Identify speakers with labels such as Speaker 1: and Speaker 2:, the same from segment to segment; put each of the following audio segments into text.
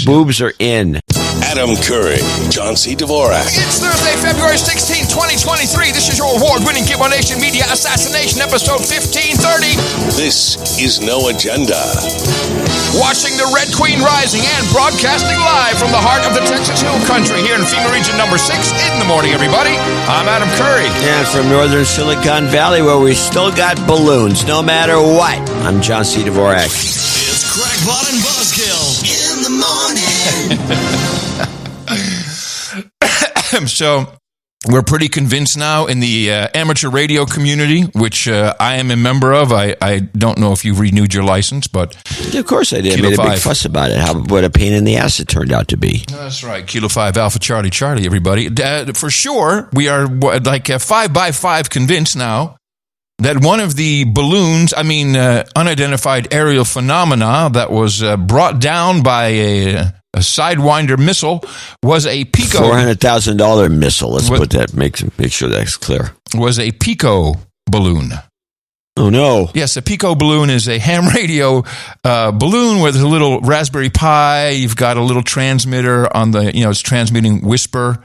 Speaker 1: boobs are in.
Speaker 2: Adam Curry, John C. Dvorak.
Speaker 3: It's Thursday, February 16, 2023. This is your award-winning Gibbo Nation Media Assassination episode 1530.
Speaker 2: This is No Agenda.
Speaker 3: Watching the Red Queen rising and broadcasting live from the heart of the Texas Hill Country here in FEMA Region number 6 in the morning, everybody. I'm Adam Curry.
Speaker 1: And from northern Silicon Valley, where we still got balloons, no matter what. I'm John C. Dvorak.
Speaker 2: It's Crackpot and Buzzkill in the morning.
Speaker 3: So, we're pretty convinced now in the amateur radio community, which I am a member of. I don't know if you've renewed your license, but...
Speaker 1: Of course I did. I made a big fuss about it. What a pain in the ass it turned out to be.
Speaker 3: That's right. Kilo 5 Alpha Charlie Charlie, everybody. For sure, we are like 5 by 5 convinced now that one of the balloons, unidentified aerial phenomena that was brought down by a Sidewinder missile was a Pico.
Speaker 1: $400,000 missile. Let's make sure that's clear.
Speaker 3: Was a Pico balloon.
Speaker 1: Oh, no.
Speaker 3: Yes, a Pico balloon is a ham radio balloon where there's a little Raspberry Pi. You've got a little transmitter on the, it's transmitting whisper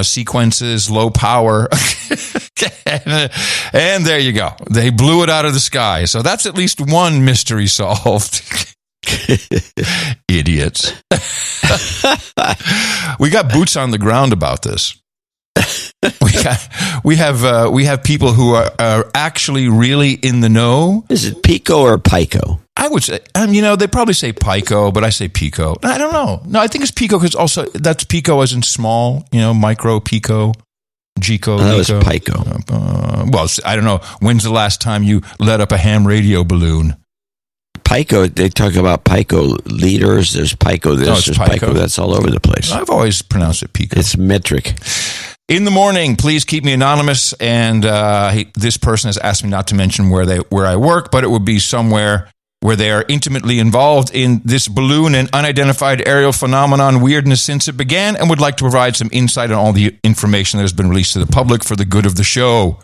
Speaker 3: sequences, low power. And there you go. They blew it out of the sky. So that's at least one mystery solved. Idiots. We got boots on the ground about this. We have people who are actually really in the know.
Speaker 1: Is it Pico or Pico?
Speaker 3: I would say, they probably say Pico, but I say Pico. I don't know. No, I think it's Pico because also that's Pico as in small, micro, Pico, Gico.
Speaker 1: That was Pico.
Speaker 3: Well, I don't know. When's the last time you let up a ham radio balloon?
Speaker 1: Pico, they talk about Pico liters. There's Pico this, there's Pico. That's all over the place.
Speaker 3: I've always pronounced it Pico.
Speaker 1: It's metric.
Speaker 3: In the morning, please keep me anonymous. And this person has asked me not to mention where I work, but it would be somewhere where they are intimately involved in this balloon and unidentified aerial phenomenon weirdness since it began, and would like to provide some insight on all the information that has been released to the public for the good of the show.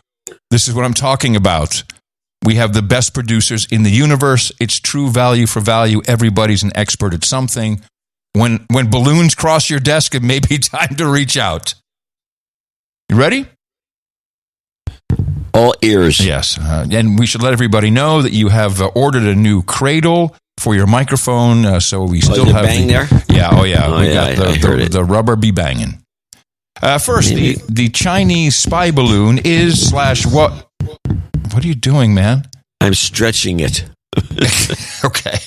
Speaker 3: This is what I'm talking about. We have the best producers in the universe. It's true value for value. Everybody's an expert at something. When balloons cross your desk, it may be time to reach out. You ready?
Speaker 1: All ears.
Speaker 3: Yes. And we should let everybody know that you have ordered a new cradle for your microphone. So we still have
Speaker 1: bang there?
Speaker 3: Yeah. Oh, yeah. We got the rubber be banging. First, the Chinese spy balloon is /what? What are you doing, man?
Speaker 1: I'm stretching it.
Speaker 3: Okay.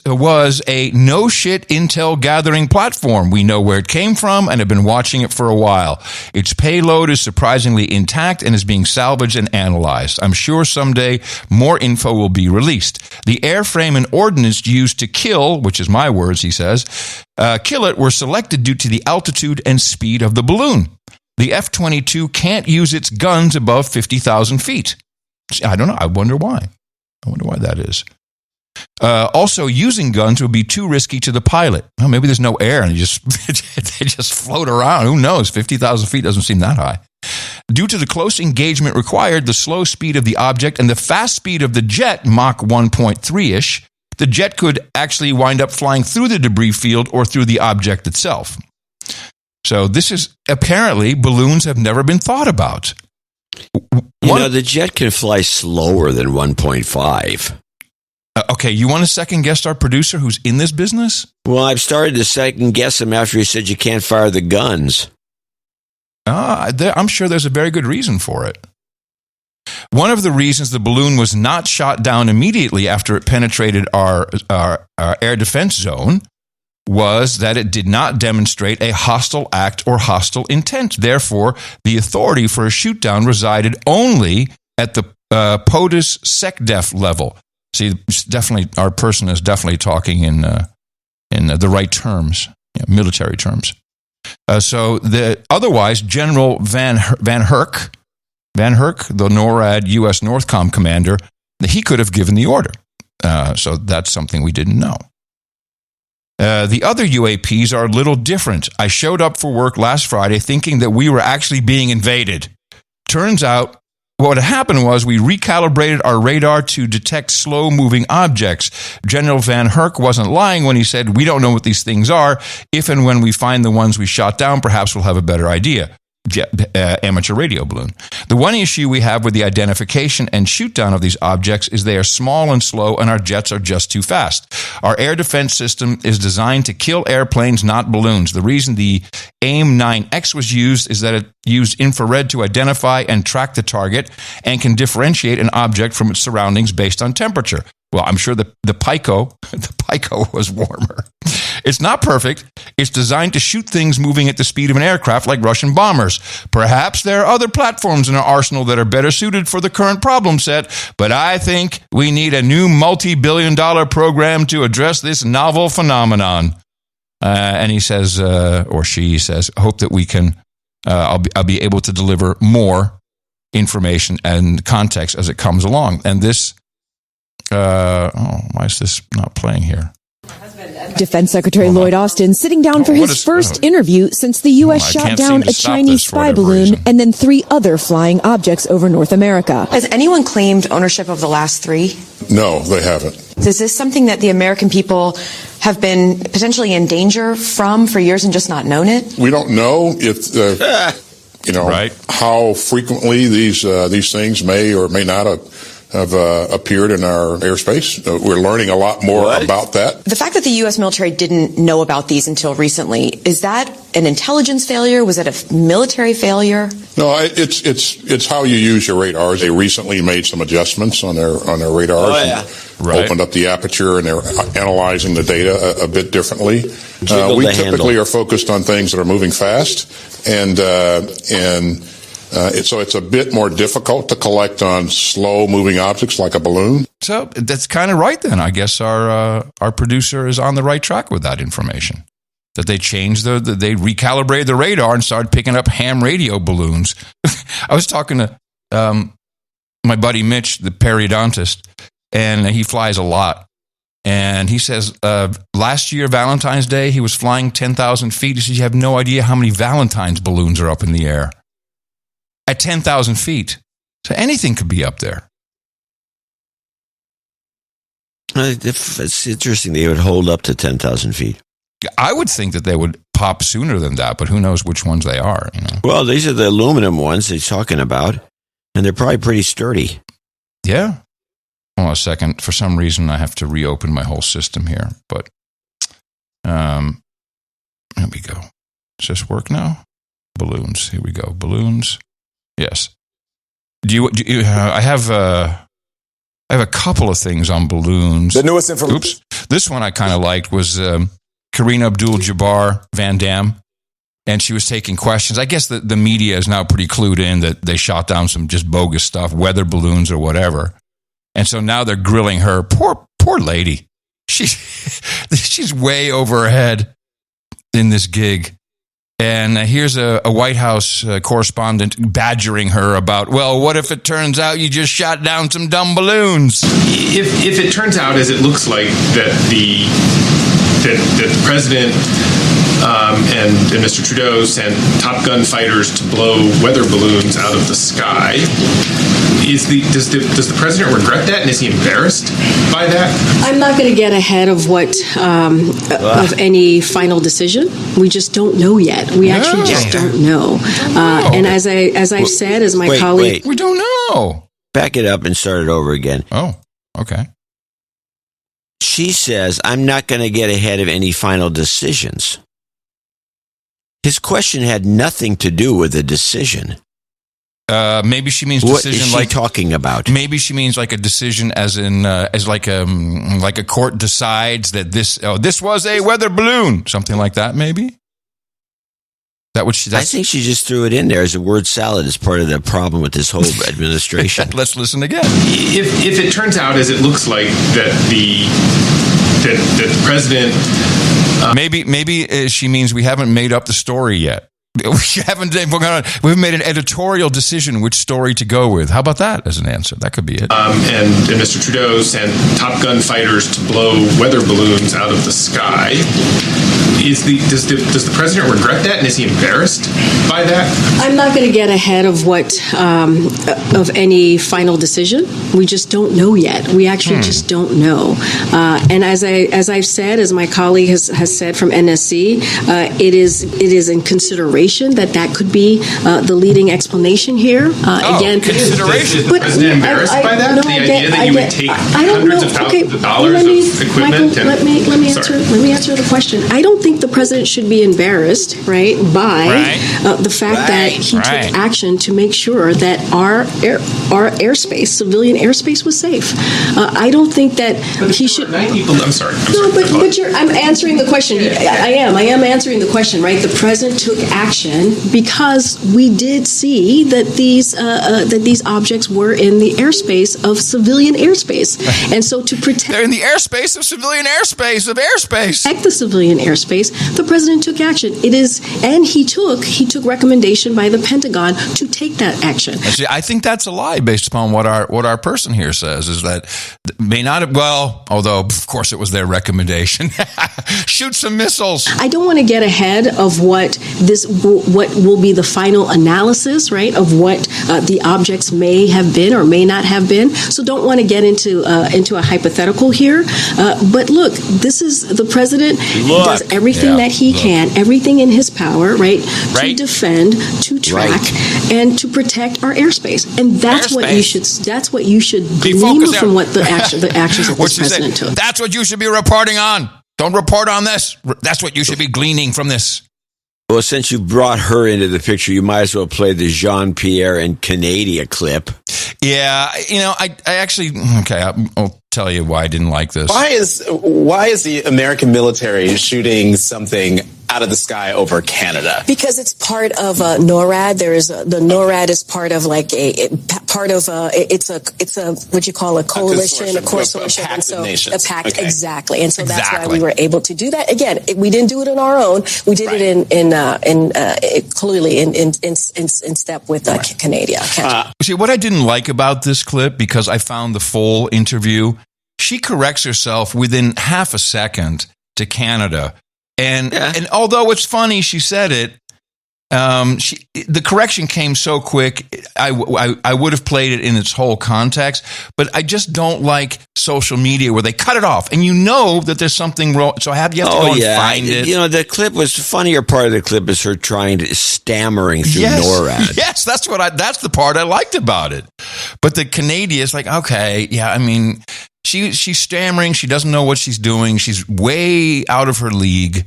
Speaker 3: Was a no-shit intel gathering platform. We know where it came from and have been watching it for a while. Its payload is surprisingly intact and is being salvaged and analyzed. I'm sure someday more info will be released. The airframe and ordnance used to kill, which is my words, he says, kill it were selected due to the altitude and speed of the balloon. The F-22 can't use its guns above 50,000 feet. I don't know. I wonder why. That is. Also, using guns would be too risky to the pilot. Well, maybe there's no air and they just float around. Who knows? 50,000 feet doesn't seem that high. Due to the close engagement required, the slow speed of the object, and the fast speed of the jet, Mach 1.3-ish, the jet could actually wind up flying through the debris field or through the object itself. So this is, apparently, balloons have never been thought about.
Speaker 1: The jet can fly slower than 1.5.
Speaker 3: Okay, you want to second guess our producer who's in this business?
Speaker 1: Well, I've started to second guess him after he said you can't fire the guns.
Speaker 3: I'm sure there's a very good reason for it. One of the reasons the balloon was not shot down immediately after it penetrated our air defense zone was that it did not demonstrate a hostile act or hostile intent. Therefore, the authority for a shoot-down resided only at the POTUS SecDef level. See, definitely, our person is definitely talking in the right terms, military terms. So otherwise, General Van Herk, the NORAD U.S. Northcom commander, he could have given the order. So that's something we didn't know. The other UAPs are a little different. I showed up for work last Friday thinking that we were actually being invaded. Turns out what happened was we recalibrated our radar to detect slow-moving objects. General Van Herk wasn't lying when he said, we don't know what these things are. If and when we find the ones we shot down, perhaps we'll have a better idea. Amateur radio balloon. The one issue we have with the identification and shoot down of these objects is they are small and slow, and our jets are just too fast. Our air defense system is designed to kill airplanes, not balloons. The reason the AIM-9X was used is that it used infrared to identify and track the target and can differentiate an object from its surroundings based on temperature. Well, I'm sure the Pico was warmer. It's not perfect. It's designed to shoot things moving at the speed of an aircraft like Russian bombers. Perhaps there are other platforms in our arsenal that are better suited for the current problem set, but I think we need a new multi-billion-dollar program to address this novel phenomenon. And he says, or she says, hope that we can, I'll be able to deliver more information and context as it comes along. And this, why is this not playing here?
Speaker 4: Defense Secretary Lloyd Austin sitting down for his first interview since the U.S. shot down a Chinese spy balloon and then 3 other flying objects over North America.
Speaker 5: Has anyone claimed ownership of the last 3?
Speaker 6: No, they haven't.
Speaker 5: Is this something that the American people have been potentially in danger from for years and just not known it?
Speaker 6: We don't know if, how frequently these things may or may not have appeared in our airspace. We're learning a lot more about that.
Speaker 5: The fact that the U.S. military didn't know about these until recently, is that an intelligence failure? Was that a military failure?
Speaker 6: No, it's how you use your radars. They recently made some adjustments on their radars. Opened up the aperture, and they're analyzing the data a bit differently. We typically are focused on things that are moving fast, so it's a bit more difficult to collect on slow-moving objects like a balloon.
Speaker 3: So that's kind of right then. I guess our producer is on the right track with that information. That they changed they recalibrated the radar and started picking up ham radio balloons. I was talking to my buddy Mitch, the periodontist, and he flies a lot. And he says last year, Valentine's Day, he was flying 10,000 feet. He says, you have no idea how many Valentine's balloons are up in the air. At 10,000 feet. So anything could be up there.
Speaker 1: It's interesting they would hold up to 10,000 feet.
Speaker 3: I would think that they would pop sooner than that, but who knows which ones they are.
Speaker 1: Well, these are the aluminum ones he's talking about, and they're probably pretty sturdy.
Speaker 3: Yeah. Hold on a second. For some reason, I have to reopen my whole system here. But here we go. Does this work now? Balloons. Here we go. Balloons. Yes. I have a couple of things on balloons.
Speaker 7: The newest information.
Speaker 3: Oops. This one I kind of liked was Kareem Abdul-Jabbar Van Dam, and she was taking questions. I guess the media is now pretty clued in that they shot down some just bogus stuff, weather balloons or whatever. And so now they're grilling her. Poor lady. She's way over her head in this gig. And here's a White House correspondent badgering her about, well, what if it turns out you just shot down some dumb balloons?
Speaker 8: If it turns out, as it looks like, that the president and Mr. Trudeau sent Top Gun fighters to blow weather balloons out of the sky, does the president regret that, and is he embarrassed by that?
Speaker 9: I'm not going to get ahead of of any final decision. We just don't know yet. We actually just don't know. And as I've said, as my colleague,
Speaker 3: we don't know.
Speaker 1: Back it up and start it over again.
Speaker 3: Oh, okay.
Speaker 1: She says, I'm not going to get ahead of any final decisions. His question had nothing to do with a decision.
Speaker 3: Maybe she means decision.
Speaker 1: What is she talking about?
Speaker 3: Maybe she means like a decision, as in as like a court decides that this was a weather balloon, something like that. Maybe. I
Speaker 1: think she just threw it in there as a word salad as part of the problem with this whole administration.
Speaker 3: Let's listen again.
Speaker 8: If it turns out, as it looks like, that the president,
Speaker 3: maybe she means we haven't made up the story yet. We've made an editorial decision which story to go with. How about that as an answer? That could be it.
Speaker 8: And Mr. Trudeau sent Top Gun fighters to blow weather balloons out of the sky. does the president regret that, and is he embarrassed by that?
Speaker 9: I'm not going to get ahead of what of any final decision. We just don't know yet. We actually just don't know. And as I've said, as my colleague has said from NSC, it is in consideration that could be the leading explanation here.
Speaker 8: Again, consideration. Is the president embarrassed by that? The idea that you would take hundreds of thousands of dollars of equipment.
Speaker 9: Michael, let me answer the question. I don't think the president should be embarrassed, right, by the fact that he took action to make sure that our airspace, civilian airspace, was safe. I don't think that he should.
Speaker 8: I'm sorry.
Speaker 9: I'm answering the question. I am answering the question, right? The president took action because we did see that these objects were in the airspace of civilian airspace, and so to protect.
Speaker 3: They're in the airspace of civilian airspace of airspace.
Speaker 9: Protect the civilian airspace. The president took action. He took recommendation by the Pentagon to take that action.
Speaker 3: Actually, I think that's a lie based upon what our person here says, is that may not have, well, although of course it was their recommendation. Shoot some missiles.
Speaker 9: I don't want to get ahead of what will be the final analysis, right, of what the objects may have been or may not have been. So don't want to get into a hypothetical here. But look, this is the president does everything that he can, everything in his power, right, to defend, to track, and to protect our airspace. And that's what you should. That's what you should glean from what the actions of this president took.
Speaker 3: That's what you should be reporting on. Don't report on this. That's what you should be gleaning from this.
Speaker 1: Well, since you brought her into the picture, you might as well play the Jean-Pierre and Canada clip.
Speaker 3: Yeah, I actually, I'll tell you why I didn't like this.
Speaker 7: Why is the American military shooting something out of the sky over Canada?
Speaker 10: Because it's part of NORAD. The NORAD is part of it's a what you call a coalition, a consortium,
Speaker 7: a pact of nations.
Speaker 10: A pact, exactly. And so that's why we were able to do that. Again, we didn't do it on our own. We did it clearly in step with Canada.
Speaker 3: See, what I didn't like about this clip, because I found the full interview, she corrects herself within half a second to Canada. And although it's funny she said it, the correction came so quick, I would have played it in its whole context, but I just don't like social media where they cut it off, and that there's something wrong, so you have to go and find it.
Speaker 1: The clip was, the funnier part of the clip is her stammering through NORAD.
Speaker 3: Yes, that's the part I liked about it. But the Canadian is like, okay, yeah, I mean, she's stammering, she doesn't know what she's doing, she's way out of her league.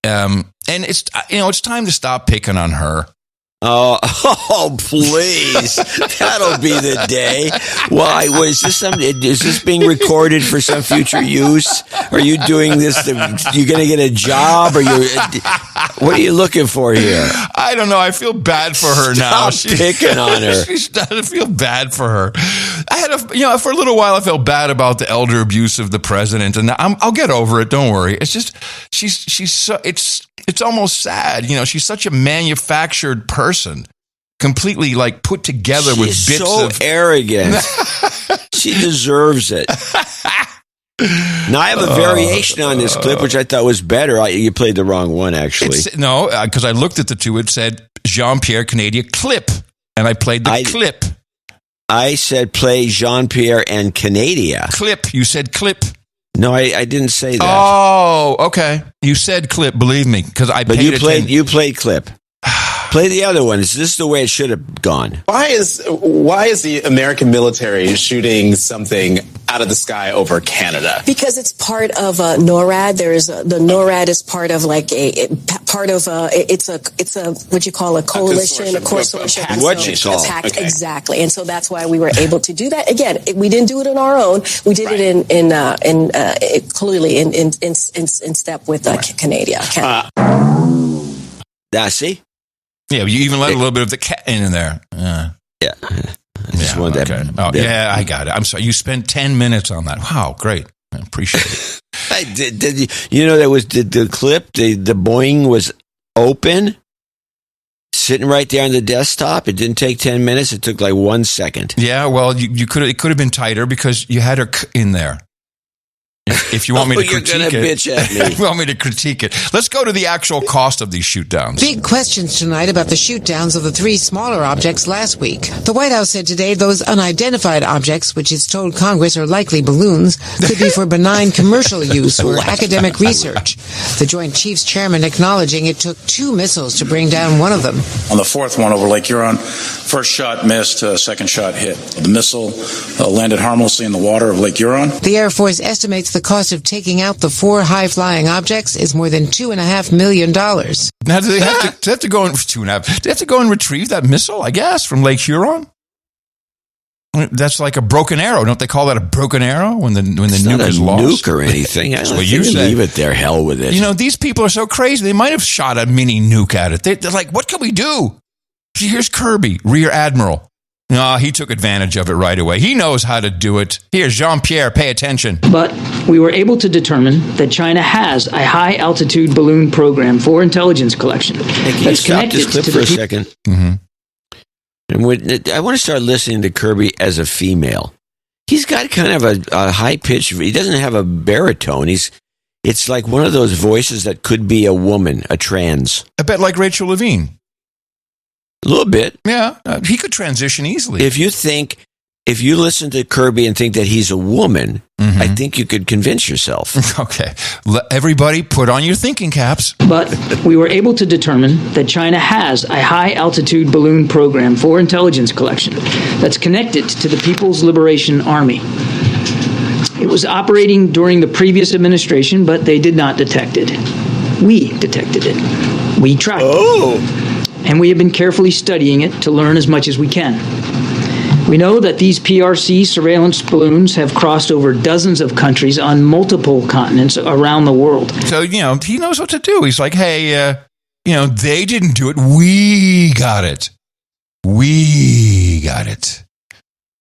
Speaker 3: And it's time to stop picking on her.
Speaker 1: Oh, please. That'll be the day. Why? Is this being recorded for some future use? Are you doing this? You going to get a job? What are you looking for here?
Speaker 3: I don't know. I feel bad for her now.
Speaker 1: Stop picking on her.
Speaker 3: She's starting to feel bad for her. I had for a little while, I felt bad about the elder abuse of the president, and I'll get over it. Don't worry. It's just, she's so, it's almost sad. She's such a manufactured person, completely put together with bits of
Speaker 1: arrogant. She deserves it. Now I have a variation on this clip, which I thought was better. You played the wrong one, actually.
Speaker 3: No, because I looked at the two. It said Jean-Pierre Canada clip, and I played the clip.
Speaker 1: I said play Jean-Pierre and Canada
Speaker 3: clip. You said clip.
Speaker 1: No, I didn't say that.
Speaker 3: Oh, okay. You said clip. Believe me, because
Speaker 1: you played clip. Play the other one. Is this the way it should have gone?
Speaker 7: Why is the American military shooting something out of the sky over Canada?
Speaker 10: Because it's part of NORAD. The NORAD is part of it's a what you call a coalition, a consortium,
Speaker 1: a
Speaker 10: pact, exactly. And so that's why we were able to do that. Again, we didn't do it on our own. We did it clearly in step with Canada.
Speaker 1: See.
Speaker 3: Yeah, you even let a little bit of the cat in there.
Speaker 1: Yeah. I just wanted that.
Speaker 3: Oh, yeah, I got it. I'm sorry. You spent 10 minutes on that. Wow, great. I appreciate it.
Speaker 1: That was the clip. The Boeing was open, sitting right there on the desktop. It didn't take 10 minutes. It took 1 second.
Speaker 3: Yeah, well, it could have been tighter because you had her in there. If you want me to critique
Speaker 1: you're gonna bitch at me.
Speaker 3: If you want me to critique it. Let's go to the actual cost of these shoot-downs.
Speaker 11: Big questions tonight about the shoot-downs of the 3 smaller objects last week. The White House said today those unidentified objects, which it's told Congress are likely balloons, could be for benign commercial use or academic research. The Joint Chiefs Chairman acknowledging it took 2 missiles to bring down one of them.
Speaker 12: On the fourth one over Lake Huron, first shot missed, second shot hit. The missile landed harmlessly in the water of Lake Huron.
Speaker 11: The Air Force estimates the cost of taking out the 4 high-flying objects is more than $2.5 million.
Speaker 3: Now, do they have to go and 2.5? Do they have to go and retrieve that missile? I guess from Lake Huron. That's like a broken arrow. Don't they call that a broken arrow when the nuke is lost?
Speaker 1: Nuke or anything.
Speaker 3: That's what you say.
Speaker 1: Leave it there. Hell with it.
Speaker 3: You know, these people are so crazy. They might have shot a mini nuke at it. They're like, what can we do? Here's Kirby, Rear Admiral. No, he took advantage of it right away. He knows how to do it. Here, Jean-Pierre, pay attention.
Speaker 13: But we were able to determine that China has a high-altitude balloon program for intelligence collection.
Speaker 1: Hey, can you stop this clip for a second?
Speaker 3: Mm-hmm.
Speaker 1: And I want to start listening to Kirby as a female. He's got kind of a high-pitched... He doesn't have a baritone. It's like one of those voices that could be a woman, a trans.
Speaker 3: I bet like Rachel Levine.
Speaker 1: A little bit.
Speaker 3: Yeah, he could transition easily.
Speaker 1: If you listen to Kirby and think that he's a woman, I think you could convince yourself.
Speaker 3: Okay. Everybody put on your thinking caps.
Speaker 13: But we were able to determine that China has a high-altitude balloon program for intelligence collection that's connected to the People's Liberation Army. It was operating during the previous administration, but they did not detect it. We detected it. We tracked it. And we have been carefully studying it to learn as much as we can. We know that these PRC surveillance balloons have crossed over dozens of countries on multiple continents around the world.
Speaker 3: So, he knows what to do. He's like, hey, they didn't do it. We got it. We got it.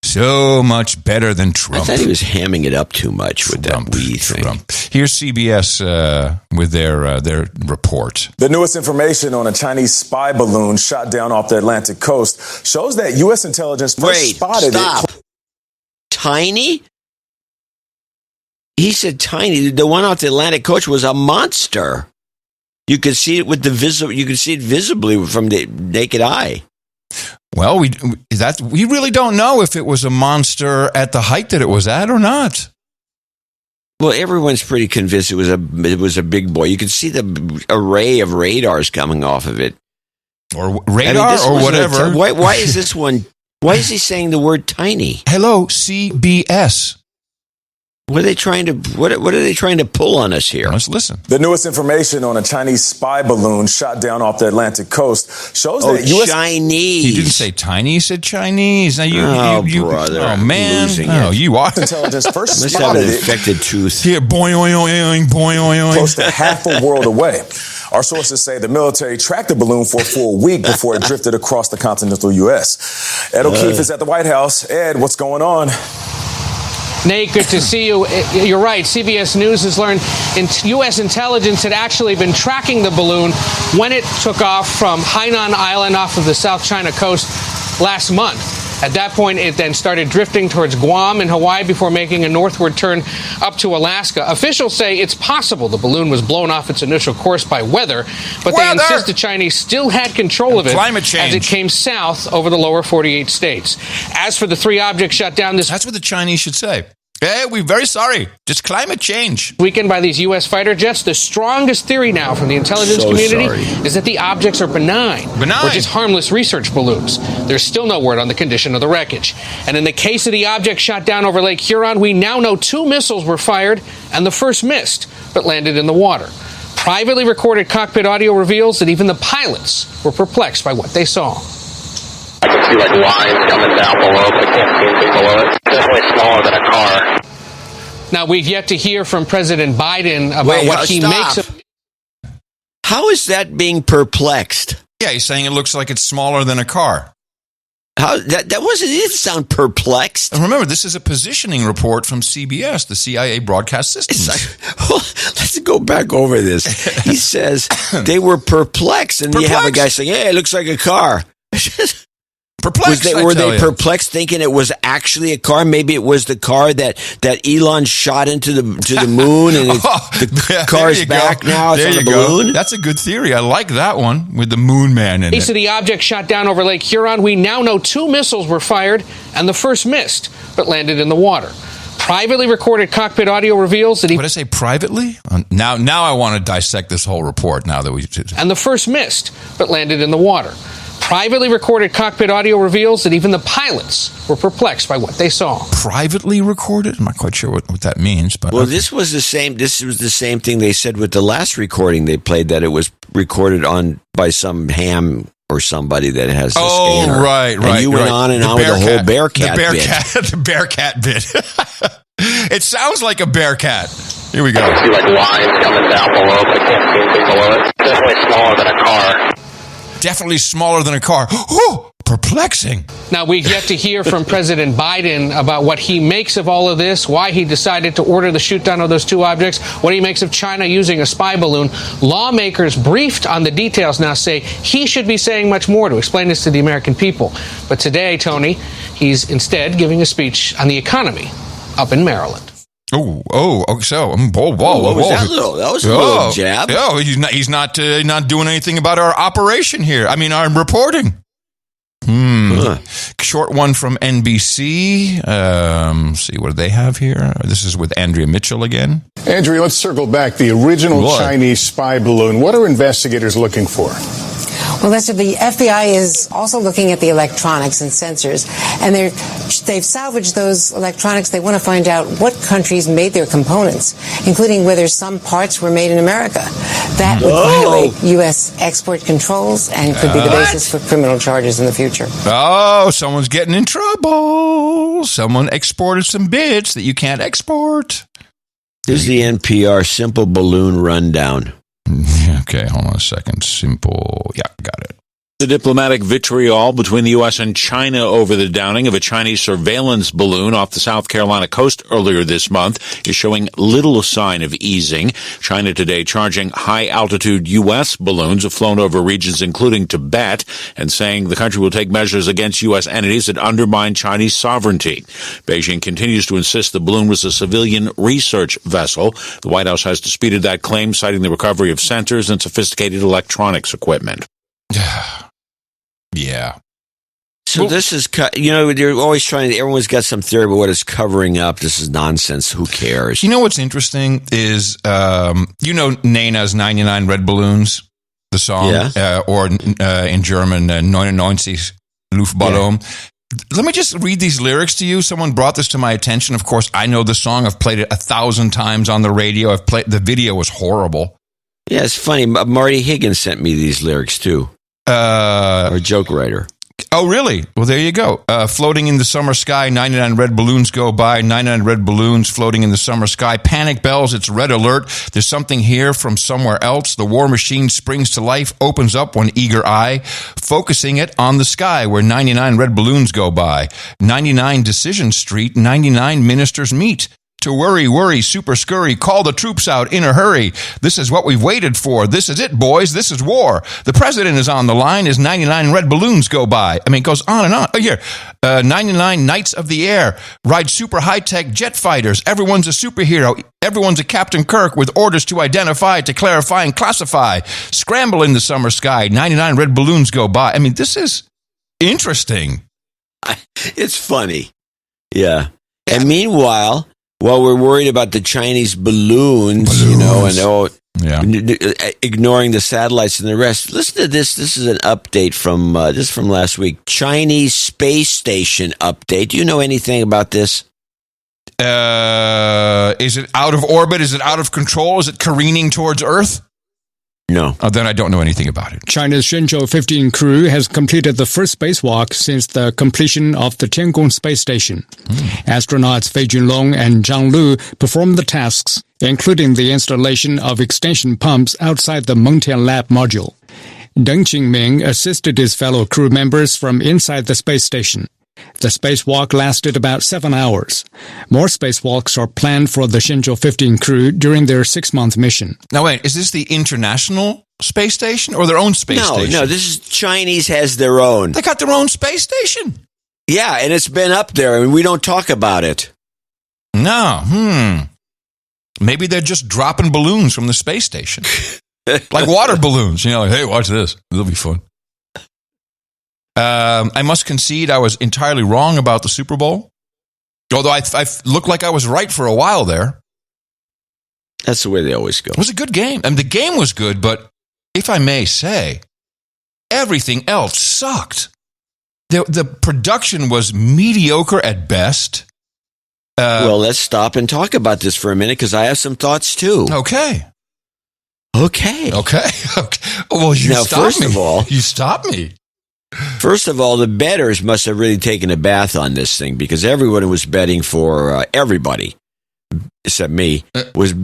Speaker 3: So much better than Trump.
Speaker 1: I thought he was hamming it up too much with that we thing.
Speaker 3: Here's CBS with their report.
Speaker 14: The newest information on a Chinese spy balloon shot down off the Atlantic coast shows that U.S. intelligence first spotted it.
Speaker 1: Tiny? He said tiny. The one off the Atlantic coast was a monster. You could see it You could see it visibly from the naked eye.
Speaker 3: Well, we really don't know if it was a monster at the height that it was at or not.
Speaker 1: Well, everyone's pretty convinced it was a big boy. You could see the array of radars coming off of it,
Speaker 3: or radar, or whatever.
Speaker 1: Why is this one? Why is he saying the word tiny?
Speaker 3: Hello, CBS.
Speaker 1: What are they trying to pull on us here?
Speaker 3: Let's listen.
Speaker 14: The newest information on a Chinese spy balloon shot down off the Atlantic coast shows that U.S.
Speaker 1: Chinese.
Speaker 3: He didn't say tiny. He said Chinese. Now
Speaker 1: brother.
Speaker 3: Oh man. You are.
Speaker 14: Intelligence first
Speaker 1: must
Speaker 14: spotted
Speaker 1: have an infected tooth.
Speaker 3: Here, boing, boing, boing,
Speaker 14: close to half a world away. Our sources say the military tracked the balloon for a full week before it drifted across the continental U.S. Ed O'Keefe is at the White House. Ed, what's going on?
Speaker 15: Nate, good to see you. You're right. CBS News has learned U.S. intelligence had actually been tracking the balloon when it took off from Hainan Island off of the South China coast last month. At that point, it then started drifting towards Guam and Hawaii before making a northward turn up to Alaska. Officials say it's possible the balloon was blown off its initial course by weather, but they insist the Chinese still had control of it as it came south over the lower 48 states. As for the 3 objects shot down
Speaker 3: That's what the Chinese should say. Hey, we're very sorry. Just climate change.
Speaker 15: Weekend by these U.S. fighter jets, the strongest theory now from the intelligence community is that the objects are benign. Or just harmless research balloons. There's still no word on the condition of the wreckage. And in the case of the object shot down over Lake Huron, we now know 2 missiles were fired, and the first missed, but landed in the water. Privately recorded cockpit audio reveals that even the pilots were perplexed by what they saw.
Speaker 16: I can see lines coming down below, but I can't see anything below it. Definitely smaller than a car.
Speaker 15: Now, we've yet to hear from President Biden about what he makes of...
Speaker 1: How is that being perplexed?
Speaker 3: Yeah, he's saying it looks like it's smaller than a car.
Speaker 1: It didn't sound perplexed.
Speaker 3: And remember, this is a positioning report from CBS, the CIA broadcast systems.
Speaker 1: Let's go back over this. He says they were perplexed, and you have a guy saying, hey, it looks like a car.
Speaker 3: Perplexed.
Speaker 1: Were they perplexed, thinking it was actually a car? Maybe it was the car that Elon shot into the moon, and the car's back now. It's on a balloon.
Speaker 3: That's a good theory. I like that one with the moon man in it.
Speaker 15: So the object shot down over Lake Huron. We now know 2 missiles were fired, and the first missed, but landed in the water. Privately recorded cockpit audio reveals that
Speaker 3: What did I say, privately? Now I want to dissect this whole report now that we...
Speaker 15: And the first missed, but landed in the water. Privately recorded cockpit audio reveals that even the pilots were perplexed by what they saw.
Speaker 3: Privately recorded? I'm not quite sure what that means. But
Speaker 1: well, this was the same thing they said with the last recording they played, that it was recorded by some ham or somebody that has the scanner.
Speaker 3: Right.
Speaker 1: And you went on and on with the whole Bearcat bit.
Speaker 3: The Bearcat bit. It sounds like a Bearcat. Here we go.
Speaker 16: I can see like lines coming down below, but I can't see anything below it. Definitely smaller than a car.
Speaker 3: Definitely smaller than a car. Oh, perplexing.
Speaker 15: Now, we've yet to hear from President Biden about what he makes of all of this, why he decided to order the shoot down of those 2 objects, what he makes of China using a spy balloon. Lawmakers briefed on the details now say he should be saying much more to explain this to the American people. But today, Tony, he's instead giving a speech on the economy up in Maryland.
Speaker 3: So
Speaker 1: what was that was a little jab.
Speaker 3: Oh, he's not doing anything about our operation here. I mean, our reporting. Short one from NBC. See, what do they have here? This is with Andrea Mitchell again.
Speaker 17: Andrea, let's circle back. The original Chinese spy balloon. What are investigators looking for?
Speaker 11: Well, Lester, the FBI is also looking at the electronics and sensors, and they've salvaged those electronics. They want to find out what countries made their components, including whether some parts were made in America. That would violate U.S. export controls and could be the basis for criminal charges in the future.
Speaker 3: Oh, someone's getting in trouble. Someone exported some bits that you can't export.
Speaker 1: Here's the NPR Simple Balloon Rundown.
Speaker 3: Okay, hold on a second. Simple. Yeah, got it.
Speaker 18: The diplomatic vitriol between the U.S. and China over the downing of a Chinese surveillance balloon off the South Carolina coast earlier this month is showing little sign of easing. China today charging high-altitude U.S. balloons have flown over regions including Tibet and saying the country will take measures against U.S. entities that undermine Chinese sovereignty. Beijing continues to insist the balloon was a civilian research vessel. The White House has disputed that claim, citing the recovery of sensors and sophisticated electronics equipment.
Speaker 3: Yeah.
Speaker 1: So this is, they're always everyone's got some theory about what it's covering up. This is nonsense. Who cares?
Speaker 3: You know what's interesting is, Nana's 99 Red Balloons, the song, or in German, 99 Luftballon. Yeah. Let me just read these lyrics to you. Someone brought this to my attention. Of course, I know the song. I've played it 1,000 times on the radio. The video was horrible.
Speaker 1: Yeah, it's funny. Marty Higgins sent me these lyrics too. Or a joke writer.
Speaker 3: Oh, really? Well, there you go. Floating in the summer sky, 99 red balloons go by, 99 red balloons floating in the summer sky. Panic bells, it's red alert. There's something here from somewhere else. The war machine springs to life, opens up one eager eye, focusing it on the sky where 99 red balloons go by. 99 Decision Street, 99 ministers meet. To worry, super scurry, call the troops out in a hurry. This is what we've waited for. This is it, boys. This is war. The president is on the line as 99 red balloons go by. I mean, it goes on and on. Oh, here. 99 Knights of the Air ride super high-tech jet fighters. Everyone's a superhero. Everyone's a Captain Kirk with orders to identify, to clarify, and classify. Scramble in the summer sky. 99 red balloons go by. I mean, this is interesting.
Speaker 1: It's funny. Yeah. And meanwhile, while we're worried about the Chinese balloons. Ignoring the satellites and the rest, listen to this. This is an update from last week. Chinese space station update. Do you know anything about this?
Speaker 3: Is it out of orbit? Is it out of control? Is it careening towards Earth?
Speaker 1: No.
Speaker 3: Then I don't know anything about it.
Speaker 19: China's Shenzhou 15 crew has completed the first spacewalk since the completion of the Tiangong space station. Astronauts Fei Junlong and Zhang Lu performed the tasks, including the installation of extension pumps outside the Mengtian Lab module. Deng Qingming assisted his fellow crew members from inside the space station. The spacewalk lasted about 7 hours. More spacewalks are planned for the Shenzhou 15 crew during their 6-month mission.
Speaker 3: Now wait, is this the international space station or their own space station?
Speaker 1: No, this is Chinese has their own.
Speaker 3: They got their own space station.
Speaker 1: Yeah, and it's been up there, and we don't talk about it.
Speaker 3: No, Maybe they're just dropping balloons from the space station. Like water balloons, like, hey, watch this. It'll be fun. I must concede I was entirely wrong about the Super Bowl. Although I looked like I was right for a while there.
Speaker 1: That's the way they always go.
Speaker 3: It was a good game. And the game was good, but if I may say, everything else sucked. The production was mediocre at best.
Speaker 1: Well, let's stop and talk about this for a minute because I have some thoughts too.
Speaker 3: Okay.
Speaker 1: Now,
Speaker 3: Well, you
Speaker 1: stopped
Speaker 3: me.
Speaker 1: First of all, the bettors must have really taken a bath on this thing because everyone was betting for everybody, except me, was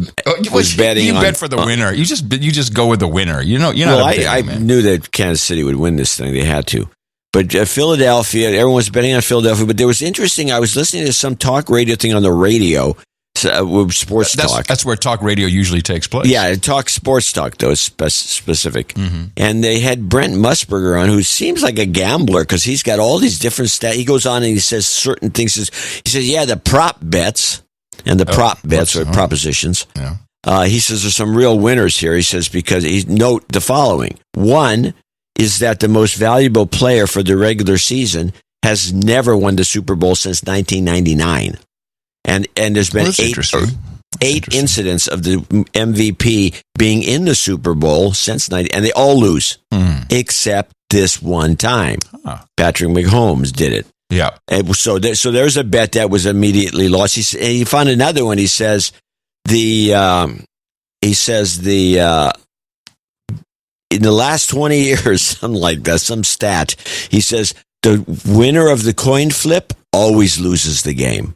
Speaker 1: betting.
Speaker 3: You bet for the winner. You just go with the winner.
Speaker 1: I knew that Kansas City would win this thing. They had to. But Philadelphia, everyone was betting on Philadelphia. But there was interesting. I was listening to some talk radio thing on the radio. Sports talk.
Speaker 3: That's where talk radio usually takes place.
Speaker 1: Yeah, sports talk, though, is specific. Mm-hmm. And they had Brent Musburger on, who seems like a gambler because he's got all these different stats. He goes on and he says certain things. He says, yeah, the prop bets, and the prop bets are propositions.
Speaker 3: Yeah.
Speaker 1: He says there's some real winners here. He says because note the following. One is that the most valuable player for the regular season has never won the Super Bowl since 1999. And there's been eight incidents of the MVP being in the Super Bowl since 90, and they all lose except this one time. Patrick Mahomes did it.
Speaker 3: Yeah.
Speaker 1: And so there's a bet that was immediately lost. He found another one. He says in the last 20 years, something like that, some stat. He says the winner of the coin flip always loses the game.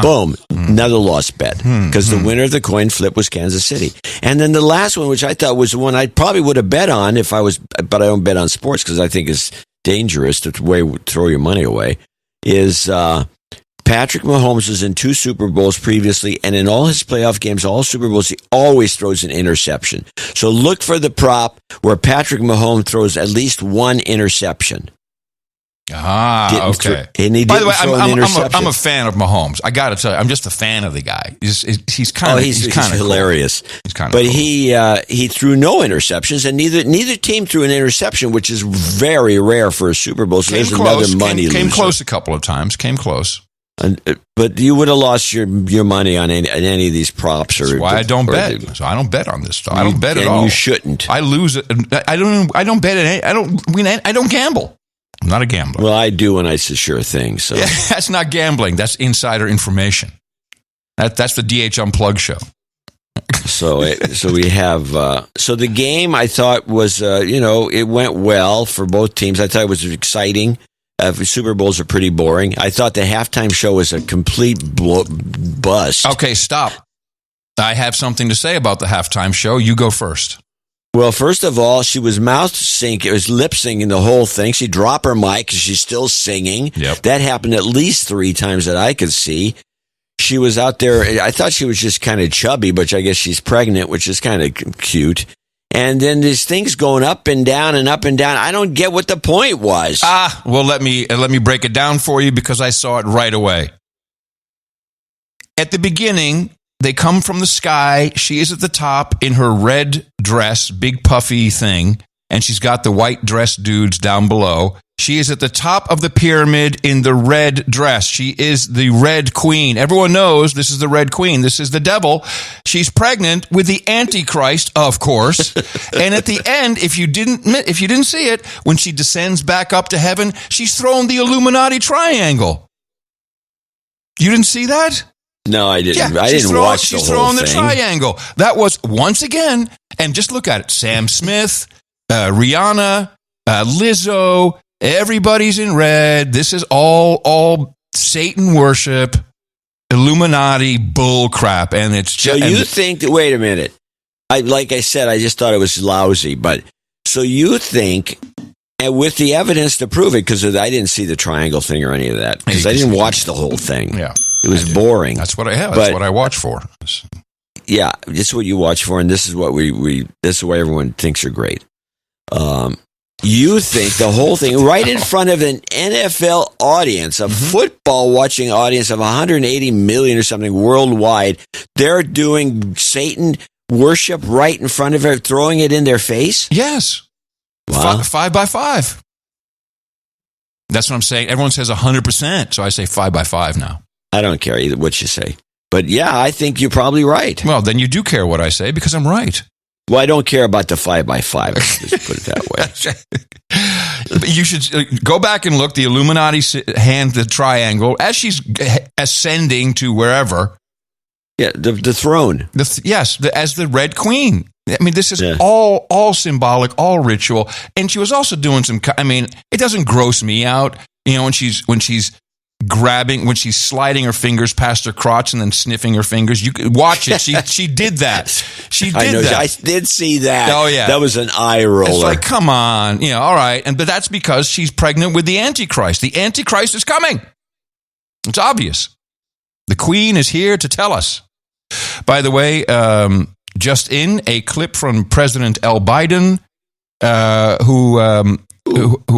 Speaker 1: Boom, another lost bet because the winner of the coin flip was Kansas City. And then the last one, which I thought was the one I probably would have bet on but I don't bet on sports because I think it's dangerous to throw your money away, is Patrick Mahomes was in 2 Super Bowls previously, and in all his playoff games, all Super Bowls, he always throws an interception. So look for the prop where Patrick Mahomes throws at least one interception.
Speaker 3: Okay. By the way, I'm a fan of Mahomes. I got to tell you, I'm just a fan of the guy. He's kind of
Speaker 1: hilarious.
Speaker 3: Cool. He's kind of.
Speaker 1: But cool. He threw no interceptions, and neither team threw an interception, which is very rare for a Super Bowl. So there's another money loser.
Speaker 3: Came close a couple of times. Came close.
Speaker 1: But you would have lost your money on any of these props.
Speaker 3: That's why I don't bet. So I don't bet on this stuff. I don't bet at all.
Speaker 1: And you shouldn't.
Speaker 3: I lose it. I don't bet it. I don't gamble. I'm not a gambler.
Speaker 1: Well, I do when I say sure thing. So
Speaker 3: yeah, that's not gambling. That's insider information. That's the DH Unplugged show.
Speaker 1: So we have so the game I thought was it went well for both teams. I thought it was exciting. Super Bowls are pretty boring. I thought the halftime show was a complete bust.
Speaker 3: Okay, stop. I have something to say about the halftime show. You go first.
Speaker 1: Well, first of all, she was mouth sync. It was lip syncing the whole thing. She dropped her mic because she's still singing.
Speaker 3: Yep.
Speaker 1: That happened at least 3 times that I could see. She was out there. I thought she was just kind of chubby, but I guess she's pregnant, which is kind of cute. And then these things going up and down and up and down. I don't get what the point was.
Speaker 3: Well, let me break it down for you because I saw it right away. At the beginning, they come from the sky. She is at the top in her red dress, big puffy thing, and she's got the white dress dudes down below. She is at the top of the pyramid in the red dress. She is the Red Queen. Everyone knows this is the Red Queen. This is the devil. She's pregnant with the Antichrist, of course. And at the end, if you didn't see it, when she descends back up to heaven, she's thrown the Illuminati triangle. You didn't see that?
Speaker 1: No, I didn't.
Speaker 3: Yeah,
Speaker 1: I didn't watch the whole thing.
Speaker 3: She's throwing the triangle. That was, once again, and just look at it. Sam Smith, Rihanna, Lizzo, everybody's in red. This is all Satan worship, Illuminati bull crap. And it's just...
Speaker 1: So you think that, wait a minute. Like I said, I just thought it was lousy. But so you think with the evidence to prove it, because I didn't see the triangle thing or any of that, because I didn't watch the whole thing.
Speaker 3: Yeah,
Speaker 1: it was boring.
Speaker 3: That's what I have. That's what I watch for.
Speaker 1: Yeah, this is what you watch for, and this is what this is why everyone thinks you're great. You think the whole thing right in front of an NFL audience, a football watching audience of 180 million or something worldwide, they're doing Satan worship right in front of it, throwing it in their face?
Speaker 3: Yes.
Speaker 1: Wow.
Speaker 3: 5 by 5. That's what I'm saying. Everyone says 100%, so I say 5 by 5 now.
Speaker 1: I don't care either what you say. But yeah, I think you're probably right.
Speaker 3: Well, then you do care what I say because I'm right.
Speaker 1: Well, I don't care about the 5 by 5. Just put it that
Speaker 3: way. You should go back and look. The Illuminati hand the triangle as she's ascending to wherever.
Speaker 1: Yeah, the throne.
Speaker 3: As the Red Queen. I mean, this is all symbolic, all ritual. And she was also doing some. I mean, it doesn't gross me out, when she's grabbing, when she's sliding her fingers past her crotch and then sniffing her fingers. You can watch it. She did that. She did that.
Speaker 1: I did see that.
Speaker 3: Oh yeah,
Speaker 1: that was an eye roller.
Speaker 3: It's like, come on, all right. But that's because she's pregnant with the Antichrist. The Antichrist is coming. It's obvious. The Queen is here to tell us. By the way, just in a clip from President L. Biden, who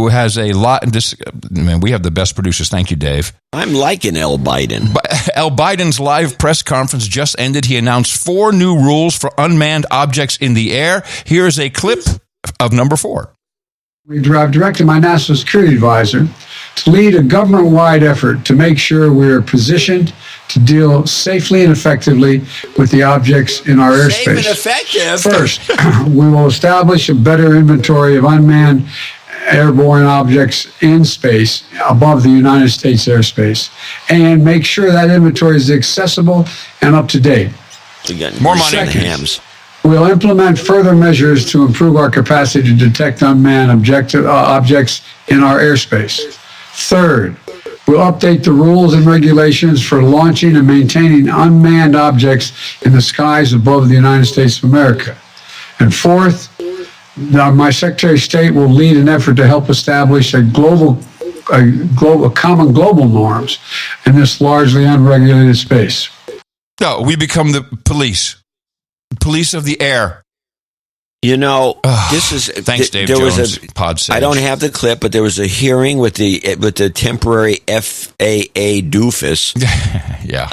Speaker 3: has a lot. We have the best producers. Thank you, Dave.
Speaker 1: I'm liking L. Biden.
Speaker 3: L. Biden's live press conference just ended. He announced 4 new rules for unmanned objects in the air. Here's a clip of number 4.
Speaker 20: I've directed my national security advisor to lead a government-wide effort to make sure we're positioned to deal safely and effectively with the objects in our airspace.
Speaker 1: Safe and effective.
Speaker 20: First, we will establish a better inventory of unmanned airborne objects in space above the United States airspace and make sure that inventory is accessible and up to date.
Speaker 1: More money in the hams.
Speaker 20: We'll implement further measures to improve our capacity to detect unmanned objects in our airspace. Third, we'll update the rules and regulations for launching and maintaining unmanned objects in the skies above the United States of America. And fourth, my Secretary of State will lead an effort to help establish common global norms in this largely unregulated space.
Speaker 3: No, we become the police of the air.
Speaker 1: This is
Speaker 3: thanks, Dave Jones. Pod Sage.
Speaker 1: I don't have the clip, but there was a hearing with the temporary FAA doofus,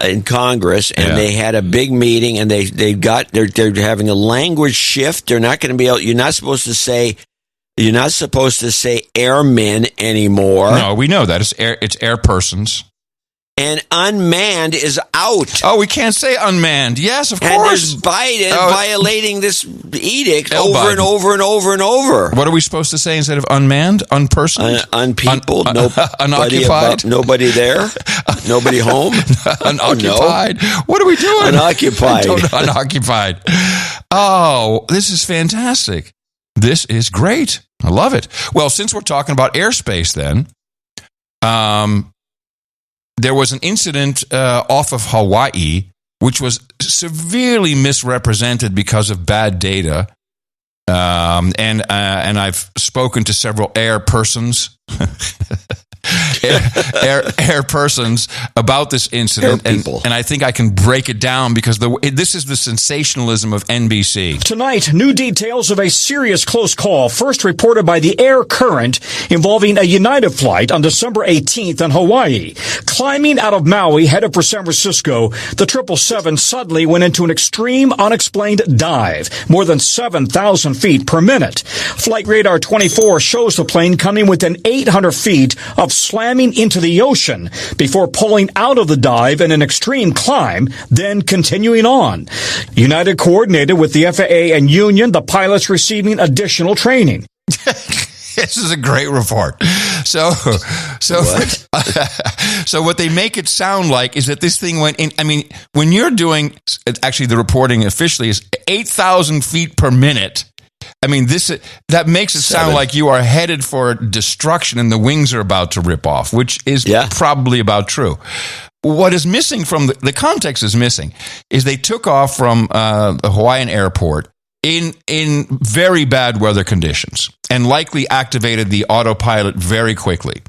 Speaker 1: in Congress, and they had a big meeting, and they're having a language shift. They're not going to be able. You're not supposed to say airmen anymore.
Speaker 3: No, we know that it's air persons.
Speaker 1: And unmanned is out.
Speaker 3: Oh, we can't say unmanned. Yes, of course.
Speaker 1: And there's Biden violating this edict over and over and over and over.
Speaker 3: What are we supposed to say instead of unmanned? Unpersoned?
Speaker 1: Unpeopled?
Speaker 3: Unoccupied?
Speaker 1: Nobody there? Nobody home?
Speaker 3: Unoccupied?
Speaker 1: No.
Speaker 3: What are we doing?
Speaker 1: Unoccupied.
Speaker 3: Unoccupied. Oh, this is fantastic. This is great. I love it. Well, since we're talking about airspace then, there was an incident off of Hawaii, which was severely misrepresented because of bad data. And I've spoken to several air persons, air persons about this incident, and I think I can break it down because this is the sensationalism of NBC.
Speaker 21: Tonight, new details of a serious close call, first reported by the Air Current, involving a United flight on December 18th in Hawaii. Climbing out of Maui, headed for San Francisco, the 777 suddenly went into an extreme, unexplained dive, more than 7,000 feet per minute. Flight Radar 24 shows the plane coming within 800 feet of slamming into the ocean before pulling out of the dive in an extreme climb, then continuing on. United coordinated with the FAA and union, the pilots receiving additional training.
Speaker 3: This is a great report. So what they make it sound like is that this thing went in. I mean, when you're doing, actually the reporting officially is 8,000 feet per minute. I mean, that makes it sound like you are headed for destruction and the wings are about to rip off, which is probably about true. What is missing from the context is missing is they took off from the Hawaiian airport in very bad weather conditions, and likely activated the autopilot very quickly.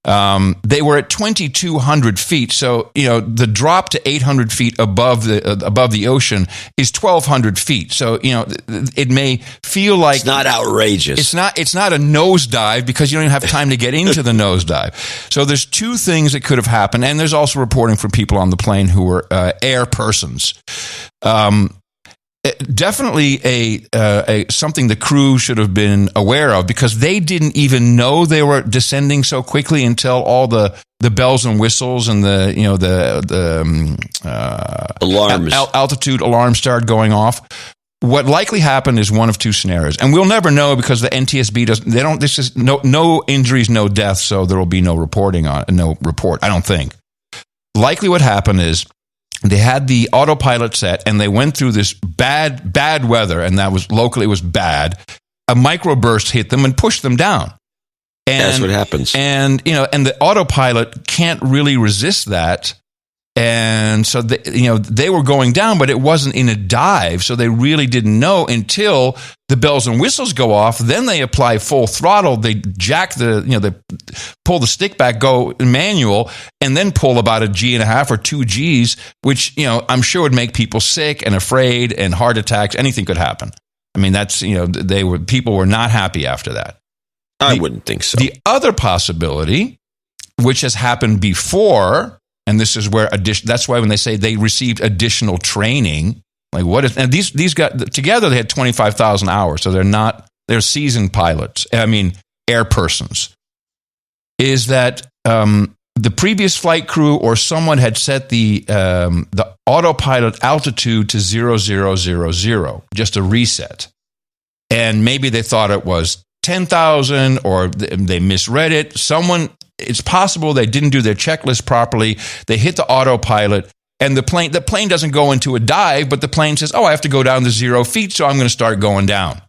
Speaker 3: They were at 2,200 feet, so the drop to 800 feet above the ocean is 1,200 feet. So it may feel like
Speaker 1: it's not outrageous.
Speaker 3: It's not a nosedive because you don't even have time to get into the nosedive. So there's two things that could have happened, and there's also reporting from people on the plane who were air persons. Definitely a something the crew should have been aware of, because they didn't even know they were descending so quickly until all the bells and whistles and the
Speaker 1: alarms,
Speaker 3: altitude alarms started going off. What likely happened is one of two scenarios, and we'll never know because the NTSB doesn't. They don't. This is no injuries, no deaths, so there will be no reporting on it. No report, I don't think. Likely, what happened is they had the autopilot set, and they went through this bad weather, and that was locally it was bad. A microburst hit them and pushed them down. And
Speaker 1: that's what happens.
Speaker 3: And and the autopilot can't really resist that. And so they were going down, but it wasn't in a dive, so they really didn't know until the bells and whistles go off. Then they apply full throttle. They jack they pull the stick back, go manual, and then pull about a G.5 or 2 Gs, which I'm sure would make people sick and afraid, and heart attacks. Anything could happen. I mean, that's people were not happy after that.
Speaker 1: I wouldn't think so.
Speaker 3: The other possibility, which has happened before. And this is where that's why when they say they received additional training, like what is, and these guys together, they had 25,000 hours. So they're seasoned pilots. I mean, air persons. Is that the previous flight crew or someone had set the autopilot altitude to 0000, just a reset. And maybe they thought it was 10,000 or they misread it. It's possible they didn't do their checklist properly. They hit the autopilot, and the plane doesn't go into a dive, but the plane says, "Oh, I have to go down to 0 feet, so I'm going to start going down."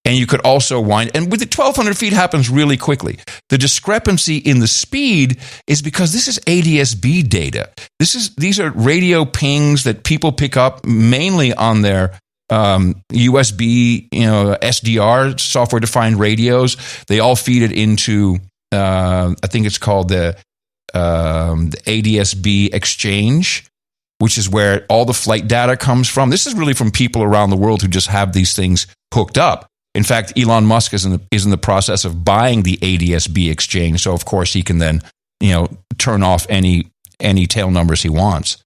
Speaker 3: And you could also and with the 1,200 feet happens really quickly. The discrepancy in the speed is because this is ADS-B data. These are radio pings that people pick up mainly on their USB, SDR, software-defined radios. They all feed it into I think it's called the ADS-B exchange, which is where all the flight data comes from. This is really from people around the world who just have these things hooked up. In fact, Elon Musk is in the process of buying the ADS-B exchange, so of course he can then turn off any tail numbers he wants.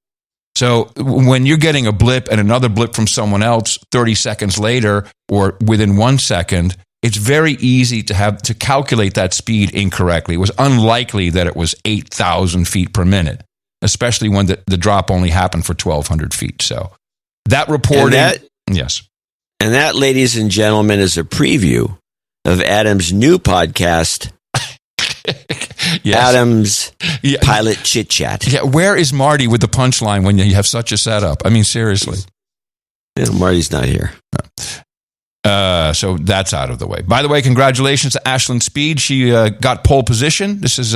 Speaker 3: So when you're getting a blip and another blip from someone else 30 seconds later or within 1 second, it's very easy to calculate that speed incorrectly. It was unlikely that it was 8,000 feet per minute, especially when the drop only happened for 1,200 feet. So that reporting, yes.
Speaker 1: And that, ladies and gentlemen, is a preview of Adam's new podcast, yes. Adam's Pilot Chit Chat.
Speaker 3: Yeah, where is Marty with the punchline when you have such a setup? I mean, seriously.
Speaker 1: Yeah, Marty's not here.
Speaker 3: So that's out of the way. By the way, congratulations to Ashlyn Speed. She got pole position. This is,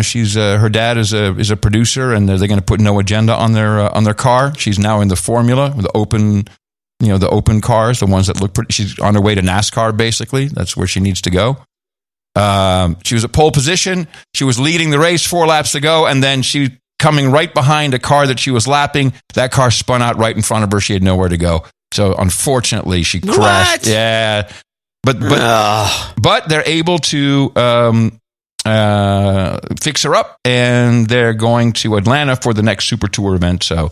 Speaker 3: she's her dad is a producer, and they're going to put No Agenda on their car. She's now in the Formula with the open cars, the ones that look pretty. She's on her way to NASCAR. Basically, that's where she needs to go. She was at pole position. She was leading the race 4 laps to go, and then she coming right behind a car that she was lapping. That car spun out right in front of her. She had nowhere to go. So unfortunately, she crashed.
Speaker 1: What?
Speaker 3: Yeah, but they're able to fix her up, and they're going to Atlanta for the next Super Tour event. So,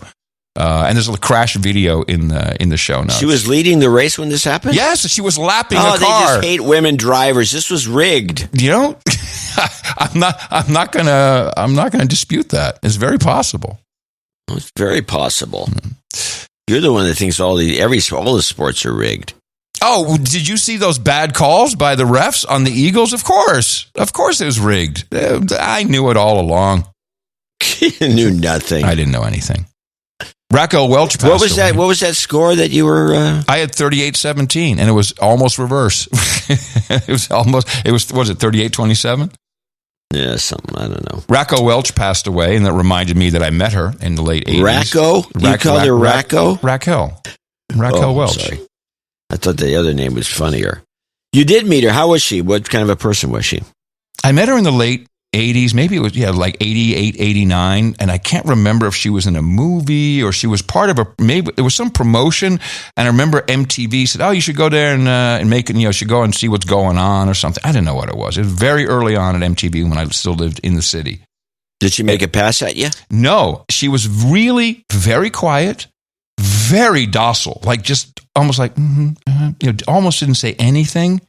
Speaker 3: and there's a crash video in the show notes.
Speaker 1: She was leading the race when this happened?
Speaker 3: Yes, she was lapping a car.
Speaker 1: They just hate women drivers. This was rigged.
Speaker 3: I'm not gonna dispute that. It's very possible.
Speaker 1: It's very possible. You're the one that thinks all the sports are rigged.
Speaker 3: Oh, did you see those bad calls by the refs on the Eagles? Of course it was rigged. I knew it all along.
Speaker 1: You knew nothing.
Speaker 3: I didn't know anything. Raquel Welch passed
Speaker 1: What was that? What was that score that you were?
Speaker 3: I had 38-17, and it was almost reverse. Was it 38-27?
Speaker 1: Yeah, something, I don't know.
Speaker 3: Raquel Welch passed away, and that reminded me that I met her in the late 80s.
Speaker 1: You called her Racco?
Speaker 3: Raquel Welch.
Speaker 1: Sorry. I thought the other name was funnier. You did meet her. How was she? What kind of a person was she?
Speaker 3: I met her in the late 80s. Maybe it was, like 88, 89. And I can't remember if she was in a movie or she was part of maybe it was some promotion. And I remember MTV said, oh, you should go there and make it, should go and see what's going on or something. I didn't know what it was. It was very early on at MTV when I still lived in the city.
Speaker 1: Did she make a pass at you?
Speaker 3: No. She was really very quiet, very docile, like just almost like, almost didn't say anything.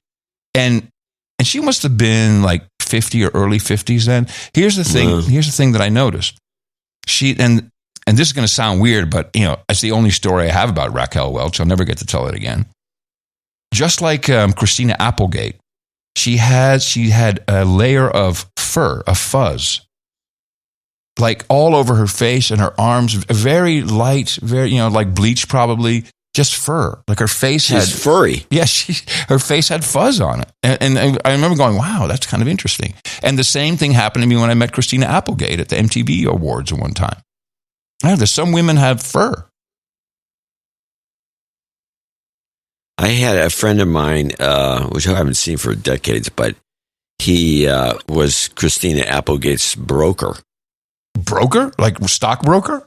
Speaker 3: And she must have been like 50 or early 50s then. Here's the thing. Here's the thing that I noticed. She and this is going to sound weird, but it's the only story I have about Raquel Welch. I'll never get to tell it again. Just like Christina Applegate, she had a layer of fur, a fuzz, like all over her face and her arms, very light, very like bleach probably. Just fur, like her face
Speaker 1: She's
Speaker 3: had
Speaker 1: furry.
Speaker 3: Yeah, her face had fuzz on it, and I remember going, "Wow, that's kind of interesting." And the same thing happened to me when I met Christina Applegate at the MTV Awards at one time. There's some women have fur.
Speaker 1: I had a friend of mine, which I haven't seen for decades, but he was Christina Applegate's broker.
Speaker 3: Broker, like stockbroker?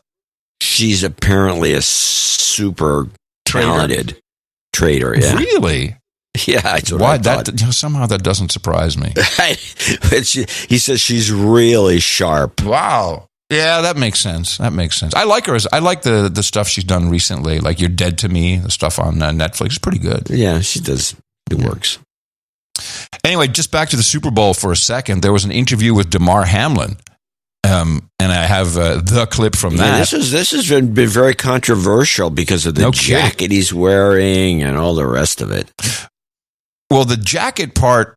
Speaker 1: She's apparently a super talented trader. Yeah.
Speaker 3: Really?
Speaker 1: Yeah. That's what I thought.
Speaker 3: Somehow that doesn't surprise me.
Speaker 1: He says she's really sharp.
Speaker 3: Wow. Yeah, that makes sense. I like her. I like the stuff she's done recently, like You're Dead to Me, the stuff on Netflix is pretty good.
Speaker 1: Yeah, she does. It works.
Speaker 3: Anyway, just back to the Super Bowl for a second. There was an interview with Damar Hamlin. And I have the clip from that.
Speaker 1: This has been very controversial because of the jacket he's wearing and all the rest of it.
Speaker 3: Well, the jacket part,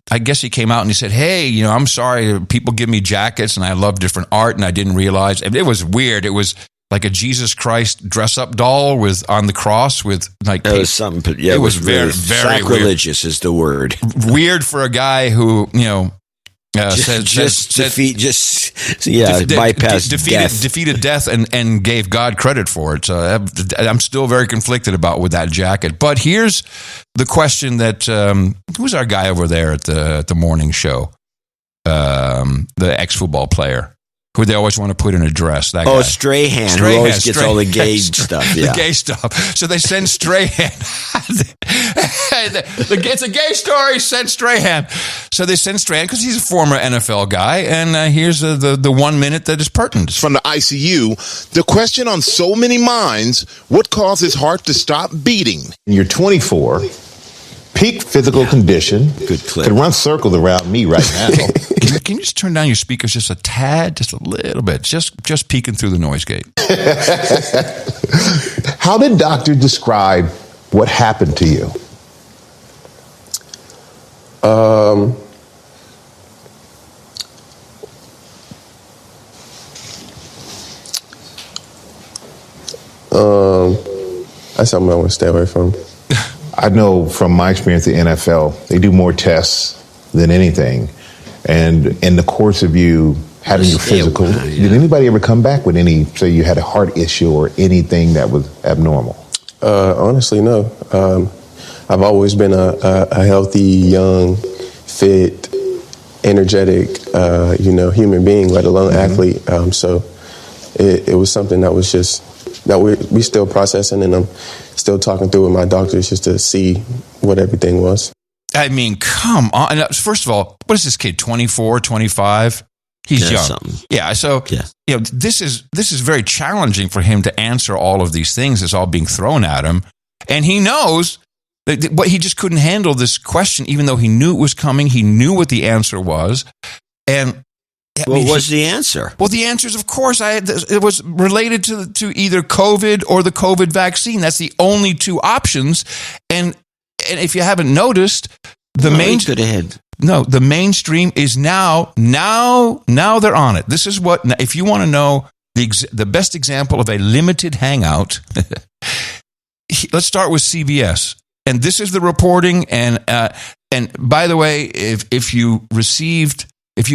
Speaker 3: I guess he came out and he said, hey, I'm sorry, people give me jackets and I love different art and I didn't realize. And it was weird. It was like a Jesus Christ dress-up doll on the cross with like...
Speaker 1: It was something, yeah.
Speaker 3: It was very, very
Speaker 1: sacrilegious is the word.
Speaker 3: Weird for a guy who, defeated death and gave God credit for it. So I'm still very conflicted with that jacket. But here's the question that who's our guy over there at the morning show? The ex-football player who they always want to put in a dress. That guy.
Speaker 1: Strahan, who always gets all the gay stuff. Yeah.
Speaker 3: The gay stuff. So they send Strahan. It's a gay story, send Strahan. So they send Strahan because he's a former NFL guy. And here's the 1 minute that is pertinent.
Speaker 2: From the ICU, the question on so many minds, what caused his heart to stop beating?
Speaker 22: You're 24. Peak physical condition.
Speaker 1: Good clip.
Speaker 22: Could run circles around me right now.
Speaker 3: Can you just turn down your speakers just a tad, just a little bit, just peeking through the noise gate?
Speaker 22: How did doctor describe what happened to you?
Speaker 23: That's something I want to stay away from.
Speaker 22: I know from my experience at the NFL, they do more tests than anything. And in the course of you having your physical, did anybody ever come back with say you had a heart issue or anything that was abnormal?
Speaker 23: Honestly, no. I've always been a healthy, young, fit, energetic, human being, let alone athlete. So it was something that was just that we still processing, and I'm still talking through with my doctors just to see what everything was.
Speaker 3: I mean, come on. First of all, what is this kid, 24, 25? He's young.
Speaker 1: Something.
Speaker 3: Yeah, so this is very challenging for him to answer all of these things that's all being thrown at him. And he knows that he just couldn't handle this question, even though he knew it was coming. He knew what the answer was. And
Speaker 1: what was the answer?
Speaker 3: Well, the answer is, of course, it was related to either COVID or the COVID vaccine. That's the only two options. And if you haven't noticed, the mainstream is now they're on it. This is what, if you want to know the best example of a limited hangout, let's start with CBS. And this is the reporting. And by the way, if you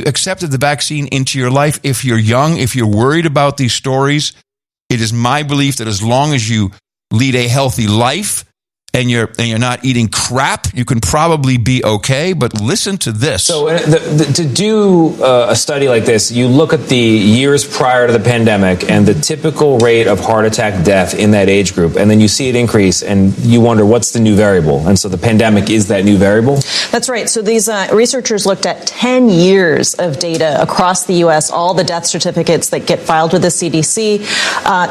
Speaker 3: accepted the vaccine into your life, if you're young, if you're worried about these stories, it is my belief that as long as you lead a healthy life and you're not eating crap, you can probably be okay. But listen to this.
Speaker 4: So to do a study like this, you look at the years prior to the pandemic and the typical rate of heart attack death in that age group, and then you see it increase, and you wonder what's the new variable. And so the pandemic is that new variable?
Speaker 5: That's right. So these researchers looked at 10 years of data across the U.S., all the death certificates that get filed with the CDC,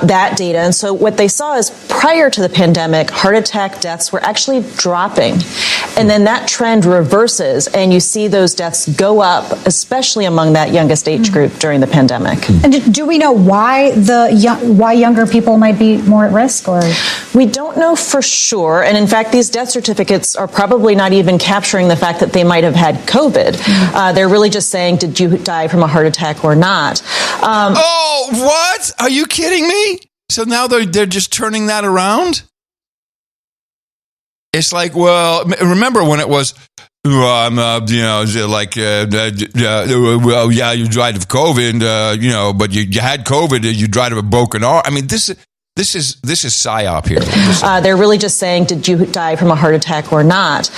Speaker 5: that data. And so what they saw is prior to the pandemic, heart attack deaths were actually dropping. And then that trend reverses, and you see those deaths go up, especially among that youngest age group during the pandemic.
Speaker 6: And do we know why why younger people might be more at risk? Or
Speaker 5: we don't know for sure. And in fact, these death certificates are probably not even capturing the fact that they might have had COVID. They're really just saying, did you die from a heart attack or not?
Speaker 3: Oh, what? Are you kidding me? So now they're just turning that around? It's like, well, remember when it was, well, yeah, you died of COVID, but you had COVID, you died of a broken arm. I mean, this is psyop here.
Speaker 5: They're really just saying, did you die from a heart attack or not?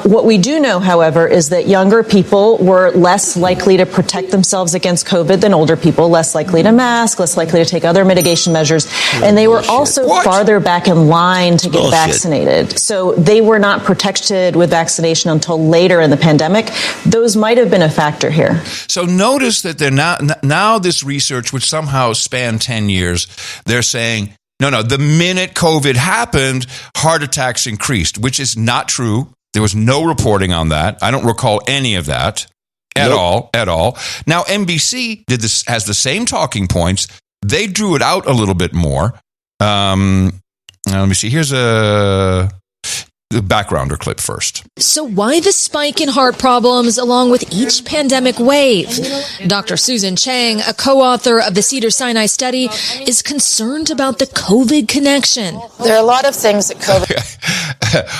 Speaker 5: What we do know, however, is that younger people were less likely to protect themselves against COVID than older people, less likely to mask, less likely to take other mitigation measures. And they were also farther back in line to get vaccinated. So they were not protected with vaccination until later in the pandemic. Those might have been a factor here.
Speaker 3: So notice that they're now this research, which somehow spanned 10 years, they're saying, no, the minute COVID happened, heart attacks increased, which is not true. There was no reporting on that. I don't recall any of that at all. Now, NBC has the same talking points. They drew it out a little bit more. Now, let me see. Here's the backgrounder clip first.
Speaker 24: So why the spike in heart problems along with each pandemic wave? Dr. Susan Chang, a co-author of the Cedars-Sinai study, is concerned about the COVID connection.
Speaker 25: There are a lot of things that COVID...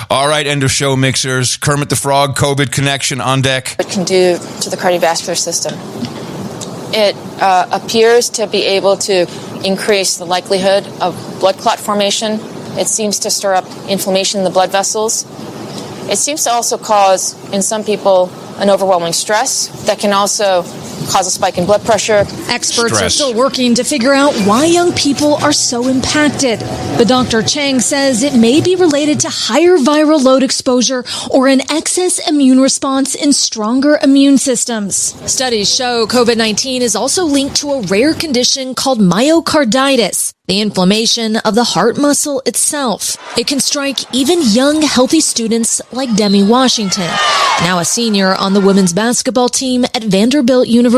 Speaker 3: All right, end of show mixers. Kermit the Frog, COVID connection on deck.
Speaker 25: It can do to the cardiovascular system. It appears to be able to increase the likelihood of blood clot formation. It seems to stir up inflammation in the blood vessels. It seems to also cause, in some people, an overwhelming stress that can also cause a spike in blood pressure.
Speaker 24: Experts are still working to figure out why young people are so impacted. But Dr. Chang says it may be related to higher viral load exposure or an excess immune response in stronger immune systems. Studies show COVID-19 is also linked to a rare condition called myocarditis, the inflammation of the heart muscle itself. It can strike even young, healthy students like Demi Washington, now a senior on the women's basketball team at Vanderbilt University.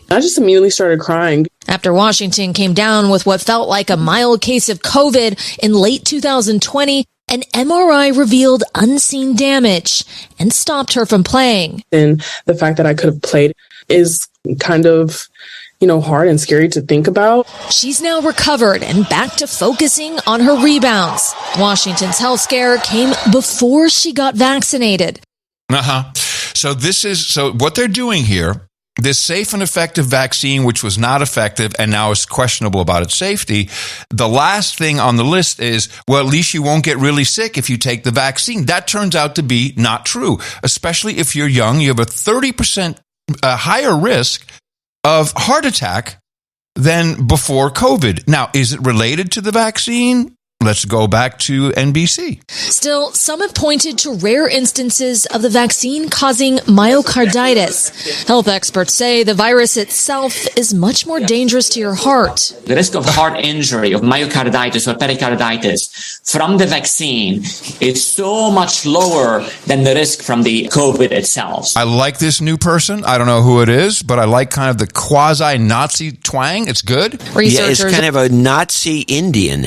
Speaker 26: I just immediately started crying.
Speaker 24: After Washington came down with what felt like a mild case of COVID in late 2020, an MRI revealed unseen damage and stopped her from playing.
Speaker 26: And the fact that I could have played is kind of hard and scary to think about.
Speaker 24: She's now recovered and back to focusing on her rebounds. Washington's health scare came before she got vaccinated.
Speaker 3: So what they're doing here, this safe and effective vaccine, which was not effective and now is questionable about its safety, the last thing on the list is, well, at least you won't get really sick if you take the vaccine. That turns out to be not true, especially if you're young. You have a 30% higher risk of heart attack than before COVID. Now, is it related to the vaccine? Let's go back to NBC.
Speaker 24: Still, some have pointed to rare instances of the vaccine causing myocarditis. Health experts say the virus itself is much more dangerous to your heart.
Speaker 27: The risk of heart injury, of myocarditis or pericarditis from the vaccine is so much lower than the risk from the COVID itself.
Speaker 3: I like this new person. I don't know who it is, but I like kind of the quasi-Nazi twang. It's good.
Speaker 1: Researchers, yeah, it's kind of a Nazi Indian.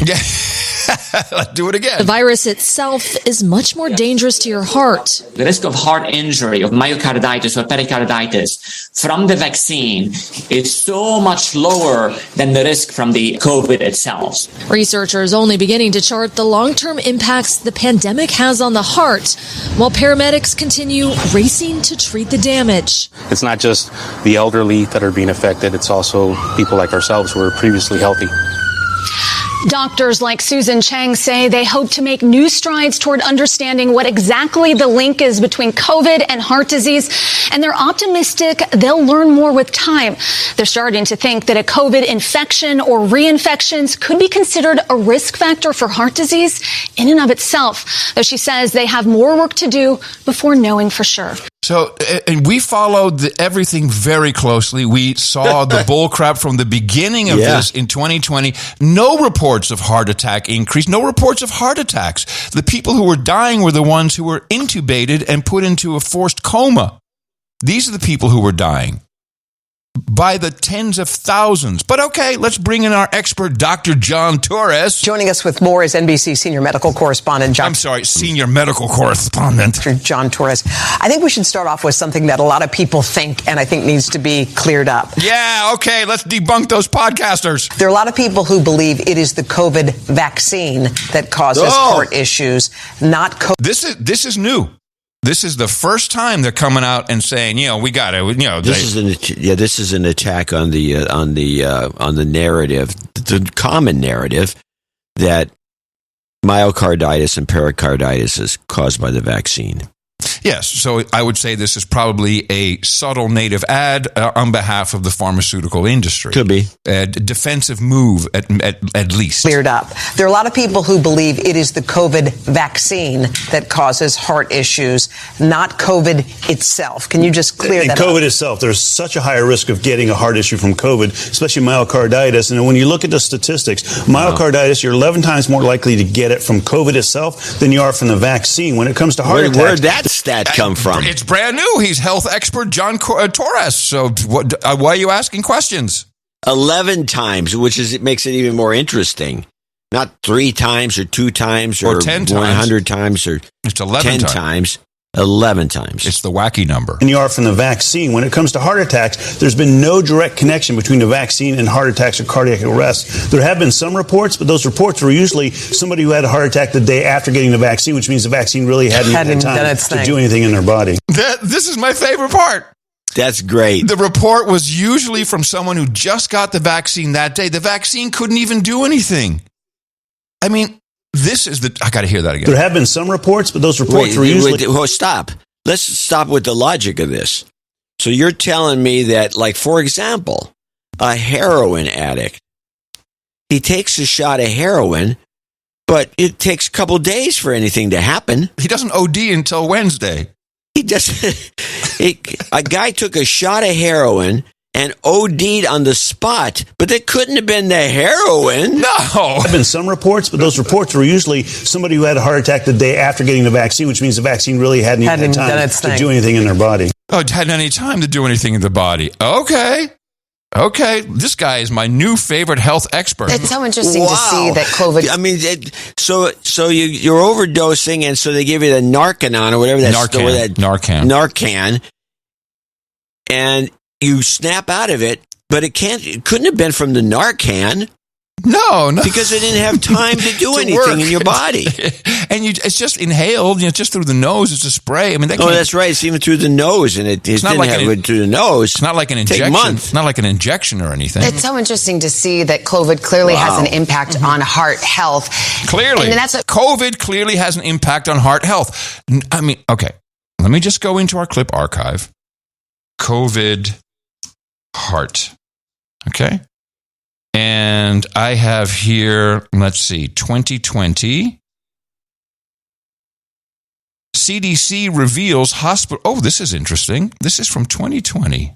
Speaker 3: Let's do it again.
Speaker 24: The virus itself is much more dangerous to your heart.
Speaker 27: The risk of heart injury, of myocarditis or pericarditis from the vaccine is so much lower than the risk from the COVID itself.
Speaker 24: Researchers only beginning to chart the long-term impacts the pandemic has on the heart, while paramedics continue racing to treat the damage.
Speaker 28: It's not just the elderly that are being affected, it's also people like ourselves who are previously healthy.
Speaker 24: Doctors like Susan Chang say they hope to make new strides toward understanding what exactly the link is between COVID and heart disease, and they're optimistic they'll learn more with time. They're starting to think that a COVID infection or reinfections could be considered a risk factor for heart disease in and of itself, though she says they have more work to do before knowing for sure.
Speaker 3: So, and we followed everything very closely. We saw the bull crap from the beginning of this in 2020. No reports of heart attack increase. No reports of heart attacks. The people who were dying were the ones who were intubated and put into a forced coma. These are the people who were dying by the tens of thousands. But okay, let's bring in our expert, Dr. John Torres.
Speaker 7: Joining us with more is NBC senior medical correspondent
Speaker 3: senior medical correspondent
Speaker 7: John Torres. I think we should start off with something that a lot of people think and I think needs to be cleared up.
Speaker 3: Yeah, okay, let's debunk those podcasters.
Speaker 7: There are a lot of people who believe it is the COVID vaccine that causes heart issues, not COVID.
Speaker 3: This is new. This is the first time they're coming out and saying, we got it.
Speaker 1: This is an attack on the narrative, the common narrative that myocarditis and pericarditis is caused by the vaccine.
Speaker 3: Yes, so I would say this is probably a subtle native ad on behalf of the pharmaceutical industry.
Speaker 1: Could be.
Speaker 3: A defensive move, at least.
Speaker 7: Cleared up. There are a lot of people who believe it is the COVID vaccine that causes heart issues, not COVID itself. Can you just clear that up?
Speaker 8: COVID itself, there's such a higher risk of getting a heart issue from COVID, especially myocarditis. And when you look at the statistics, myocarditis, you're 11 times more likely to get it from COVID itself than you are from the vaccine. When it comes to heart attacks,
Speaker 1: where'd that stat come from?
Speaker 3: It's brand new. He's health expert John Torres. So why are you asking questions?
Speaker 1: 11 times, it makes it even more interesting. Not 3 times or 2 times or
Speaker 3: 10 times.
Speaker 1: 100 times or
Speaker 3: it's 11
Speaker 1: times. 11 times.
Speaker 3: It's the wacky number.
Speaker 8: And you are from the vaccine. When it comes to heart attacks, there's been no direct connection between the vaccine and heart attacks or cardiac arrest. There have been some reports, but those reports were usually somebody who had a heart attack the day after getting the vaccine, which means the vaccine really hadn't had time to do anything in their body.
Speaker 3: This is my favorite part.
Speaker 1: That's great.
Speaker 3: The report was usually from someone who just got the vaccine that day. The vaccine couldn't even do anything. I mean, I got to hear that again.
Speaker 8: There have been some reports, but those reports were usually...
Speaker 1: Stop. Let's stop with the logic of this. So you're telling me that, like, for example, a heroin addict, he takes a shot of heroin, but it takes a couple days for anything to happen.
Speaker 3: He doesn't OD until Wednesday.
Speaker 1: He doesn't. A guy took a shot of heroin and OD'd on the spot, but that couldn't have been the heroin.
Speaker 3: No.
Speaker 8: There have been some reports, but those reports were usually somebody who had a heart attack the day after getting the vaccine, which means the vaccine really hadn't even had time to do anything in their body.
Speaker 3: Oh, it hadn't any time to do anything in the body. Okay, this guy is my new favorite health expert.
Speaker 7: It's so interesting to see that COVID...
Speaker 1: I mean, so you're overdosing, and so they give you the Narcan or whatever that's Narcan. And you snap out of it, but it couldn't have been from the Narcan.
Speaker 3: No.
Speaker 1: Because it didn't have time to do anything in your body.
Speaker 3: And it's just inhaled, just through the nose. It's a spray. I mean,
Speaker 1: that's right. It's even through the nose, and it didn't have it through the nose.
Speaker 3: It's not like an injection. It's not like an injection or anything.
Speaker 7: It's so interesting to see that COVID clearly has an impact on heart health.
Speaker 3: Clearly. COVID clearly has an impact on heart health. I mean, okay. Let me just go into our clip archive. COVID heart. Okay? And I have here, let's see, 2020. CDC reveals hospital. Oh, this is interesting. This is from 2020.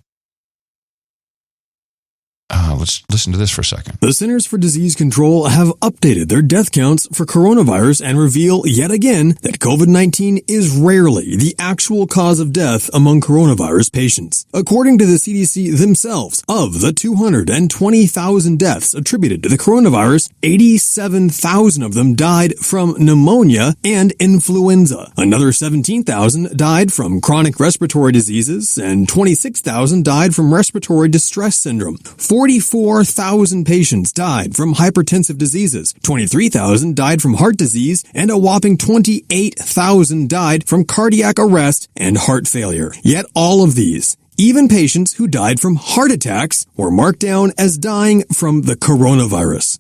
Speaker 3: Let's listen to this for a second.
Speaker 9: The Centers for Disease Control have updated their death counts for coronavirus and reveal yet again that COVID-19 is rarely the actual cause of death among coronavirus patients. According to the CDC themselves, of the 220,000 deaths attributed to the coronavirus, 87,000 of them died from pneumonia and influenza. Another 17,000 died from chronic respiratory diseases, and 26,000 died from respiratory distress syndrome. 44,000 patients died from hypertensive diseases, 23,000 died from heart disease, and a whopping 28,000 died from cardiac arrest and heart failure. Yet all of these, even patients who died from heart attacks, were marked down as dying from the coronavirus.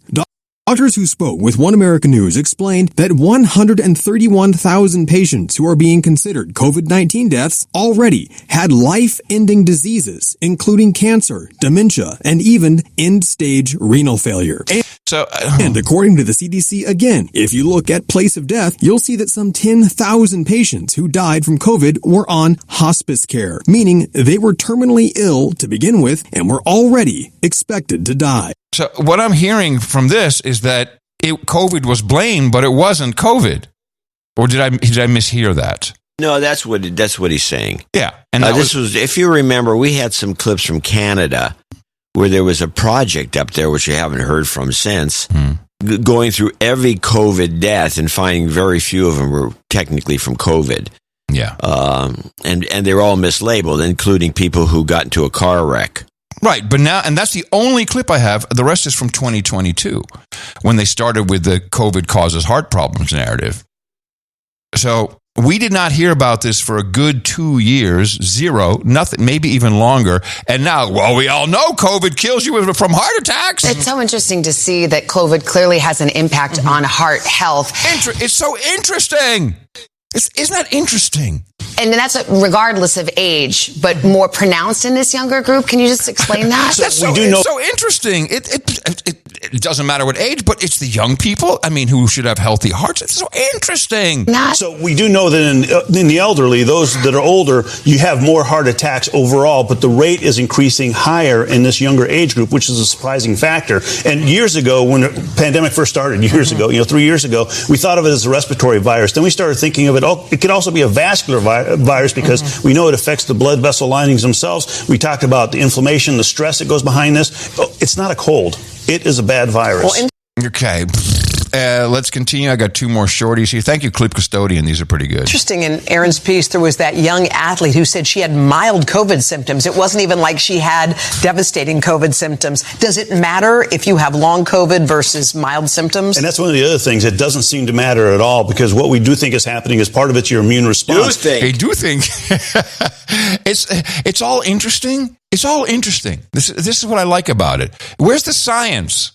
Speaker 9: Doctors who spoke with One American News explained that 131,000 patients who are being considered COVID-19 deaths already had life-ending diseases, including cancer, dementia, and even end-stage renal failure. And according to the CDC, again, if you look at place of death, you'll see that some 10,000 patients who died from COVID were on hospice care, meaning they were terminally ill to begin with and were already expected to die.
Speaker 3: So what I'm hearing from this is that COVID was blamed, but it wasn't COVID. Or did I mishear that?
Speaker 1: No, that's what he's saying.
Speaker 3: Yeah. And
Speaker 1: this was, if you remember, we had some clips from Canada where there was a project up there, which I haven't heard from since, going through every COVID death and finding very few of them were technically from COVID.
Speaker 3: Yeah.
Speaker 1: And they're all mislabeled, including people who got into a car wreck.
Speaker 3: Right, but now, and that's the only clip I have. The rest is from 2022, when they started with the COVID causes heart problems narrative. So we did not hear about this for a good 2 years, zero, nothing, maybe even longer. And now, well, we all know COVID kills you from heart attacks.
Speaker 10: It's so interesting to see that COVID clearly has an impact on heart health.
Speaker 3: It's so interesting. Isn't that interesting?
Speaker 10: And that's regardless of age, but more pronounced in this younger group. Can you just explain that?
Speaker 3: It's so interesting. It doesn't matter what age, but it's the young people, who should have healthy hearts. It's so interesting.
Speaker 8: So we do know that in the elderly, those that are older, you have more heart attacks overall, but the rate is increasing higher in this younger age group, which is a surprising factor. And years ago, when the pandemic first started, 3 years ago, we thought of it as a respiratory virus. Then we started thinking of it, it could also be a vascular virus because we know it affects the blood vessel linings themselves. We talked about the inflammation, the stress that goes behind this. It's not a cold. It is a bad virus.
Speaker 3: Okay. Let's continue. I got two more shorties here. Thank you, Clip Custodian. These are pretty good.
Speaker 7: Interesting. In Aaron's piece, there was that young athlete who said she had mild COVID symptoms. It wasn't even like she had devastating COVID symptoms. Does it matter if you have long COVID versus mild symptoms?
Speaker 8: And that's one of the other things. It doesn't seem to matter at all because what we do think is happening is part of it's your immune response.
Speaker 3: They do think. It's all interesting. It's all interesting. This is what I like about it. Where's the science?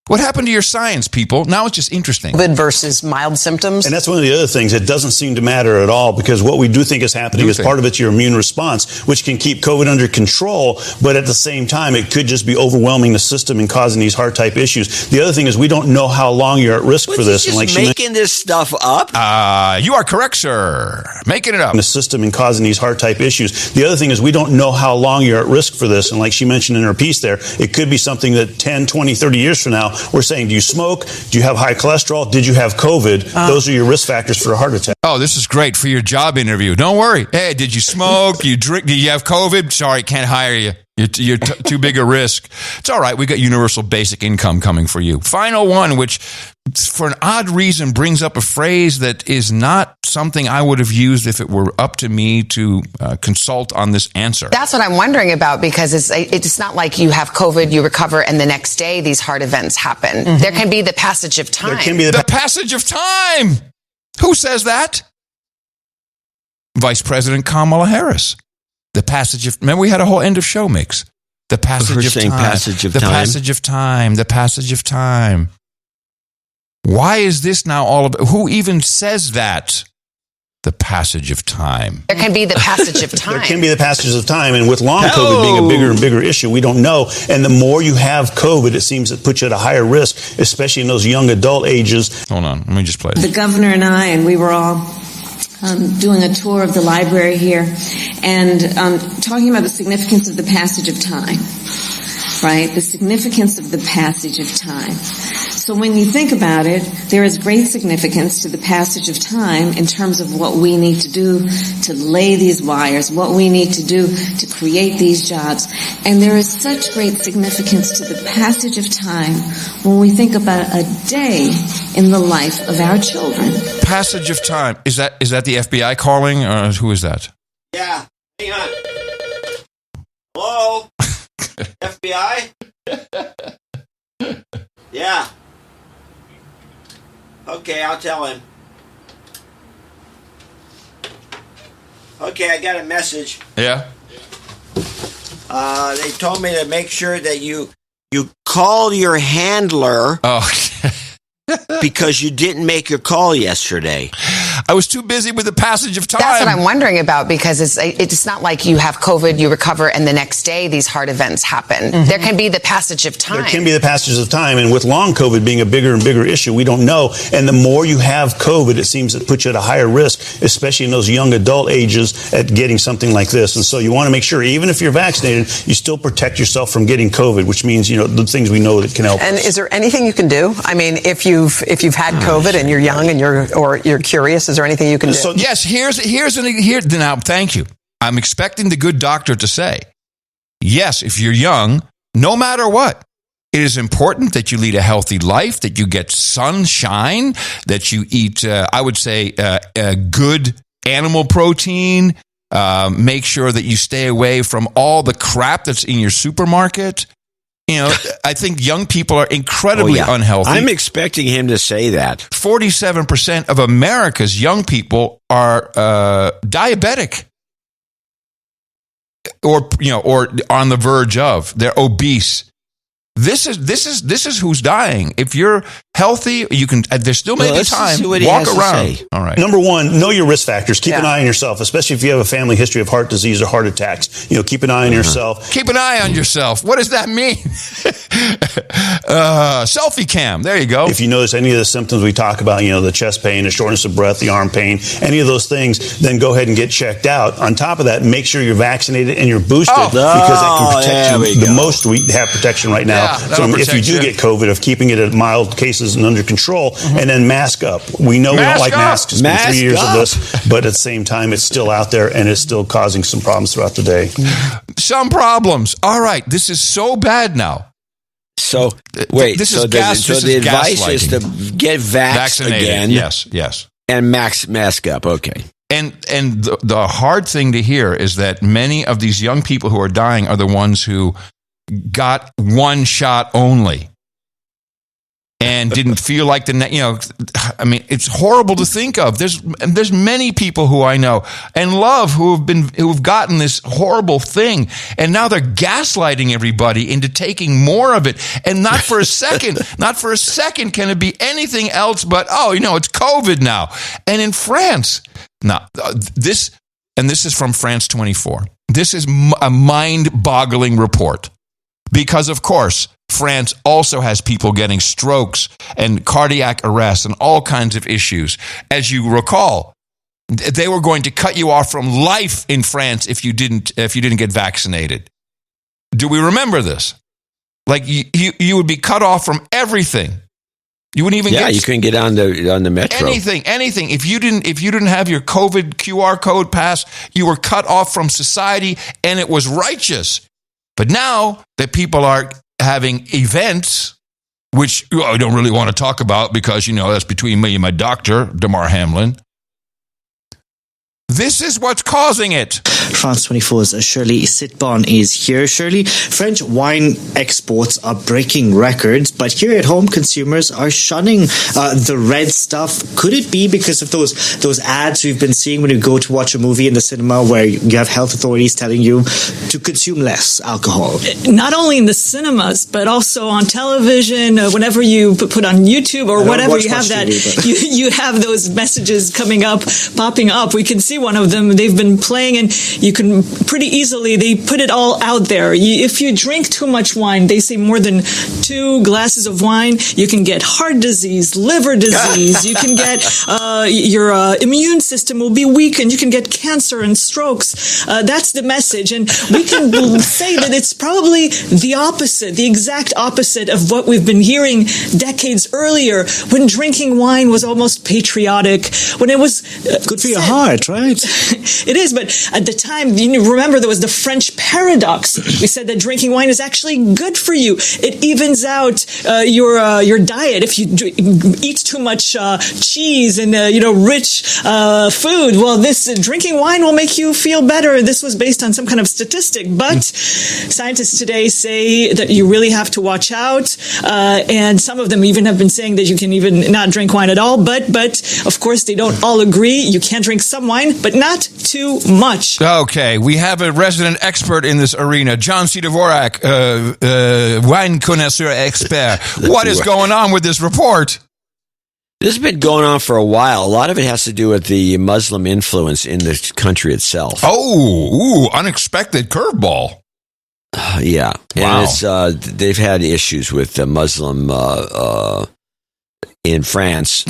Speaker 3: What happened to your science, people? Now it's just interesting.
Speaker 7: COVID versus mild symptoms.
Speaker 8: And that's one of the other things. It doesn't seem to matter at all because what we do think is happening is part of it's your immune response, which can keep COVID under control. But at the same time, it could just be overwhelming the system and causing these heart type issues. The other thing is we don't know how long you're at risk for this.
Speaker 1: Just making this stuff up?
Speaker 3: You are correct, sir. Making it up.
Speaker 8: The system and causing these heart type issues. The other thing is we don't know how long you're at risk for this. And like she mentioned in her piece there, it could be something that 10, 20, 30 years from now, we're saying, do you smoke? Do you have high cholesterol? Did you have COVID? Those are your risk factors for a heart attack.
Speaker 3: Oh, this is great for your job interview. Don't worry. Hey, did you smoke? You drink? Did you have COVID? Sorry, can't hire you. You're too big a risk. It's all right. We got universal basic income coming for you. Final one, which for an odd reason brings up a phrase that is not something I would have used if it were up to me to consult on this answer.
Speaker 10: That's what I'm wondering about because it's not like you have COVID, you recover, and the next day these heart events happen. Mm-hmm. There can be the passage of time.
Speaker 8: There can be
Speaker 3: the passage of time. Who says that? Vice President Kamala Harris. The passage of, remember we had a whole end of show mix. The passage of time.
Speaker 1: Passage of
Speaker 3: the
Speaker 1: time.
Speaker 3: Passage of time. The passage of time. Why is this now all about, who even says that? The passage of time.
Speaker 10: There can be the passage of time.
Speaker 8: There can be the passage of time. And with long COVID being a bigger and bigger issue, we don't know. And the more you have COVID, it seems it puts you at a higher risk, especially in those young adult ages.
Speaker 3: Hold on. Let me just play this.
Speaker 12: The governor and I, we were all doing a tour of the library here and talking about the significance of the passage of time, right? The significance of the passage of time. So when you think about it, there is great significance to the passage of time in terms of what we need to do to lay these wires, what we need to do to create these jobs. And there is such great significance to the passage of time when we think about a day in the life of our children.
Speaker 3: Passage of time. Is that the FBI calling? Or who is that?
Speaker 1: Yeah. Hang on. Hello? FBI? Yeah. Okay, I'll tell him. Okay, I got a message.
Speaker 3: Yeah.
Speaker 1: They told me to make sure that you call your handler.
Speaker 3: Oh.
Speaker 1: because you didn't make your call yesterday.
Speaker 3: I was too busy with the passage of time.
Speaker 10: That's what I'm wondering about, because it's not like you have COVID, you recover, and the next day these heart events happen. There can be the passage of time.
Speaker 8: There can be the passage of time, and with long COVID being a bigger and bigger issue, we don't know. And the more you have COVID, it seems it puts you at a higher risk, especially in those young adult ages, at getting something like this. And so you want to make sure, even if you're vaccinated, you still protect yourself from getting COVID, which means, the things we know that can help.
Speaker 7: And is there anything you can do? I mean, if you've had COVID and you're young and you're curious, is there anything you can do?
Speaker 3: So, yes, here. Now, thank you. I'm expecting the good doctor to say, yes, if you're young, no matter what, it is important that you lead a healthy life, that you get sunshine, that you eat, I would say, good animal protein. Make sure that you stay away from all the crap that's in your supermarket. I think young people are incredibly unhealthy.
Speaker 1: I'm expecting him to say that.
Speaker 3: 47% of America's young people are diabetic, or on the verge of. They're obese. This is who's dying. If you're healthy, you can. There's still maybe time. Walk around. All right.
Speaker 8: Number one, know your risk factors. Keep an eye on yourself, especially if you have a family history of heart disease or heart attacks. Keep an eye on yourself.
Speaker 3: Keep an eye on yourself. What does that mean? Selfie cam. There you go.
Speaker 8: If you notice any of the symptoms we talk about, the chest pain, the shortness of breath, the arm pain, any of those things, then go ahead and get checked out. On top of that, make sure you're vaccinated and you're boosted because that can protect you the most. We have protection right now. So if you do get COVID, of keeping it at mild cases and under control, and then mask up. We know we don't like masks. It's been 3 years of this, but at the same time, it's still out there and it's still causing some problems throughout the day.
Speaker 3: Some problems. All right, this is so bad now.
Speaker 1: So wait,
Speaker 3: this
Speaker 1: so
Speaker 3: is gas.
Speaker 1: So the advice is to get vaccinated again.
Speaker 3: Yes,
Speaker 1: and mask up. Okay.
Speaker 3: And the hard thing to hear is that many of these young people who are dying are the ones who got one shot only and didn't feel like I mean, it's horrible to think of. There's many people who I know and love who've gotten this horrible thing, and now they're gaslighting everybody into taking more of it, and not for a second can it be anything else but it's COVID now. And in France, now this is from France 24. This is a mind-boggling report. Because, of course, France also has people getting strokes and cardiac arrest and all kinds of issues. As you recall, they were going to cut you off from life in France if you didn't get vaccinated. Do we remember this? Like you would be cut off from everything. You wouldn't even get.
Speaker 1: You couldn't get on the metro.
Speaker 3: Anything. If you didn't have your COVID QR code pass, you were cut off from society, and it was righteous. But now that people are having events, which I don't really want to talk about because, that's between me and my doctor, Damar Hamlin. This is what's causing it.
Speaker 11: France 24's Shirley Sitbon is here. Shirley, French wine exports are breaking records, but here at home, consumers are shunning the red stuff. Could it be because of those ads we've been seeing when you go to watch a movie in the cinema where you have health authorities telling you to consume less alcohol?
Speaker 13: Not only in the cinemas, but also on television, whenever you put on YouTube or whatever, you have that. You have those messages popping up. We can see one of them. They've been playing, and you can pretty easily, they put it all out there. If you drink too much wine, they say more than 2 glasses of wine, you can get heart disease, liver disease, you can get your immune system will be weakened, you can get cancer and strokes. That's the message. And we can say that it's probably the opposite, the exact opposite of what we've been hearing decades earlier, when drinking wine was almost patriotic, when it was
Speaker 11: good for your heart, right?
Speaker 13: It is, but at the time, remember there was the French paradox. We said that drinking wine is actually good for you. It evens out your diet. If you eat too much cheese and rich food, well, this drinking wine will make you feel better. This was based on some kind of statistic, but scientists today say that you really have to watch out. And some of them even have been saying that you can even not drink wine at all. But of course, they don't all agree. You can drink some wine, but not too much.
Speaker 3: Okay, we have a resident expert in this arena, John C. Dvorak, wine connoisseur expert. What is going on with this report?
Speaker 1: This has been going on for a while. A lot of it has to do with the Muslim influence in the country itself.
Speaker 3: Oh, unexpected curveball.
Speaker 1: Yeah.
Speaker 3: Wow.
Speaker 1: And they've had issues with the Muslim in France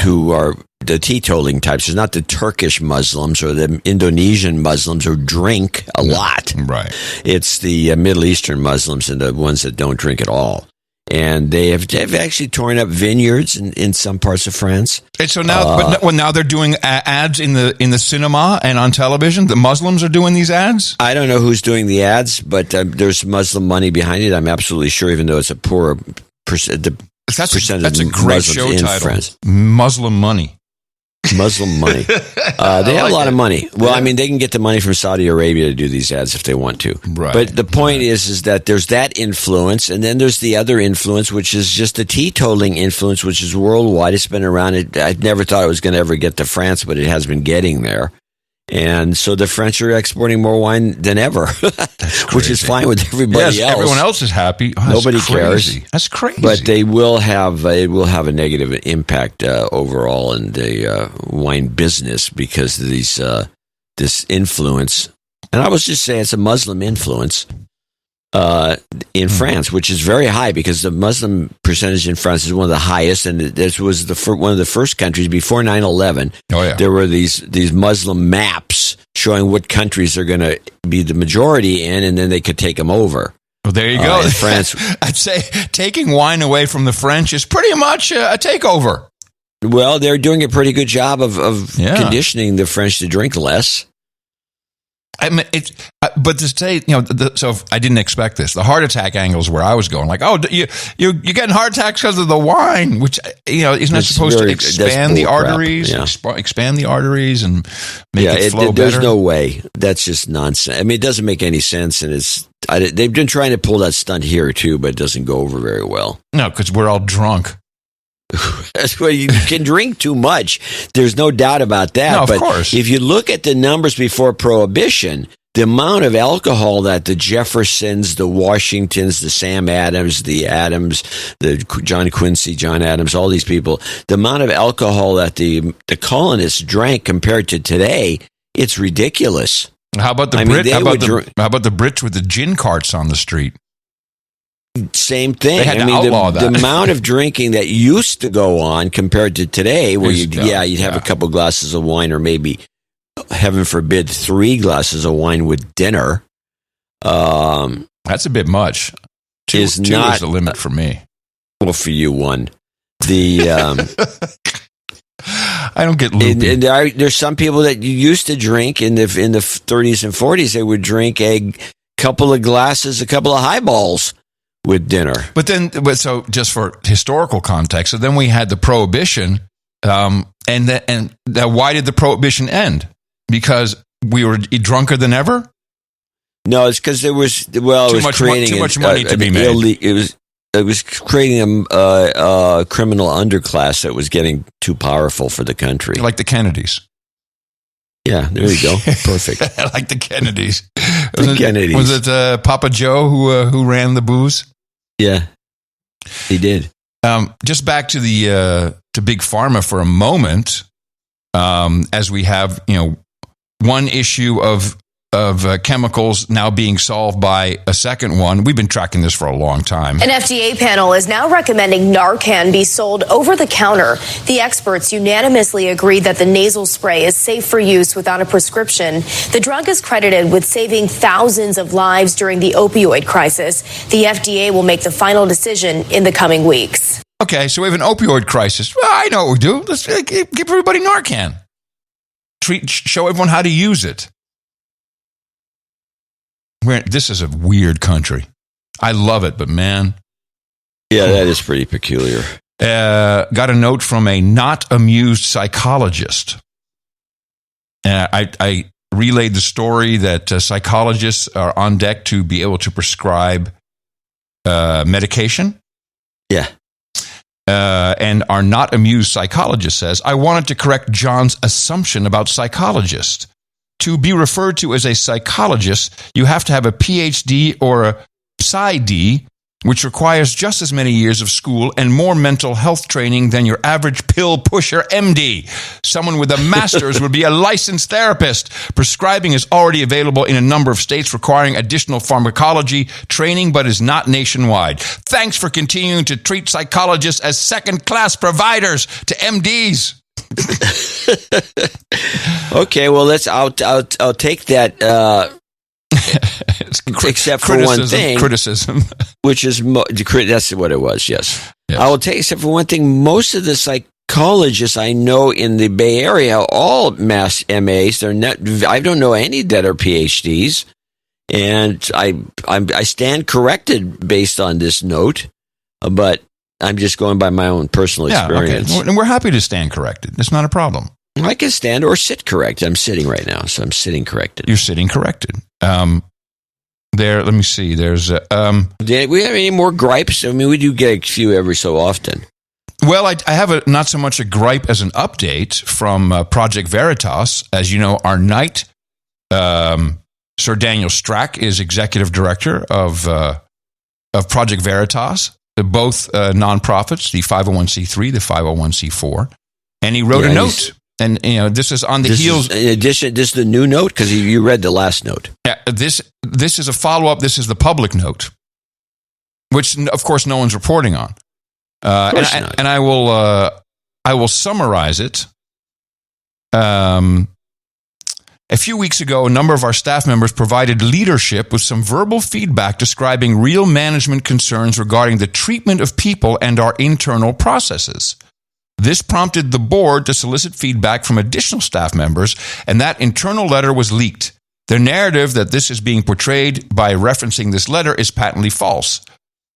Speaker 1: who are the teetotaling types. It's not the Turkish Muslims or the Indonesian Muslims who drink a lot.
Speaker 3: Right.
Speaker 1: It's the Middle Eastern Muslims and the ones that don't drink at all. And they've actually torn up vineyards in some parts of France.
Speaker 3: And so now, now they're doing ads in the cinema and on television. The Muslims are doing these ads.
Speaker 1: I don't know who's doing the ads, but there's Muslim money behind it. I'm absolutely sure, even though it's a poor percentage.
Speaker 3: That's a great
Speaker 1: Muslims
Speaker 3: show
Speaker 1: in
Speaker 3: title.
Speaker 1: France.
Speaker 3: Muslim money.
Speaker 1: Muslim money. They have a lot of money. Well, I mean, they can get the money from Saudi Arabia to do these ads if they want to.
Speaker 3: Right.
Speaker 1: But the point is that there's that influence, and then there's the other influence, which is just the teetotaling influence, which is worldwide. It's been around. I never thought it was going to ever get to France, but it has been getting there. And so the French are exporting more wine than ever, which is fine with everybody else.
Speaker 3: Everyone else is happy. Oh,
Speaker 1: Nobody cares.
Speaker 3: That's crazy.
Speaker 1: But it will have a negative impact overall in the wine business because of this influence. And I was just saying it's a Muslim influence in France, which is very high because the Muslim percentage in France is one of the highest, and this was one of the first countries before 9/11.
Speaker 3: Oh yeah,
Speaker 1: there were these Muslim maps showing what countries are going to be the majority in, and then they could take them over.
Speaker 3: Well, there you go.
Speaker 1: France,
Speaker 3: I'd say taking wine away from the French is pretty much a takeover.
Speaker 1: Well, they're doing a pretty good job of conditioning the French to drink less.
Speaker 3: I mean, but to say, so I didn't expect this. The heart attack angle is where I was going. Like, you're getting heart attacks because of the wine, which isn't that supposed to expand the arteries, expand the arteries and make it flow better?
Speaker 1: There's no way. That's just nonsense. I mean, it doesn't make any sense, and they've been trying to pull that stunt here too, but it doesn't go over very well.
Speaker 3: No, because we're all drunk.
Speaker 1: That's why you can drink too much. There's no doubt about that.
Speaker 3: No, of
Speaker 1: but
Speaker 3: course.
Speaker 1: If you look at the numbers before Prohibition, the amount of alcohol that the Jeffersons, the Washingtons, the Sam Adams, the Adams, the John Quincy, John Adams, all these people, the amount of alcohol that the colonists drank compared to today, it's ridiculous.
Speaker 3: How about the how about the Brits with the gin carts on the street?
Speaker 1: Same thing.
Speaker 3: They had to outlaw that.
Speaker 1: The amount of drinking that used to go on compared to today, where you'd have a couple glasses of wine, or maybe, heaven forbid, 3 glasses of wine with dinner.
Speaker 3: That's a bit much. Two is the limit for me.
Speaker 1: Well, for you, 1.
Speaker 3: I don't get loopy.
Speaker 1: And there's some people that used to drink in the 30s and 40s. They would drink a couple of glasses, a couple of highballs with dinner.
Speaker 3: But so just for historical context, so then we had the Prohibition, and why did the Prohibition end? Because we were drunker than ever?
Speaker 1: No, it's because there was
Speaker 3: too much money to be made.
Speaker 1: It was creating a criminal underclass that was getting too powerful for the country,
Speaker 3: like the Kennedys.
Speaker 1: Yeah, there you go. Perfect.
Speaker 3: Like the Kennedys.
Speaker 1: Kennedys.
Speaker 3: Was it Papa Joe who ran the booze?
Speaker 1: Yeah, he did.
Speaker 3: Just back to to Big Pharma for a moment, as we have one issue of chemicals now being solved by a second one. We've been tracking this for a long time.
Speaker 14: An FDA panel is now recommending Narcan be sold over the counter. The experts unanimously agreed that the nasal spray is safe for use without a prescription. The drug is credited with saving thousands of lives during the opioid crisis. The FDA will make the final decision in the coming weeks.
Speaker 3: Okay, so we have an opioid crisis. Well, I know what we do. Let's give everybody Narcan. Show everyone how to use it. This is a weird country. I love it, but man.
Speaker 1: Yeah, that is pretty peculiar.
Speaker 3: Got a note from a not amused psychologist. I relayed the story that psychologists are on deck to be able to prescribe medication.
Speaker 1: Yeah.
Speaker 3: And our not amused psychologist says, I wanted to correct John's assumption about psychologists. To be referred to as a psychologist, you have to have a PhD or a PsyD which requires just as many years of school and more mental health training than your average pill pusher MD. Someone with a master's would be a licensed therapist. Prescribing is already available in a number of states requiring additional pharmacology training, but is not nationwide. Thanks for continuing to treat psychologists as second-class providers to MDs.
Speaker 1: Okay, well, I'll take that. Except for one thing,
Speaker 3: criticism,
Speaker 1: which is that's what it was. Yes, I will take except for one thing. Most of the psychologists I know in the Bay Area are all mass MAs. They're not. I don't know any that are PhDs, and I stand corrected based on this note, but I'm just going by my own personal experience.
Speaker 3: Okay. And we're happy to stand corrected. It's not a problem.
Speaker 1: I can stand or sit corrected. I'm sitting right now, so I'm sitting corrected.
Speaker 3: You're sitting corrected. Let me see. There's
Speaker 1: do we have any more gripes? I mean, we do get a few every so often.
Speaker 3: Well, I have not so much a gripe as an update from Project Veritas. As you know, our knight, Sir Daniel Strack, is executive director of Project Veritas, both nonprofits, the 501c3, the 501c4, and he wrote a note. And this is on the heels.
Speaker 1: In addition, this is the new note because you read the last note.
Speaker 3: Yeah, this is a follow up. This is the public note, which of course no one's reporting on. And I will summarize it. A few weeks ago, a number of our staff members provided leadership with some verbal feedback describing real management concerns regarding the treatment of people and our internal processes. This prompted the board to solicit feedback from additional staff members, and that internal letter was leaked. The narrative that this is being portrayed by referencing this letter is patently false.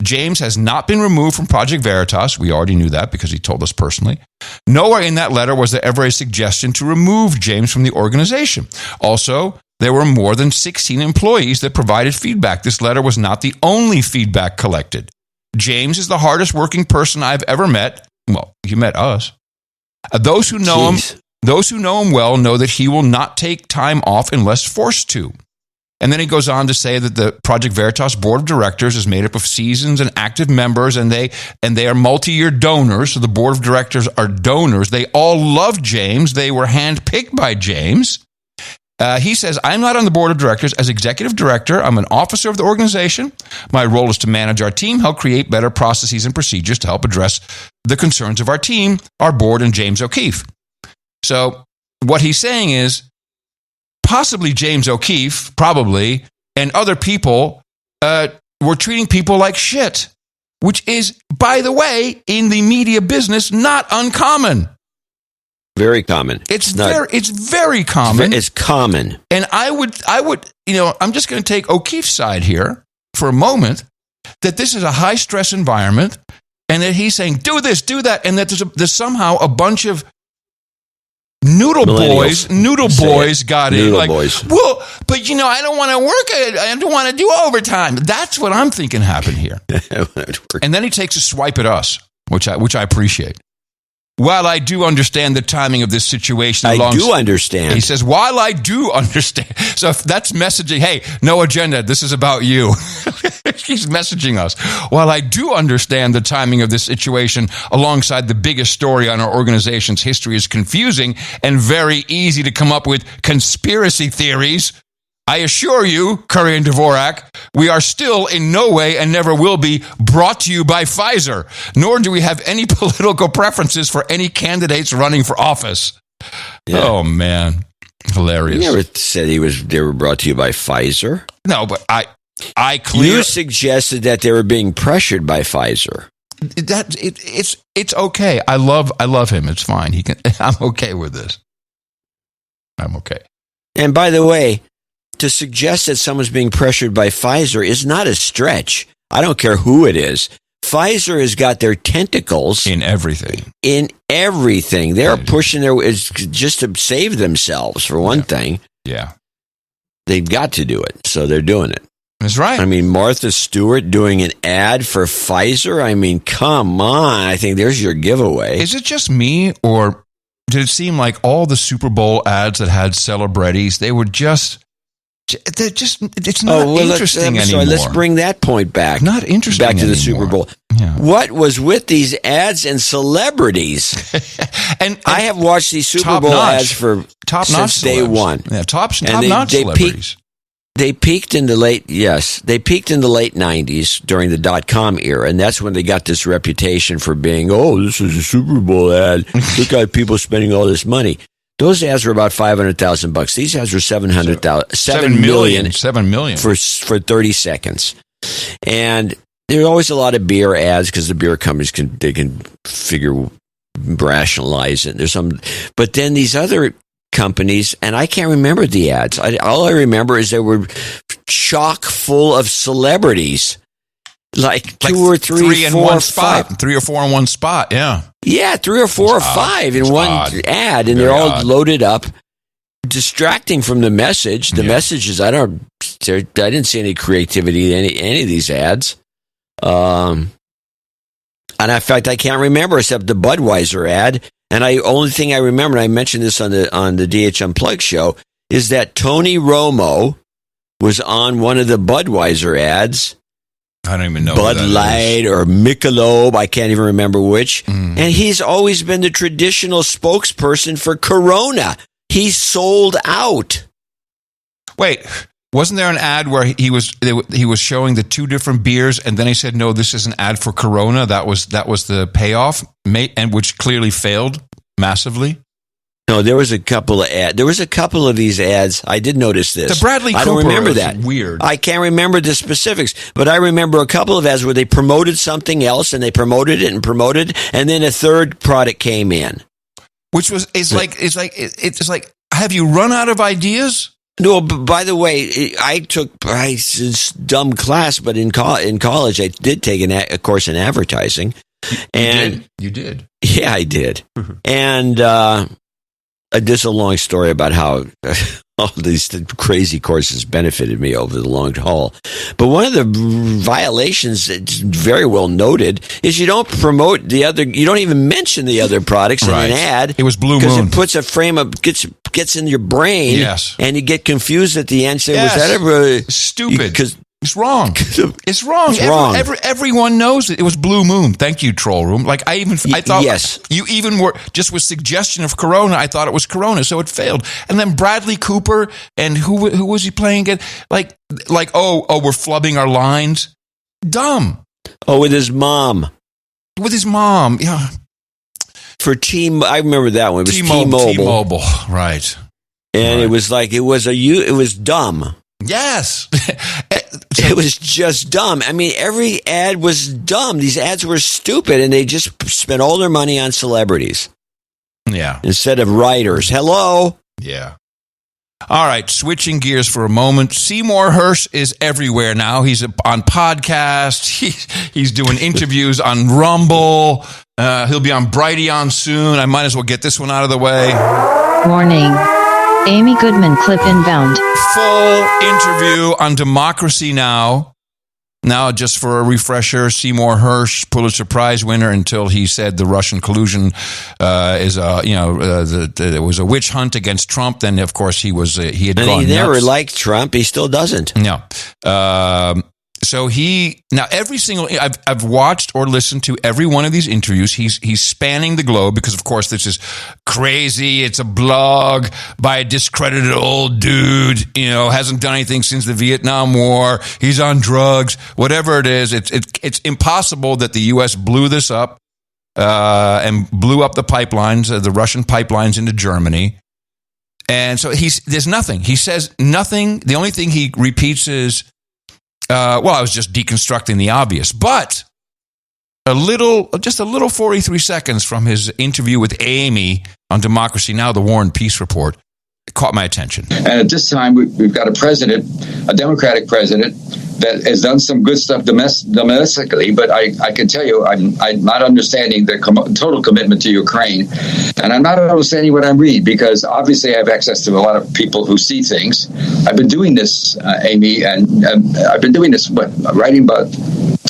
Speaker 3: James has not been removed from Project Veritas. We already knew that because he told us personally. Nowhere in that letter was there ever a suggestion to remove James from the organization. Also, there were more than 16 employees that provided feedback. This letter was not the only feedback collected. James is the hardest working person I've ever met. Well, you met us. Those who know him well know that he will not take time off unless forced to. And then he goes on to say that the Project Veritas board of directors is made up of seasoned and active members, and they are multi-year donors. So the board of directors are donors. They all love James. They were handpicked by James. He says, I'm not on the board of directors. As executive director, I'm an officer of the organization. My role is to manage our team, help create better processes and procedures to help address the concerns of our team, our board, and James O'Keefe. So what he's saying is possibly James O'Keefe, probably, and other people were treating people like shit, which is, by the way, in the media business, not uncommon.
Speaker 1: Very common.
Speaker 3: It's very common.
Speaker 1: It's common.
Speaker 3: And I would, I'm just going to take O'Keefe's side here for a moment, that this is a high stress environment and that he's saying, do this, do that. And that there's somehow a bunch of noodle boys got in. Like, well, but I don't want to work. I don't want to do overtime. That's what I'm thinking happened here. And then he takes a swipe at us, which I appreciate. While I do understand the timing of this situation,
Speaker 1: I do understand.
Speaker 3: He says, while I do understand. So if that's messaging, hey, no agenda, this is about you. He's messaging us. While I do understand the timing of this situation alongside the biggest story on our organization's history is confusing and very easy to come up with conspiracy theories, I assure you, Curry and Dvorak, we are still in no way and never will be brought to you by Pfizer, nor do we have any political preferences for any candidates running for office. Yeah. Oh, man. Hilarious.
Speaker 1: He never said they were brought to you by Pfizer.
Speaker 3: No, but
Speaker 1: You suggested that they were being pressured by Pfizer.
Speaker 3: It's okay. I love him. It's fine. I'm okay with this. I'm okay.
Speaker 1: And by the way, to suggest that someone's being pressured by Pfizer is not a stretch. I don't care who it is. Pfizer has got their tentacles
Speaker 3: in everything.
Speaker 1: They're pushing just to save themselves, for one thing.
Speaker 3: Yeah.
Speaker 1: They've got to do it, so they're doing it.
Speaker 3: That's right.
Speaker 1: I mean, Martha Stewart doing an ad for Pfizer? I mean, come on. I think there's your giveaway.
Speaker 3: Is it just me, or did it seem like all the Super Bowl ads that had celebrities, they were just it's not interesting anymore.
Speaker 1: Let's bring that point back.
Speaker 3: Not interesting
Speaker 1: back to the
Speaker 3: anymore.
Speaker 1: Super Bowl.
Speaker 3: Yeah.
Speaker 1: What was with these ads and celebrities?
Speaker 3: and
Speaker 1: I have watched these Super Bowl ads for since day one.
Speaker 3: Yeah, top-notch celebrities.
Speaker 1: They peaked in the late 90s during the .com era, and that's when they got this reputation for being, this is a Super Bowl ad. Look at people spending all this money. Those ads were about $500,000. These ads were $7 million for 30 seconds. And there are always a lot of beer ads because the beer companies can rationalize it. But then these other companies, and I can't remember the ads. All I remember is they were chock full of celebrities, like 2 or 3, 4, or 5.
Speaker 3: 3 or 4 in one spot. Yeah.
Speaker 1: Yeah, 3 or 4 or 5 in one ad, and they're all loaded up, distracting from the message. The messages, I didn't see any creativity in any of these ads. And in fact, I can't remember except the Budweiser ad. And only thing I remember, and I mentioned this on the DH Unplugged show, is that Tony Romo was on one of the Budweiser ads.
Speaker 3: I don't even know
Speaker 1: Bud Light or Michelob, I can't even remember which. And he's always been the traditional spokesperson for Corona. He's sold out.
Speaker 3: Wait, wasn't there an ad where he was showing the 2 different beers, and then he said, "No, this is an ad for Corona." That was the payoff, and which clearly failed massively.
Speaker 1: No, there was a couple of these ads. I did notice this.
Speaker 3: The Bradley Cooper,
Speaker 1: I don't remember that.
Speaker 3: Weird.
Speaker 1: I can't remember the specifics, but I remember a couple of ads where they promoted something else, and they promoted it and promoted, and then a third product came in,
Speaker 3: which was it's like, have you run out of ideas?
Speaker 1: No, by the way, I took this dumb class, but in college I did take a course in advertising.
Speaker 3: You did?
Speaker 1: Yeah, I did. And this is a long story about how all these crazy courses benefited me over the long haul. But one of the violations that's very well noted is you don't promote you don't even mention the other products in an ad.
Speaker 3: It was Blue Moon.
Speaker 1: Because it puts a frame of, gets in your brain.
Speaker 3: Yes.
Speaker 1: And you get confused at the end. Say, was that ever
Speaker 3: stupid?
Speaker 1: Because
Speaker 3: it's wrong. It's wrong.
Speaker 1: It's wrong.
Speaker 3: Everyone knows it. It was Blue Moon. Thank you, Troll Room. Like I thought you even were just with suggestion of Corona. I thought it was Corona, so it failed. And then Bradley Cooper and who was he playing again? Like we're flubbing our lines. Dumb.
Speaker 1: Oh, with his mom.
Speaker 3: Yeah.
Speaker 1: For I remember that one. It was
Speaker 3: T-Mobile. T-Mobile. Right.
Speaker 1: And it was like it was dumb.
Speaker 3: Yes.
Speaker 1: It was just dumb. I mean, every ad was dumb. These ads were stupid, and they just spent all their money on celebrities.
Speaker 3: Yeah.
Speaker 1: Instead of writers. Hello?
Speaker 3: Yeah. All right, switching gears for a moment. Seymour Hersh is everywhere now. He's on podcasts. He's doing interviews on Rumble. He'll be on Brighteon soon. I might as well get this one out of the way.
Speaker 15: Warning. Amy Goodman clip inbound.
Speaker 3: Full interview on Democracy Now! Now, just for a refresher, Seymour Hersh, Pulitzer Prize winner, until he said the Russian collusion there was a witch hunt against Trump. Then, of course, he had gone nuts.
Speaker 1: He never liked Trump. He still doesn't.
Speaker 3: No. So I've watched or listened to every one of these interviews. He's spanning the globe because, of course, this is crazy. It's a blog by a discredited old dude, hasn't done anything since the Vietnam War. He's on drugs, whatever it is. It's impossible that the U.S. blew this up and blew up the pipelines, the Russian pipelines into Germany. And so there's nothing. He says nothing. The only thing he repeats is, I was just deconstructing the obvious, but just a little 43 seconds from his interview with Amy on Democracy Now!, the War and Peace Report, caught my attention.
Speaker 16: And at this time, we've got a Democratic president, that has done some good stuff domestically, but I can tell you, I'm not understanding the total commitment to Ukraine, and I'm not understanding what I read, because obviously I have access to a lot of people who see things. I've been doing this, Amy, and I've been doing this, writing about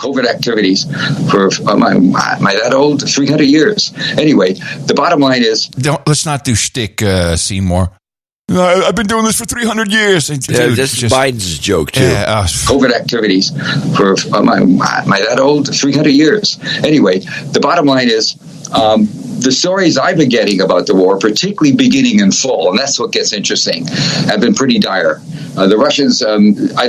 Speaker 16: COVID activities for my that old 300 years. Anyway, the bottom line is...
Speaker 3: Let's not do shtick, Seymour. I've been doing this for 300 years. Dude,
Speaker 1: this is Biden's joke, too.
Speaker 3: Yeah,
Speaker 16: COVID activities for my that old 300 years. Anyway, the bottom line is the stories I've been getting about the war, particularly beginning in full, and that's what gets interesting, have been pretty dire. The Russians, I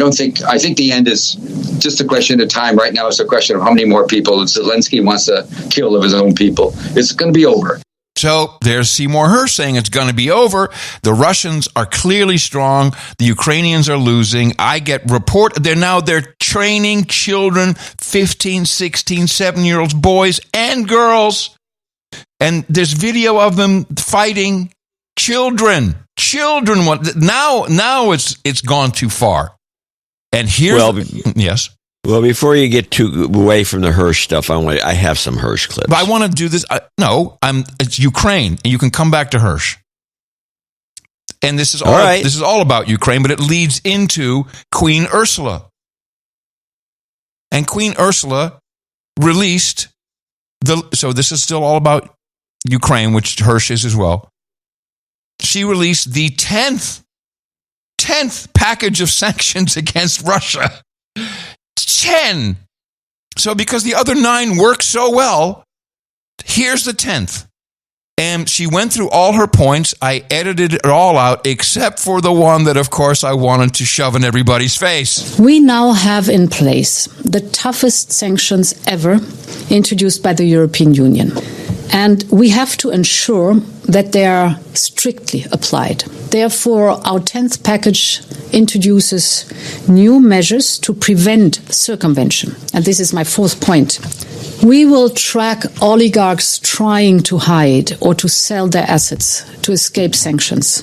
Speaker 16: think the end is just a question of time. Right now, it's a question of how many more people Zelensky wants to kill of his own people. It's going to be over.
Speaker 3: So there's Seymour Hersh saying it's going to be over. The Russians are clearly strong. The Ukrainians are losing. I get they're training children, 15, 16, 7-year-olds, boys and girls. And there's video of them fighting children. Now it's gone too far. And yes.
Speaker 1: Well, before you get too away from the Hersh stuff, I have some Hersh clips.
Speaker 3: But I want to do this. It's Ukraine, and you can come back to Hersh. And this is all right. This is all about Ukraine, but it leads into Queen Ursula. And Queen Ursula released so this is still all about Ukraine, which Hersh is as well. She released the 10th package of sanctions against Russia. 10. So because the other 9 work so well, here's the 10th. And she went through all her points. I edited it all out, except for the one that, of course, I wanted to shove in everybody's face.
Speaker 2: We now have in place the toughest sanctions ever introduced by the European Union. And we have to ensure that they are strictly applied. Therefore, our 10th package introduces new measures to prevent circumvention. And this is my 4th point. We will track oligarchs trying to hide or to sell their assets to escape sanctions.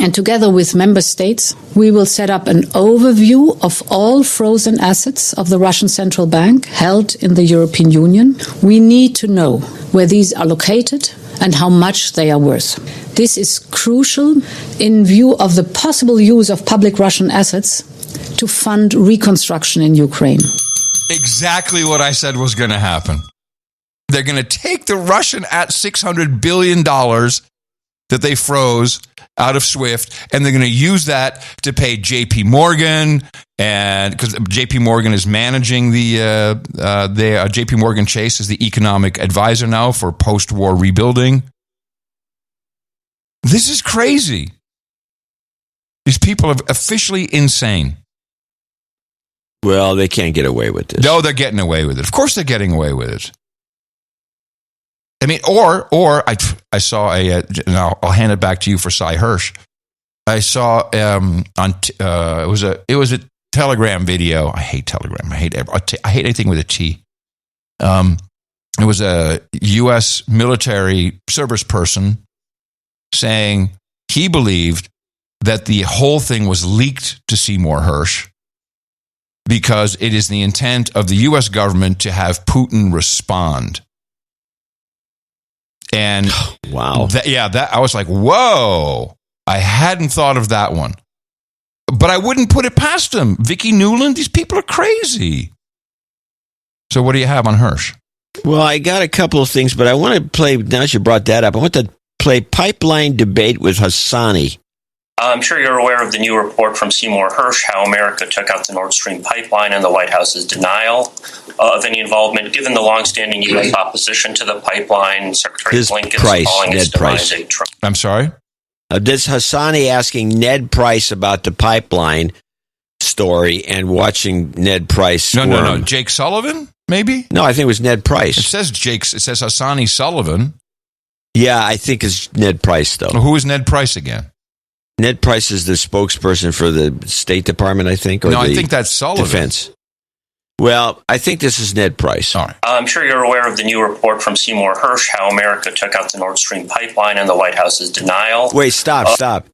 Speaker 2: And together with member states, we will set up an overview of all frozen assets of the Russian Central Bank held in the European Union. We need to know where these are located and how much they are worth. This is crucial in view of the possible use of public Russian assets to fund reconstruction in Ukraine.
Speaker 3: Exactly what I said was going to happen. They're going to take the Russian at $600 billion that they froze out of SWIFT, and they're going to use that to pay J.P. Morgan, and because J.P. Morgan is managing J.P. Morgan Chase is the economic advisor now for post-war rebuilding. This is crazy. These people are officially insane.
Speaker 1: Well, they can't get away with this.
Speaker 3: No, they're getting away with it. Of course they're getting away with it. I mean, or I saw and I'll hand it back to you for Cy Hersh. I saw it was a Telegram video. I hate Telegram. I hate anything with a T. It was a U.S. military service person saying he believed that the whole thing was leaked to Seymour Hersh because it is the intent of the U.S. government to have Putin respond. And
Speaker 1: wow.
Speaker 3: I was like, whoa, I hadn't thought of that one. But I wouldn't put it past them. Vicky Newland, these people are crazy. So what do you have on Hersh?
Speaker 1: Well, I got a couple of things, but I want to play, now that you brought that up, I want to play Pipeline Debate with Hassani.
Speaker 17: I'm sure you're aware of the new report from Seymour Hersh, how America took out the Nord Stream pipeline and the White House's denial of any involvement, given the longstanding U.S. opposition to the pipeline. Secretary Blinken's calling its demise a Trump.
Speaker 3: I'm sorry?
Speaker 1: This Hassani asking Ned Price about the pipeline story and watching Ned Price squirm.
Speaker 3: No. Jake Sullivan, maybe?
Speaker 1: No, I think it was Ned Price.
Speaker 3: It says Hassani Sullivan.
Speaker 1: Yeah, I think it's Ned Price, though.
Speaker 3: Who is Ned Price again?
Speaker 1: Ned Price is the spokesperson for the State Department, I think.
Speaker 3: No, I think that's Sullivan.
Speaker 1: Defense. Well, I think this is Ned Price.
Speaker 3: All right.
Speaker 17: I'm sure you're aware of the new report from Seymour Hersh, how America took out the Nord Stream pipeline and the White House's denial.
Speaker 1: Wait, stop.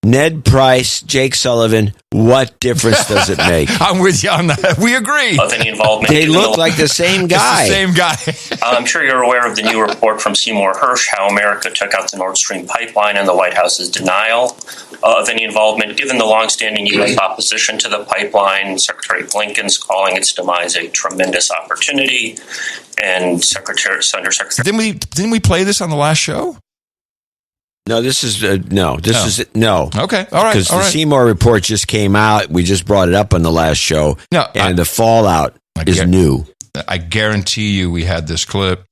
Speaker 1: Ned Price, Jake Sullivan, what difference does it make?
Speaker 3: I'm with you on that. We agree.
Speaker 17: Of any involvement.
Speaker 1: They look like the same guy.
Speaker 3: It's the same guy.
Speaker 17: I'm sure you're aware of the new report from Seymour Hersh, how America took out the Nord Stream pipeline and the White House's denial of any involvement, given the longstanding U.S. opposition to the pipeline. Secretary Blinken's calling its demise a tremendous opportunity, and Undersecretary.
Speaker 3: Didn't we play this on the last show?
Speaker 1: No, this is no. This is no.
Speaker 3: Okay, all right.
Speaker 1: Because the
Speaker 3: all right.
Speaker 1: Seymour report just came out. We just brought it up on the last show.
Speaker 3: No,
Speaker 1: and the fallout is new.
Speaker 3: I guarantee you, we had this clip.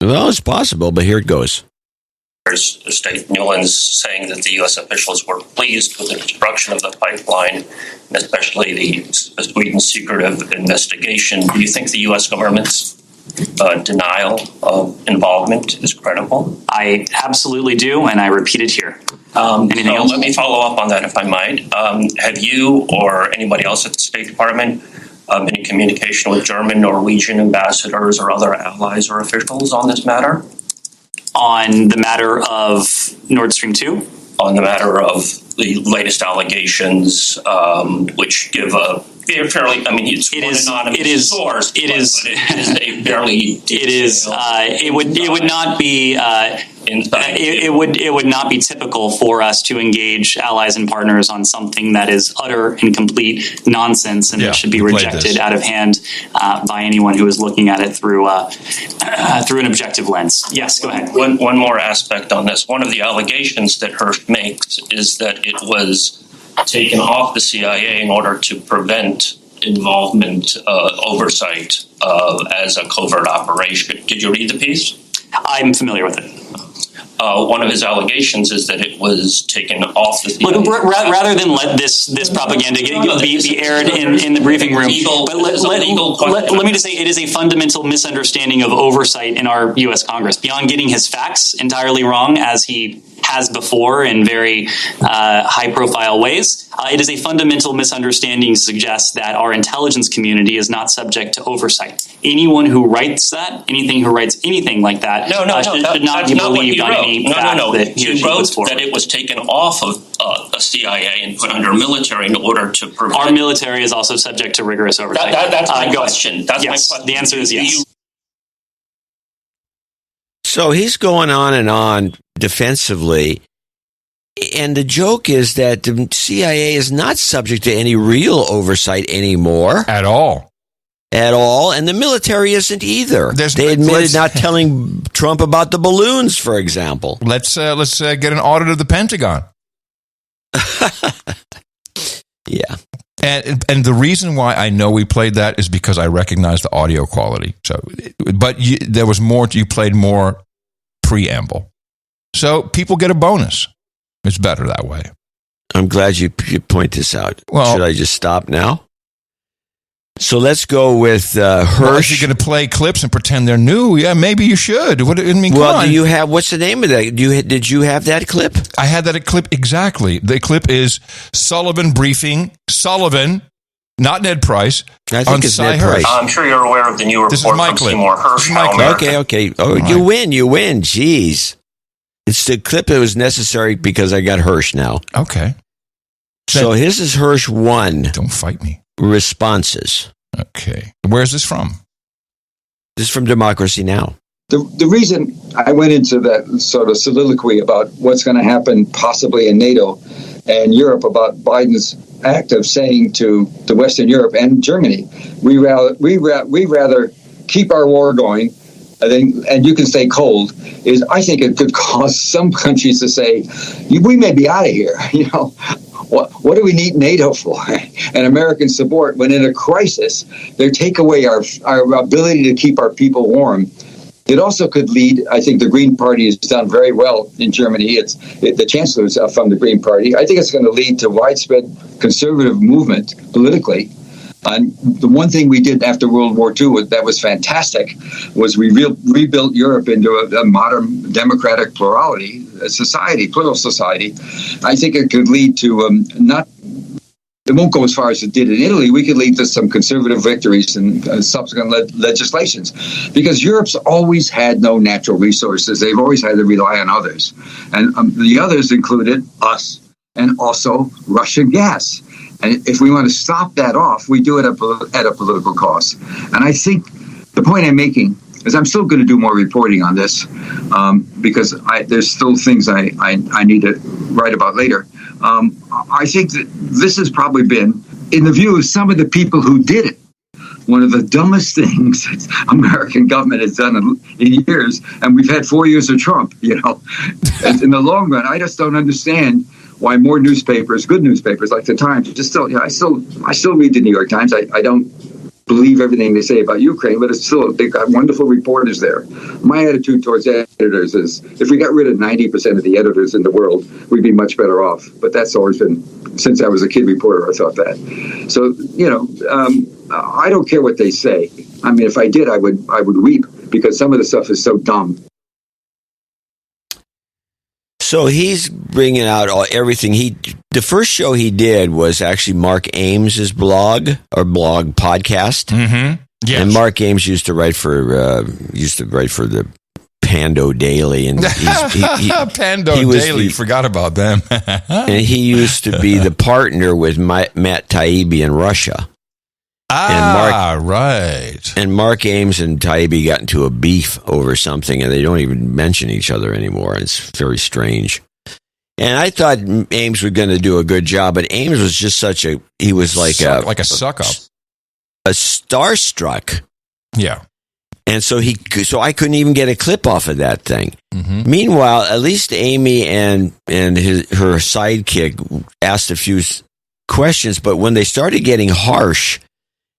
Speaker 1: Well, it's possible, but here it goes.
Speaker 17: State Newlands saying that the U.S. officials were pleased with the construction of the pipeline, and especially the Sweden secretive investigation. Do you think the U.S. government's denial of involvement is credible?
Speaker 4: I absolutely do, and I repeat it here.
Speaker 17: Anything else? Let me follow up on that, if I might. Have you or anybody else at the State Department been in communication with German, Norwegian ambassadors or other allies or officials on this matter?
Speaker 4: On the matter of Nord Stream 2?
Speaker 17: On the matter of the latest allegations, which give a fairly, I mean, it's an anonymous source. It is a fairly
Speaker 4: it would not be it would not be typical for us to engage allies and partners on something that is utter and complete nonsense and that should be rejected out of hand by anyone who is looking at it through an objective lens. Yes, go ahead.
Speaker 17: One more aspect on this. One of the allegations that Hersh makes is that it was taken off the CIA in order to prevent involvement, oversight as a covert operation. Did you read the piece?
Speaker 4: I'm familiar with it.
Speaker 17: One of his allegations is that it was taken off the CIA.
Speaker 4: Look, rather than let this propaganda be aired in the briefing room, let me just say it is a fundamental misunderstanding of oversight in our U.S. Congress. Beyond getting his facts entirely wrong, as he has before in very high-profile ways, it is a fundamental misunderstanding to suggest that our intelligence community is not subject to oversight. Anyone who writes anything like that, should not be believed on any fact that he or she puts forward.
Speaker 17: That it was taken off of the CIA and put under military in order to prevent.
Speaker 4: Our military is also subject to rigorous oversight.
Speaker 17: That's my question. That's
Speaker 4: yes,
Speaker 17: my question.
Speaker 4: The answer is yes.
Speaker 1: So he's going on and on defensively. And the joke is that the CIA is not subject to any real oversight anymore.
Speaker 3: At all.
Speaker 1: And the military isn't either. They admitted not telling Trump about the balloons, for example.
Speaker 3: Let's get an audit of the Pentagon.
Speaker 1: Yeah.
Speaker 3: And the reason why I know we played that is because I recognize the audio quality. So, but there was more. You played more preamble, so people get a bonus. It's better that way.
Speaker 1: I'm glad you point this out.
Speaker 3: Well,
Speaker 1: should I just stop now? So let's go with Hersh.
Speaker 3: Well, if you're going to play clips and pretend they're new, yeah, maybe you should. Come on.
Speaker 1: Do you have, what's the name of that? Did you have that clip?
Speaker 3: I had that clip, exactly. The clip is Sullivan briefing Sullivan, not Ned Price.
Speaker 1: I think it's Ned Price.
Speaker 17: I'm sure you're aware of the new report from Seymour Hersh.
Speaker 1: Okay. Oh, you win. Jeez. It's the clip that was necessary because I got Hersh now.
Speaker 3: Okay.
Speaker 1: So this is Hersh 1.
Speaker 3: Don't fight me.
Speaker 1: Responses.
Speaker 3: Okay. Where's this from?
Speaker 1: This is from Democracy Now!
Speaker 16: The reason I went into that sort of soliloquy about what's going to happen possibly in NATO and Europe about Biden's act of saying to Western Europe and Germany, we rather keep our war going and you can stay cold, is I think it could cause some countries to say, we may be out of here, What do we need NATO for? And American support when in a crisis, they take away our ability to keep our people warm. It also could lead, I think the Green Party has done very well in Germany. The chancellor is from the Green Party. I think it's going to lead to widespread conservative movement politically. And the one thing we did after World War II that was fantastic was we rebuilt Europe into a modern democratic plurality political society. I think it could lead to it won't go as far as it did in Italy. We could lead to some conservative victories and subsequent legislations, because Europe's always had no natural resources. They've always had to rely on others. And the others included us and also Russian gas. And if we want to stop that off, we do it at a political cost. And I think the point I'm making is I'm still going to do more reporting on this because there's still things I need to write about later. I think that this has probably been, in the view of some of the people who did it, one of the dumbest things American government has done in years, and we've had 4 years of Trump. In the long run, I just don't understand why more newspapers, good newspapers like the Times, I still read the New York Times. I don't believe everything they say about Ukraine, but it's still they've got wonderful reporters there. My attitude towards editors is, if we got rid of 90% of the editors in the world, we'd be much better off. But that's always been, since I was a kid reporter, I thought that. So, I don't care what they say. I mean, if I did, I would weep, because some of the stuff is so dumb.
Speaker 1: So he's bringing out everything. The first show he did was actually Mark Ames's blog podcast.
Speaker 3: Mm-hmm. Yes.
Speaker 1: And Mark Ames used to write for the Pando Daily, and
Speaker 3: Daily. Forgot about them.
Speaker 1: And he used to be the partner with Matt Taibbi in Russia.
Speaker 3: Right.
Speaker 1: And Mark Ames and Taibbi got into a beef over something, and they don't even mention each other anymore. It's very strange. And I thought Ames was going to do a good job, but Ames was just he was like a
Speaker 3: suck up,
Speaker 1: a starstruck.
Speaker 3: Yeah.
Speaker 1: And so I couldn't even get a clip off of that thing. Mm-hmm. Meanwhile, at least Amy and her sidekick asked a few questions, but when they started getting harsh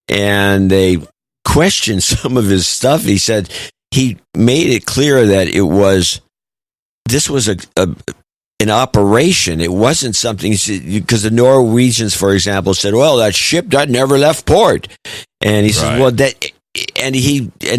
Speaker 1: and they questioned some of his stuff, he said he made it clear that this was an operation. It wasn't something, because the Norwegians, for example, said, well, that ship that never left port. And he said, well, and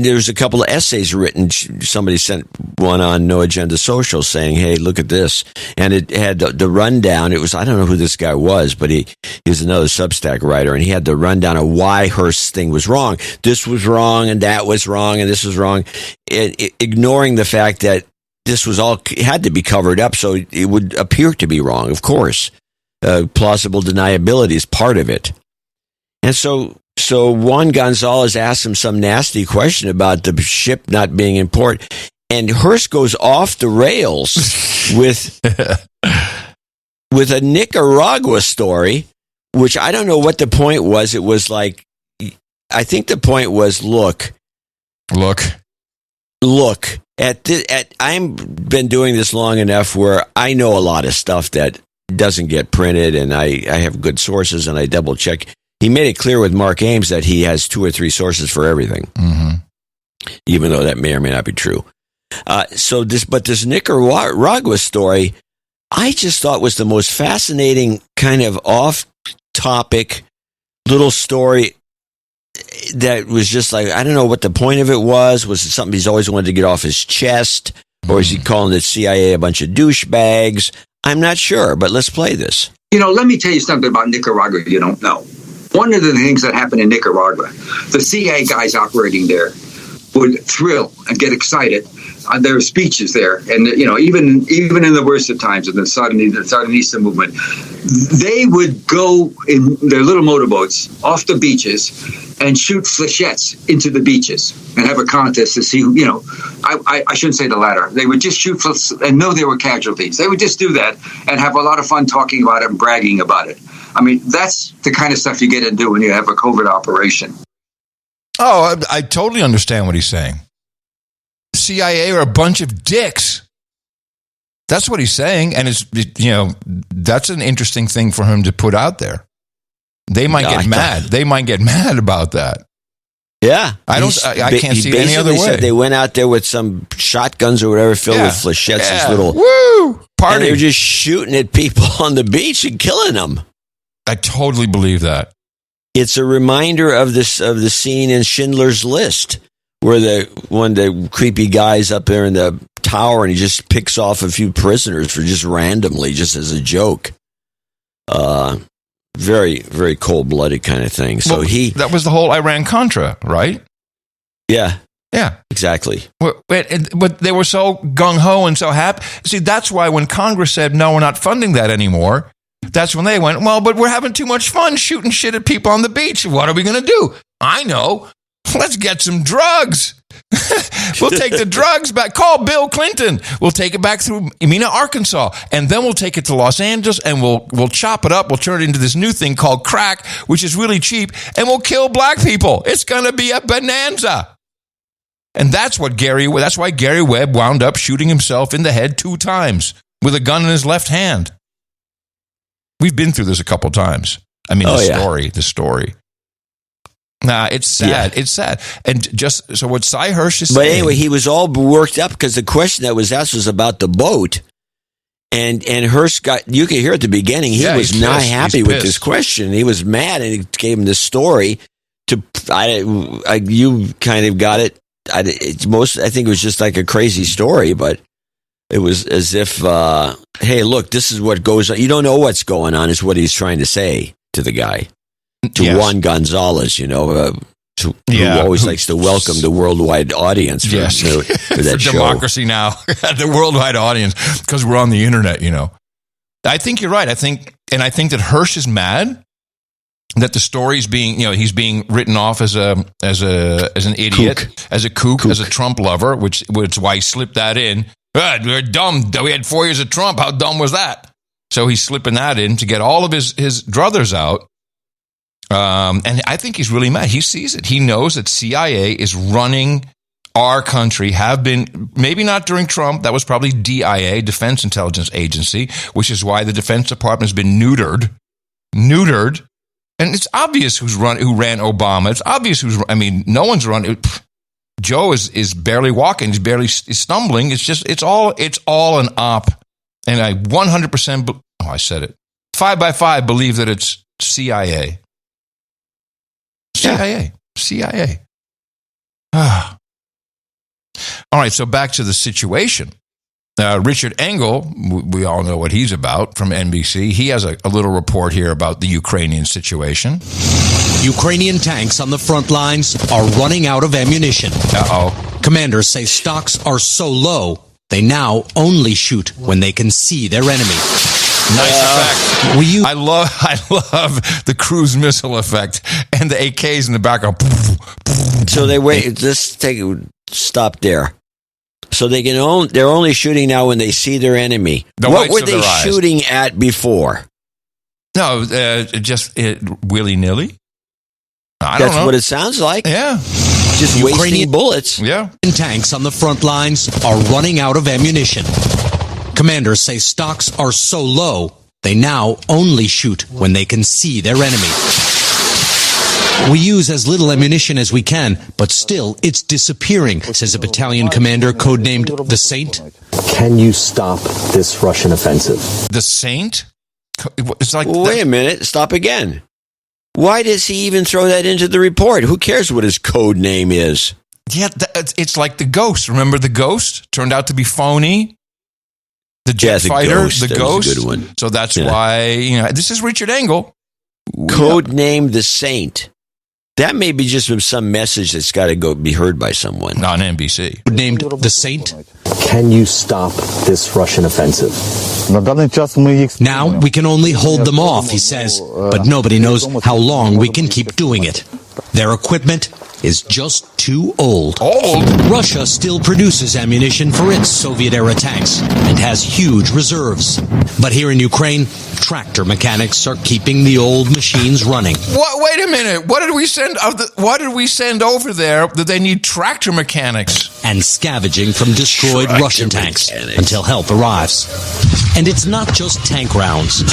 Speaker 1: there's a couple of essays written. Somebody sent one on No Agenda Social saying, hey, look at this. And it had the rundown. It was, I don't know who this guy was, but he was another Substack writer, and he had the rundown of why Hearst's thing was wrong. This was wrong, and that was wrong, and this was wrong. Ignoring the fact that this was all had to be covered up, so it would appear to be wrong, of course. Plausible deniability is part of it. And so Juan Gonzalez asked him some nasty question about the ship not being in port, and Hearst goes off the rails with a Nicaragua story, which I don't know what the point was. It was like, I think the point was, look. I've been doing this long enough where I know a lot of stuff that doesn't get printed, and I have good sources, and I double check. He made it clear with Mark Ames that he has 2 or 3 sources for everything, even though that may or may not be true. This Nicaragua story, I just thought was the most fascinating kind of off-topic little story that was just like, I don't know what the point of it was. Was it something he's always wanted to get off his chest? Or is he calling the CIA a bunch of douchebags? I'm not sure, but let's play this.
Speaker 16: Let me tell you something about Nicaragua you don't know. One of the things that happened in Nicaragua, the CIA guys operating there would thrill and get excited. There were speeches there, and even in the worst of times, in the Sandinista movement, they would go in their little motorboats off the beaches and shoot flechettes into the beaches and have a contest to see who. I shouldn't say the latter. They would just shoot and know there were casualties. They would just do that and have a lot of fun talking about it and bragging about it. I mean, that's the kind of stuff you get to do when you have a COVID operation.
Speaker 3: Oh, I totally understand what he's saying. CIA are a bunch of dicks. That's what he's saying, and that's an interesting thing for him to put out there. They might get mad. They might get mad about that.
Speaker 1: Yeah,
Speaker 3: I can't see it any other way.
Speaker 1: Said they went out there with some shotguns or whatever filled with flechettes.
Speaker 3: Yeah.
Speaker 1: Little
Speaker 3: party.
Speaker 1: And they were just shooting at people on the beach and killing them.
Speaker 3: I totally believe that.
Speaker 1: It's a reminder of the scene in Schindler's List, where one of the creepy guys up there in the tower, and he just picks off a few prisoners for just randomly, just as a joke. Very, very cold-blooded kind of thing. So
Speaker 3: that was the whole Iran-Contra, right?
Speaker 1: Yeah.
Speaker 3: Yeah.
Speaker 1: Exactly.
Speaker 3: But they were so gung-ho and so happy. See, that's why when Congress said, no, we're not funding that anymore, that's when they went, well, but we're having too much fun shooting shit at people on the beach. What are we going to do? I know. Let's get some drugs. We'll take the drugs back. Call Bill Clinton. We'll take it back through Mena, Arkansas, and then we'll take it to Los Angeles, and we'll chop it up. We'll turn it into this new thing called crack, which is really cheap, and we'll kill black people. It's going to be a bonanza. And that's why Gary Webb wound up shooting himself in the head 2 times with a gun in his left hand. We've been through this a couple times. I mean, the story. Nah, it's sad. Yeah. It's sad. And just so what Cy Hirsch is saying.
Speaker 1: But anyway, he was all worked up because the question that was asked was about the boat. And Hirsch you could hear at the beginning, he was not happy with this question. He was mad, and he gave him the story. You kind of got it. I think it was just like a crazy story, but it was as if, hey, look, this is what goes on. You don't know what's going on, is what he's trying to say to the guy. To Juan Gonzalez, who always likes to welcome the worldwide audience for that
Speaker 3: for Democracy Now! The worldwide audience, because we're on the internet, I think you're right. I think that Hirsch is mad that the story's being, he's being written off as an idiot, as a kook, as a Trump lover, which is why he slipped that in. We're dumb. We had 4 years of Trump. How dumb was that? So he's slipping that in to get all of his druthers out. And I think he's really mad. He sees it. He knows that CIA is running our country, have been, maybe not during Trump. That was probably DIA, Defense Intelligence Agency, which is why the Defense Department has been neutered. And it's obvious who ran Obama. It's obvious no one's run. Joe is barely walking. He's barely stumbling. It's all an op. And I 100%, I said it. 5 by 5 believe that it's CIA. CIA. All right, so back to the situation. Richard Engel, we all know what he's about from NBC. He has a little report here about the Ukrainian situation.
Speaker 6: Ukrainian tanks on the front lines are running out of ammunition. Commanders say stocks are so low, they now only shoot when they can see their enemy.
Speaker 3: Nice effect. I love the cruise missile effect and the AKs in the background.
Speaker 1: So they wait. Just stop there. So they're only shooting now when they see their enemy. What were they shooting at before?
Speaker 3: No, just willy nilly. I don't know.
Speaker 1: That's what it sounds like.
Speaker 3: Yeah,
Speaker 6: just
Speaker 1: wasting bullets.
Speaker 6: Yeah, tanks on the front lines are running out of ammunition. Commanders say stocks are so low, they now only shoot when they can see their enemy. We use as little ammunition as we can, but still it's disappearing, says a battalion commander codenamed the Saint.
Speaker 18: Can you stop this Russian offensive?
Speaker 3: The Saint? It's like
Speaker 1: wait a minute, stop again. Why does he even throw that into the report? Who cares what his code name is?
Speaker 3: Yeah, it's like the Ghost. Remember the Ghost? Turned out to be phony. The jet fighter, the Ghost.
Speaker 1: Was a good one.
Speaker 3: So that's why, this is Richard Engel.
Speaker 1: Code name the Saint. That may be just some message that's got to go be heard by someone.
Speaker 3: On NBC.
Speaker 6: Named the Saint.
Speaker 18: Can you stop this Russian offensive?
Speaker 6: Now we can only hold them off, he says, but nobody knows how long we can keep doing it. Their equipment is just too old. Russia still produces ammunition for its Soviet-era tanks and has huge reserves. But here in Ukraine, tractor mechanics are keeping the old machines running.
Speaker 3: Wait a minute. What did we send over there that they need tractor mechanics?
Speaker 6: And scavenging from destroyed Russian tanks until help arrives. And it's not just tank rounds.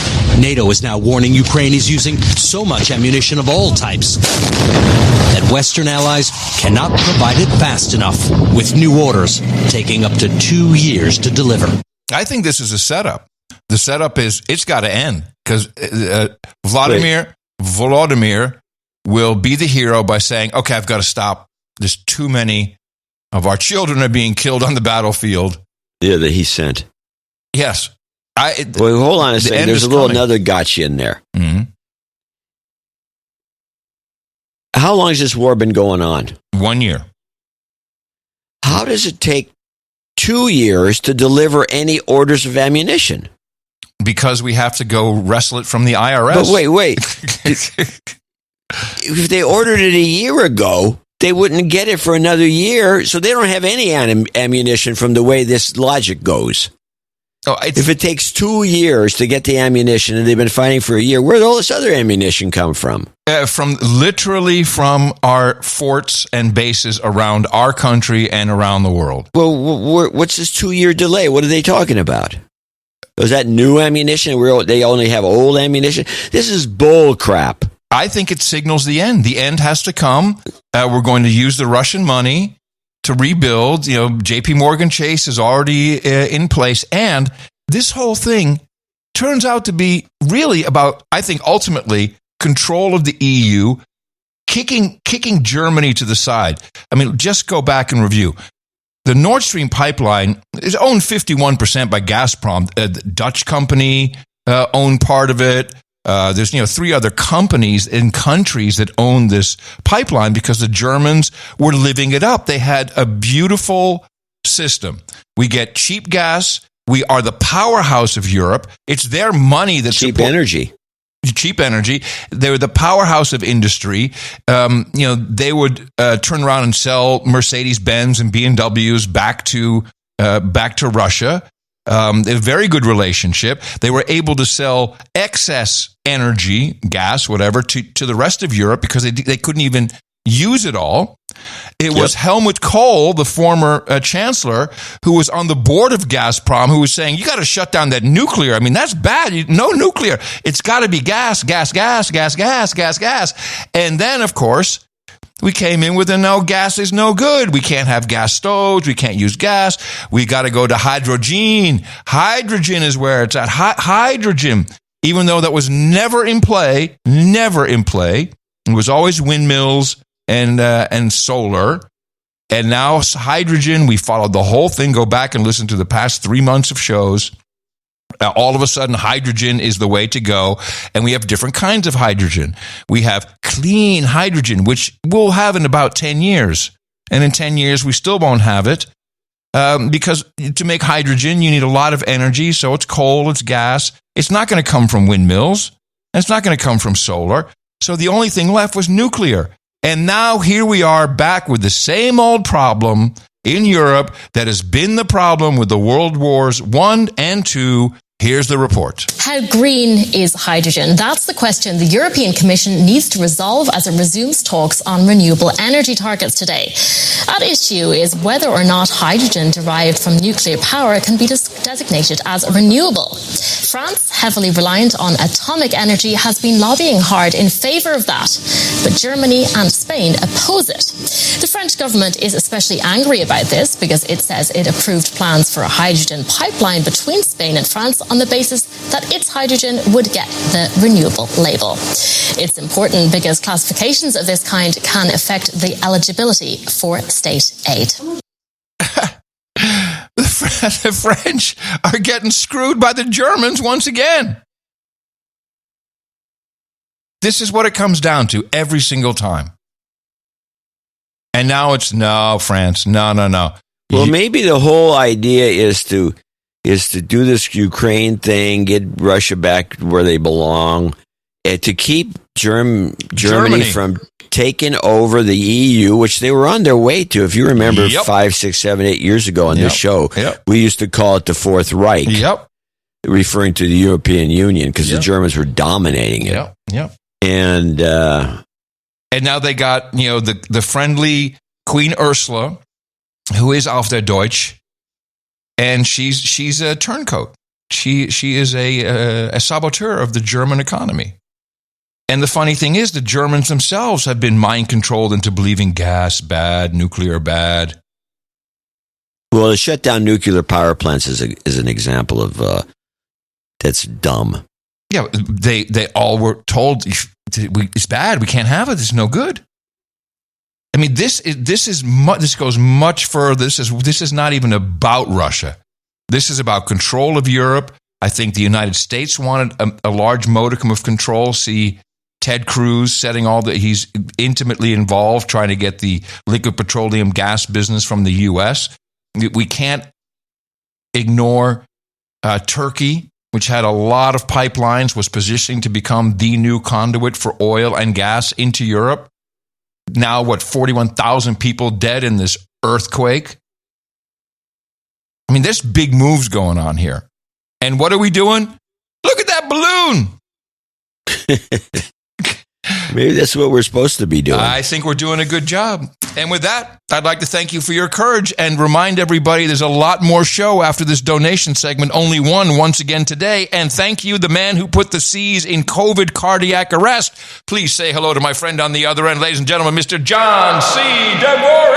Speaker 6: NATO is now warning Ukraine is using so much ammunition of all types that Western allies cannot provide it fast enough, with new orders taking up to 2 years to deliver.
Speaker 3: I think this is a setup. The setup is it's got to end because Volodymyr will be the hero by saying, okay, I've got to stop. There's too many of our children are being killed on the battlefield.
Speaker 1: Yeah, that he sent.
Speaker 3: Yes.
Speaker 1: Well, hold on a second. There's another gotcha in there.
Speaker 3: Mm-hmm.
Speaker 1: How long has this war been going on?
Speaker 3: 1 year.
Speaker 1: How does it take 2 years to deliver any orders of ammunition?
Speaker 3: Because we have to go wrestle it from the IRS.
Speaker 1: But wait. If they ordered it a year ago, they wouldn't get it for another year, so they don't have any ammunition from the way this logic goes.
Speaker 3: Oh,
Speaker 1: if it takes 2 years to get the ammunition and they've been fighting for a year, where'd all this other ammunition come from?
Speaker 3: From our forts and bases around our country and around the world.
Speaker 1: Well, what's this 2-year delay? What are they talking about? Was that new ammunition? They only have old ammunition? This is bull crap.
Speaker 3: I think it signals the end. The end has to come. We're going to use the Russian money to rebuild. JP Morgan Chase is already in place. And this whole thing turns out to be really about, I think, ultimately control of the EU, kicking Germany to the side. I mean, just go back and review. The Nord Stream pipeline is owned 51% by Gazprom. The Dutch company owned part of it. There's 3 other companies in countries that own this pipeline because the Germans were living it up. They had a beautiful system. We get cheap gas. We are the powerhouse of Europe. It's their money that
Speaker 1: cheap energy.
Speaker 3: Cheap energy. They were the powerhouse of industry. They would turn around and sell Mercedes-Benz and BMWs back to Russia. A very good relationship. They were able to sell excess energy, gas, whatever, to the rest of Europe because they couldn't even use it all. It was Helmut Kohl, the former chancellor, who was on the board of Gazprom, who was saying, you got to shut down that nuclear. I mean, that's bad. No nuclear. It's got to be gas. And then, of course, we came in with no, gas is no good. We can't have gas stoves. We can't use gas. We got to go to hydrogen. Hydrogen is where it's at. Hydrogen, even though that was never in play. It was always windmills and solar. And now hydrogen, we followed the whole thing. Go back and listen to the past 3 months of shows. All of a sudden, hydrogen is the way to go. And we have different kinds of hydrogen. We have clean hydrogen, which we'll have in about 10 years. And in 10 years, we still won't have it. Because to make hydrogen, you need a lot of energy. So it's coal, it's gas. It's not going to come from windmills. And it's not going to come from solar. So the only thing left was nuclear. And now here we are back with the same old problem in Europe that has been the problem with the World Wars I and II. Here's the report.
Speaker 5: How green is hydrogen? That's the question the European Commission needs to resolve as it resumes talks on renewable energy targets today. At issue is whether or not hydrogen derived from nuclear power can be designated as renewable. France, heavily reliant on atomic energy, has been lobbying hard in favour of that, but Germany and Spain oppose it. The French government is especially angry about this because it says it approved plans for a hydrogen pipeline between Spain and France on the basis that its hydrogen would get the renewable label. It's important because classifications of this kind can affect the eligibility for state aid.
Speaker 3: The French are getting screwed by the Germans once again. This is what it comes down to every single time. And now it's, no, France, no.
Speaker 1: Well, maybe the whole idea is to do this Ukraine thing, get Russia back where they belong, to keep Germany from taking over the EU, which they were on their way to. If you remember 5, 6, 7, 8 years ago on this show, we used to call it the Fourth Reich, referring to the European Union because the Germans were dominating it. And
Speaker 3: now they got the friendly Queen Ursula, who is auf der Deutsch. And she's a turncoat. She is a saboteur of the German economy. And the funny thing is, the Germans themselves have been mind controlled into believing gas bad, nuclear bad.
Speaker 1: Well, to shut down nuclear power plants is an example of that's dumb.
Speaker 3: Yeah, they all were told it's bad. We can't have it. It's no good. I mean, this goes much further. This is not even about Russia. This is about control of Europe. I think the United States wanted a large modicum of control. See Ted Cruz he's intimately involved trying to get the liquid petroleum gas business from the U.S. We can't ignore Turkey, which had a lot of pipelines, was positioning to become the new conduit for oil and gas into Europe. now, 41,000 people dead in this earthquake. I mean, there's big moves going on here. And what are we doing? Look at that balloon.
Speaker 1: Maybe that's what we're supposed to be doing.
Speaker 3: I think we're doing a good job. And with that, I'd like to thank you for your courage and remind everybody there's a lot more show after this donation segment. Only one once again today. And thank you, the man who put the C's in COVID cardiac arrest. Please say hello to my friend on the other end, ladies and gentlemen, Mr. John C. DeVore.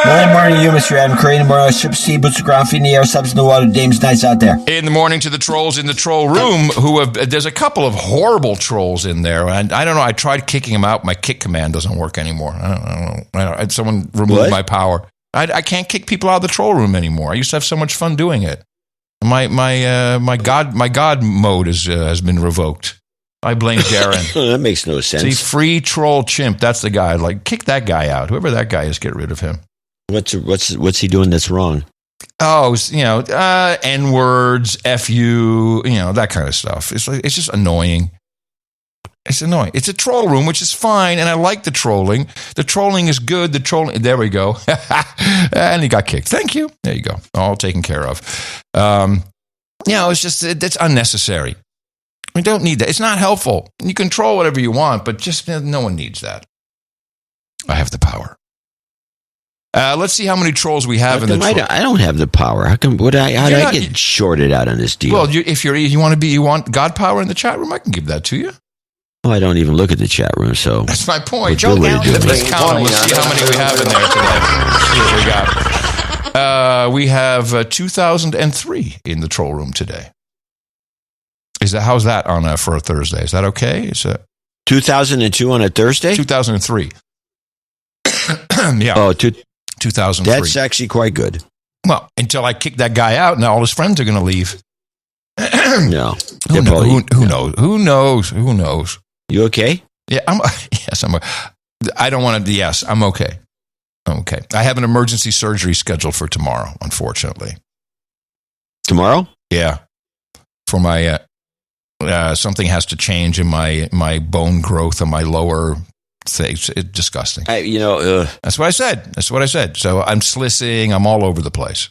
Speaker 19: Good morning to you, Mr. Adam Crane. Tomorrow, ship sea, boots of ground, feet in the air, subs in the water, dames, nights out there.
Speaker 3: In the morning to the trolls in the troll room there's a couple of horrible trolls in there. And I don't know, I tried kicking them out. My kick command doesn't work anymore. I don't know. Someone removed my power. I can't kick people out of the troll room anymore. I used to have so much fun doing it. My God mode has been revoked. I blame Darren.
Speaker 1: That makes no sense.
Speaker 3: See, free troll chimp. That's the guy. Like, kick that guy out. Whoever that guy is, get rid of him.
Speaker 1: What's he doing that's wrong?
Speaker 3: Oh, N-words, F-U, that kind of stuff. It's just annoying. It's annoying. It's a troll room, which is fine, and I like the trolling. The trolling is good. There we go. And he got kicked. Thank you. There you go. All taken care of. It's unnecessary. We don't need that. It's not helpful. You can troll whatever you want, but just no one needs that. I have the power. Let's see how many trolls we have in the troll.
Speaker 1: I don't have the power. How come? How did I get shorted out on this deal?
Speaker 3: Well, you want God power in the chat room, I can give that to you.
Speaker 1: Well, I don't even look at the chat room, so
Speaker 3: that's my point. Let's count them. Let's see how many we have in there today. Let's see what we got. We have 2,003 in the troll room today. How's that for a Thursday? Is that okay? Is it
Speaker 1: 2002 on a Thursday?
Speaker 3: 2003. Yeah.
Speaker 1: Oh,
Speaker 3: 2003.
Speaker 1: That's actually quite good.
Speaker 3: Well, until I kick that guy out, and all his friends are going to leave.
Speaker 1: No.
Speaker 3: Who knows?
Speaker 1: You okay?
Speaker 3: Yeah, yes, I don't want to. Yes, I'm okay. Okay. I have an emergency surgery scheduled for tomorrow, unfortunately.
Speaker 1: Tomorrow?
Speaker 3: Yeah. For my something has to change in my bone growth and my lower things. It's disgusting. That's what I said. So I'm slissing. I'm all over the place.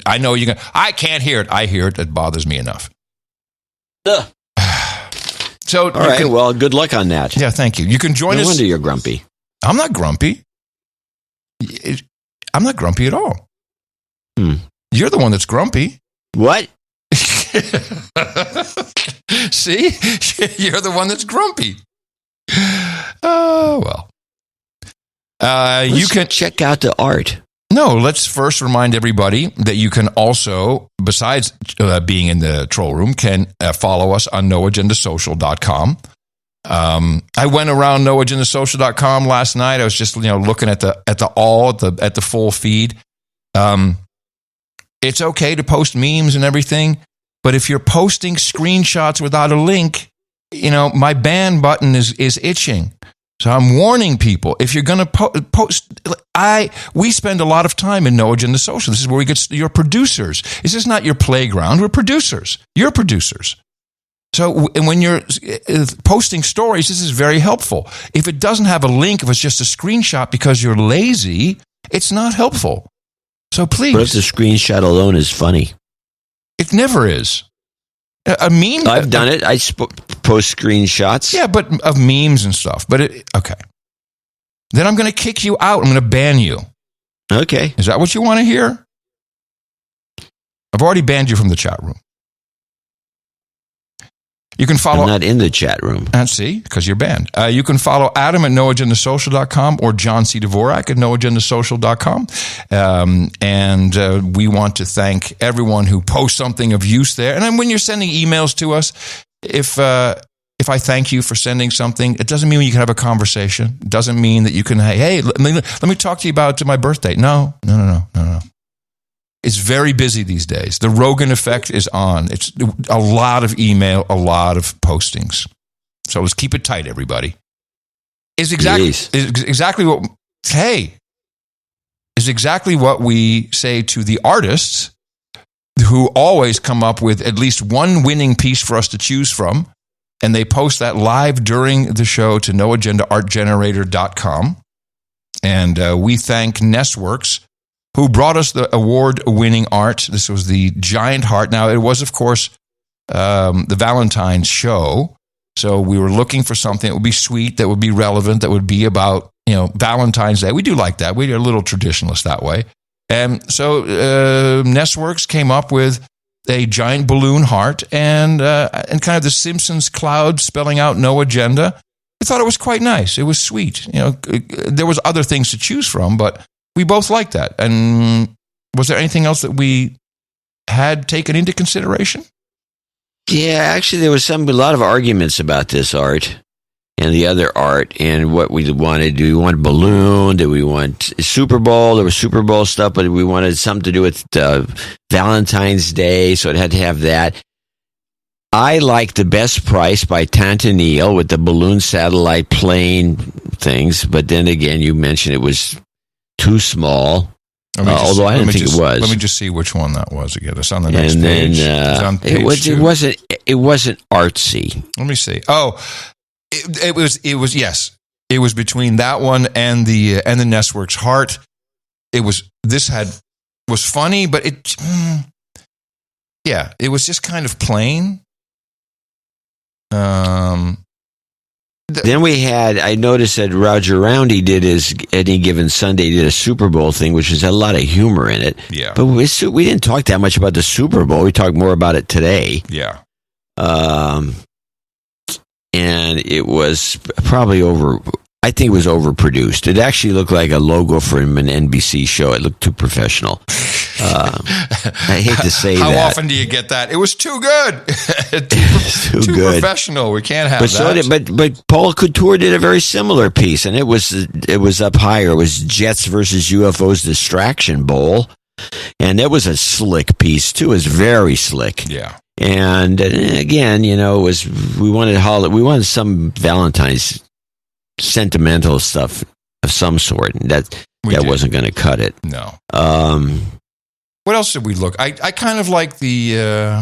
Speaker 3: I know you can. I can't hear it. I hear it. It bothers me enough. So,
Speaker 1: all right. Well, good luck on that.
Speaker 3: Yeah, thank you. You can join us.
Speaker 1: No wonder you're grumpy.
Speaker 3: I'm not grumpy. I'm not grumpy at all. You're the one that's grumpy.
Speaker 1: What?
Speaker 3: See? You're the one that's grumpy. Oh, well. You can
Speaker 1: check out the art.
Speaker 3: No, let's first remind everybody that you can also, besides being in the troll room, can follow us on noagendasocial.com. I went around noagendasocial.com last night. I was just looking at the full feed. It's okay to post memes and everything, but if you're posting screenshots without a link, my ban button is itching. So I'm warning people, if you're going to post, we spend a lot of time in No Agenda Social. This is where we get your producers. This is not your playground. We're producers. You're producers. So when you're posting stories, this is very helpful. If it doesn't have a link, if it's just a screenshot because you're lazy, it's not helpful. So please.
Speaker 1: But if the screenshot alone is funny.
Speaker 3: It never is. A meme?
Speaker 1: I've done it. I post screenshots.
Speaker 3: Yeah, but of memes and stuff. But okay. Then I'm going to kick you out. I'm going to ban you.
Speaker 1: Okay.
Speaker 3: Is that what you want to hear? I've already banned you from the chat room. You can follow.
Speaker 1: I'm not in the chat room.
Speaker 3: See, because you're banned. You can follow Adam at noagendasocial.com or John C. Dvorak at noagendasocial.com. And we want to thank everyone who posts something of use there. And then when you're sending emails to us, if I thank you for sending something, it doesn't mean you can have a conversation. It doesn't mean that you can, hey, let me talk to you about my birthday. No. It's very busy these days. The Rogan effect is on. It's a lot of email, a lot of postings. So let's keep it tight, everybody. Is exactly what we say to the artists who always come up with at least one winning piece for us to choose from. and they post that live during the show to noagendaartgenerator.com. And we thank Nestworks, who brought us the award-winning art. This was the giant heart. Now, it was, of course, the Valentine's show. So we were looking for something that would be sweet, that would be relevant, that would be about, Valentine's Day. We do like that. We're a little traditionalist that way. And so Nestworks came up with a giant balloon heart and kind of the Simpsons cloud spelling out no agenda. I thought it was quite nice. It was sweet. There was other things to choose from, but we both liked that. And was there anything else that we had taken into consideration?
Speaker 1: Yeah, actually, there was a lot of arguments about this art and the other art and what we wanted. Do we want balloon? Do we want Super Bowl? There was Super Bowl stuff, but we wanted something to do with Valentine's Day, so it had to have that. I like the Best Price by Tantanil with the balloon satellite plane things, but then again, you mentioned it was too small. Although I didn't think it was.
Speaker 3: Let me just see which one that was again. It's on the next page. It's on page
Speaker 1: it wasn't artsy.
Speaker 3: Let me see. Oh, it was yes. It was between that one and the Nestworks heart. Was funny, but it was just kind of plain.
Speaker 1: Then I noticed that Roger Roundy did his Any Given Sunday, did a Super Bowl thing, which has a lot of humor in it.
Speaker 3: Yeah.
Speaker 1: But we didn't talk that much about the Super Bowl. We talked more about it today.
Speaker 3: Yeah.
Speaker 1: And it was probably I think it was overproduced. It actually looked like a logo for an NBC show. It looked too professional. I hate to say
Speaker 3: How
Speaker 1: that.
Speaker 3: often do you get that? It was too good. too
Speaker 1: good.
Speaker 3: Professional. We can't have that.
Speaker 1: But Paul Couture did a very similar piece, and it was up higher. It was Jets versus UFOs Distraction Bowl, and it was a slick piece too. It was very slick.
Speaker 3: Yeah.
Speaker 1: And again, we wanted some Valentine's sentimental stuff of some sort, and that wasn't going to cut it.
Speaker 3: No. What else did we look? I kind of like the.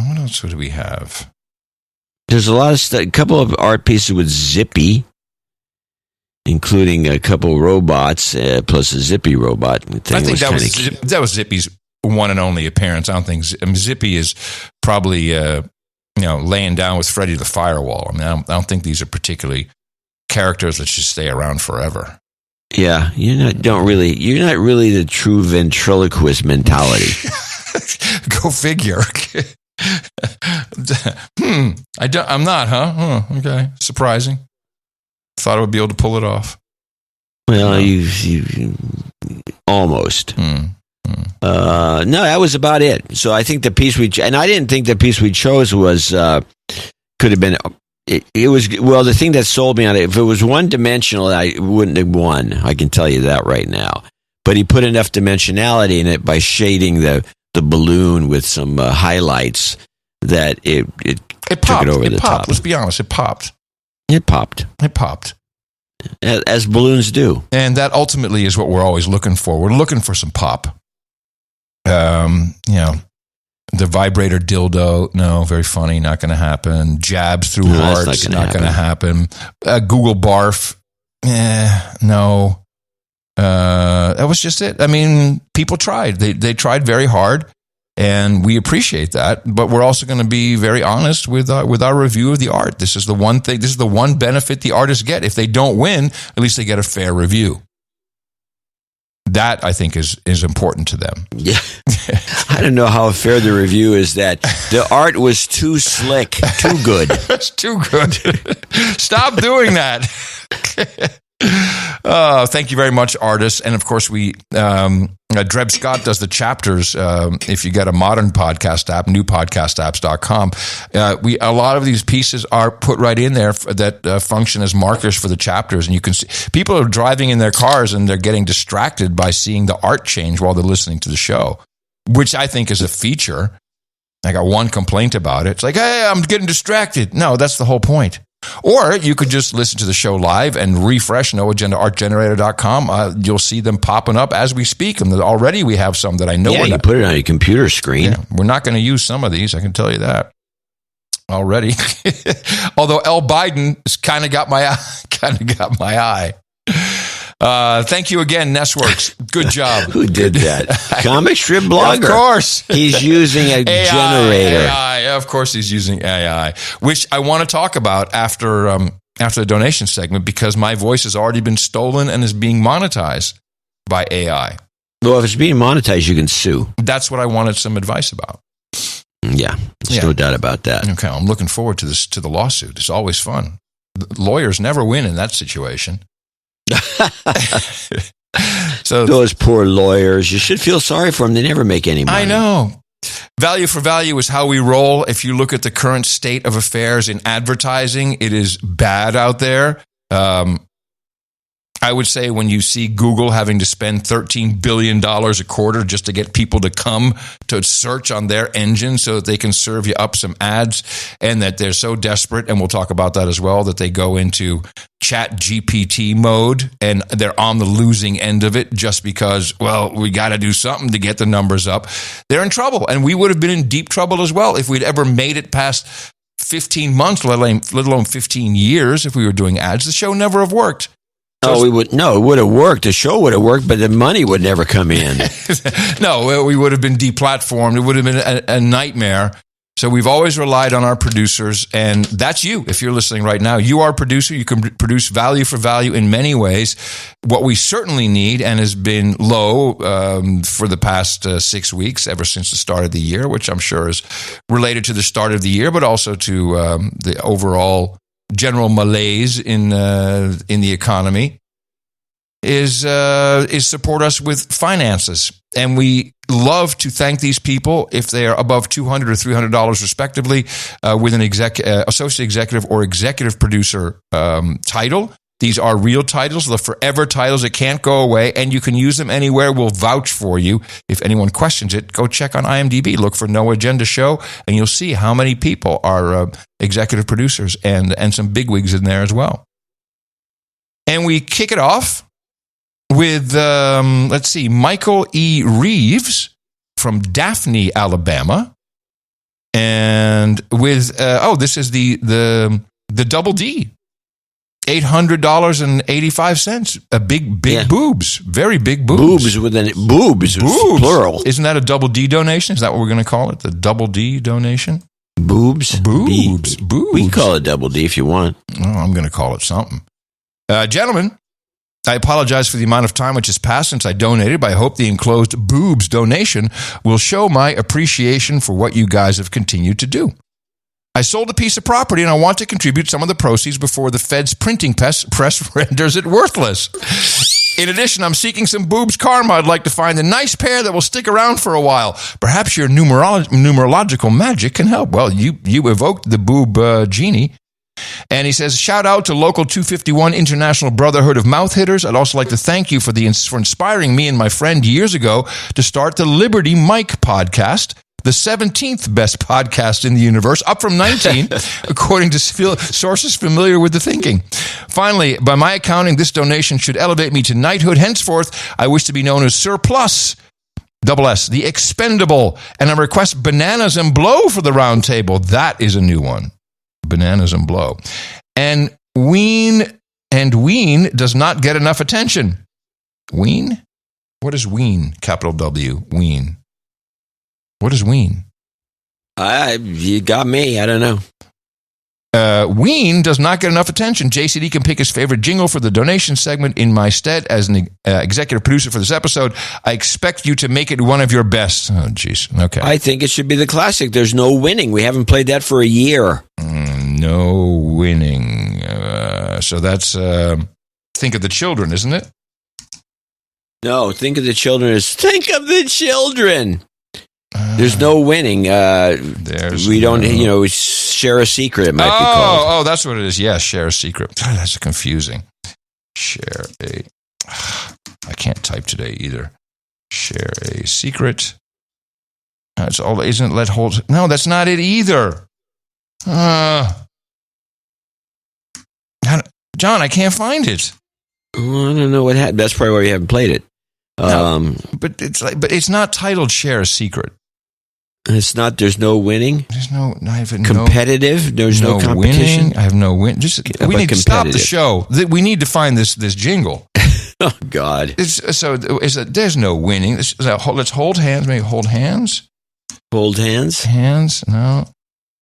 Speaker 3: What else would we have?
Speaker 1: There's a lot of stuff. A couple of art pieces with Zippy, including a couple of robots plus a Zippy robot.
Speaker 3: I think that was Zippy's one and only appearance. I don't think Zippy is probably laying down with Freddy the Firewall. I mean, I don't think these are particularly characters that should stay around forever.
Speaker 1: Yeah, you're not really the true ventriloquist mentality.
Speaker 3: Go figure. I'm not, huh? Okay, surprising. Thought I would be able to pull it off.
Speaker 1: Well, you almost. No, that was about it. So I think the piece I didn't think the piece we chose was could have been. It was, well, the thing that sold me on it, if it was one-dimensional, I wouldn't have won. I can tell you that right now. But he put enough dimensionality in it by shading the balloon with some highlights that it took it over the top.
Speaker 3: Let's be honest, it popped.
Speaker 1: It popped. As balloons do.
Speaker 3: And that ultimately is what we're always looking for. We're looking for some pop. The vibrator dildo, no, very funny, not going to happen. Jabs through hearts, not going to happen. Google barf, no. That was just it. I mean, people tried. They tried very hard, and we appreciate that. But we're also going to be very honest with our review of the art. This is the one thing. This is the one benefit the artists get. If they don't win, at least they get a fair review. That, I think, is important to them.
Speaker 1: Yeah. I don't know how fair the review is that the art was too slick, too good.
Speaker 3: It's too good. Stop doing that. Thank you very much, artists. And of course, Dreb Scott does the chapters. If you get a modern podcast app, newpodcastapps.com, a lot of these pieces are put right in there that function as markers for the chapters. And you can see people are driving in their cars and they're getting distracted by seeing the art change while they're listening to the show, which I think is a feature. I got one complaint about it. It's like, hey, I'm getting distracted. No, that's the whole point. Or you could just listen to the show live and refresh noagendaartgenerator.com. You'll see them popping up as we speak. And already we have some that I know.
Speaker 1: Yeah, you put it on your computer screen.
Speaker 3: Yeah, we're not going to use some of these, I can tell you that. already. Although L. Biden has kind of got my eye. Thank you again, Nessworks. Good job.
Speaker 1: Who did that? Comic strip blogger.
Speaker 3: Of course.
Speaker 1: He's using a generator.
Speaker 3: AI. Of course he's using AI, which I want to talk about after the donation segment, because my voice has already been stolen and is being monetized by AI.
Speaker 1: Well, if it's being monetized, you can sue.
Speaker 3: That's what I wanted some advice about.
Speaker 1: Yeah, there's no doubt about that.
Speaker 3: Okay, I'm looking forward to the lawsuit. It's always fun. Lawyers never win in that situation. So
Speaker 1: those poor lawyers, you should feel sorry for them. They never make any money.
Speaker 3: I know. Value for value is how we roll. If you look at the current state of affairs in advertising, it is bad out there. I would say when you see Google having to spend $13 billion a quarter just to get people to come to search on their engine so that they can serve you up some ads, and that they're so desperate, and we'll talk about that as well, that they go into Chat GPT mode and they're on the losing end of it just because, well, we got to do something to get the numbers up. They're in trouble, and we would have been in deep trouble as well if we'd ever made it past 15 months, let alone 15 years if we were doing ads. The show never have worked.
Speaker 1: Oh, it would have worked. The show would have worked, but the money would never come in.
Speaker 3: No, we would have been deplatformed. It would have been a nightmare. So we've always relied on our producers, and that's you. If you're listening right now, you are a producer. You can produce value for value in many ways. What we certainly need, and has been low for the past 6 weeks, ever since the start of the year, which I'm sure is related to the start of the year, but also to the overall general malaise in the economy, is support us with finances. And we love to thank these people if they are above $200 or $300 respectively, with an associate executive or executive producer title. These are real titles, the forever titles that can't go away, and you can use them anywhere. We'll vouch for you. If anyone questions it, go check on IMDb, look for No Agenda Show, and you'll see how many people are executive producers, and some bigwigs in there as well. And we kick it off with, Michael E. Reeves from Daphne, Alabama. And with, this is the Double D. $800.85. A big boobs. Very big boobs.
Speaker 1: Boobs, plural.
Speaker 3: Isn't that a Double D donation? Is that what we're going to call it? The Double D donation?
Speaker 1: Boobs.
Speaker 3: Boobs.
Speaker 1: We can call it Double D if you want.
Speaker 3: Oh, I'm going to call it something. Gentlemen, I apologize for the amount of time which has passed since I donated, but I hope the enclosed boobs donation will show my appreciation for what you guys have continued to do. I sold a piece of property and I want to contribute some of the proceeds before the Fed's printing press renders it worthless. In addition, I'm seeking some boobs karma. I'd like to find a nice pair that will stick around for a while. Perhaps your numerological magic can help. Well, you evoked the boob genie. And he says, shout out to Local 251 International Brotherhood of Mouth Hitters. I'd also like to thank you for inspiring me and my friend years ago to start the Liberty Mike podcast, the 17th best podcast in the universe, up from 19, according to sources familiar with the thinking. Finally, by my accounting, this donation should elevate me to knighthood. Henceforth, I wish to be known as Surplus, SS, the expendable, and I request bananas and blow for the round table. That is a new one. Bananas and blow. And Ween does not get enough attention. Ween? What is Ween? Capital W. Ween. What is Ween?
Speaker 1: You got me. I don't know.
Speaker 3: Ween does not get enough attention. JCD can pick his favorite jingle for the donation segment in my stead as an executive producer for this episode. I expect you to make it one of your best. Oh, jeez. Okay.
Speaker 1: I think it should be the classic. There's no winning. We haven't played that for a year.
Speaker 3: No winning. So that's Think of the Children, isn't it?
Speaker 1: No, Think of the Children is Think of the Children. There's no winning. We don't, share a secret, it might be called.
Speaker 3: Oh, that's what it is. Yes, share a secret. God, that's confusing. I can't type today either. Share a secret. That's all. Isn't it? Let hold. No, that's not it either. John, I can't find it.
Speaker 1: Oh, I don't know what happened. That's probably why you haven't played it.
Speaker 3: No, but it's not titled "Share a Secret."
Speaker 1: It's not. There's no winning.
Speaker 3: There's no. I have
Speaker 1: competitive. There's no competition.
Speaker 3: Winning. I have no win. We need to stop the show. We need to find this jingle.
Speaker 1: Oh God!
Speaker 3: There's no winning. Let's hold hands. Maybe hold hands.
Speaker 1: Hold hands.
Speaker 3: Hands. No.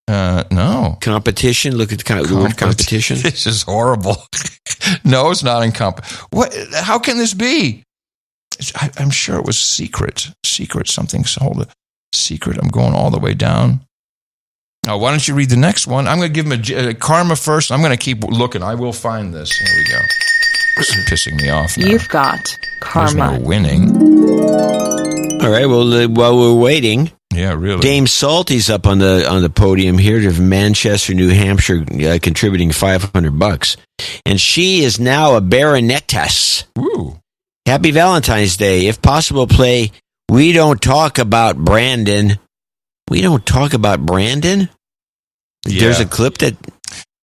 Speaker 3: No.
Speaker 1: Competition. Look at the word competition.
Speaker 3: This is horrible. No, it's not in What? How can this be? I'm sure it was secret. Something. Hold it. Secret. I'm going all the way down. Now, why don't you read the next one? I'm going to give him a karma first. I'm going to keep looking. I will find this. Here we go. It's pissing me off now.
Speaker 20: You've got karma.
Speaker 3: There's no winning.
Speaker 1: All right. Well, while we're waiting,
Speaker 3: yeah, really.
Speaker 1: Dame Salty's up on the podium here of Manchester, New Hampshire, contributing $500, and she is now a baronetess.
Speaker 3: Ooh!
Speaker 1: Happy Valentine's Day. If possible, play "We Don't Talk About Brandon." We don't talk about Brandon.
Speaker 3: Yeah.
Speaker 1: There's a clip that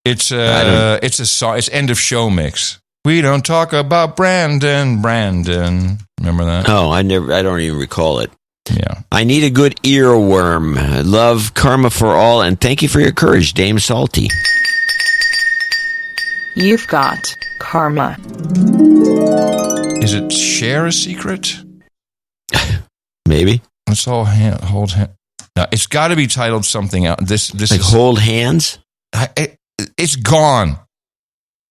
Speaker 3: it's a song. It's end of show mix. We don't talk about Brandon. Remember that?
Speaker 1: Oh, I don't even recall it.
Speaker 3: Yeah.
Speaker 1: I need a good earworm. Love, karma for all, and thank you for your courage, Dame Salty.
Speaker 20: You've got karma.
Speaker 3: Is it share a secret?
Speaker 1: Maybe.
Speaker 3: Let's all hold hands. Now, it's got to be titled something else. This
Speaker 1: like is hold hands.
Speaker 3: It's gone.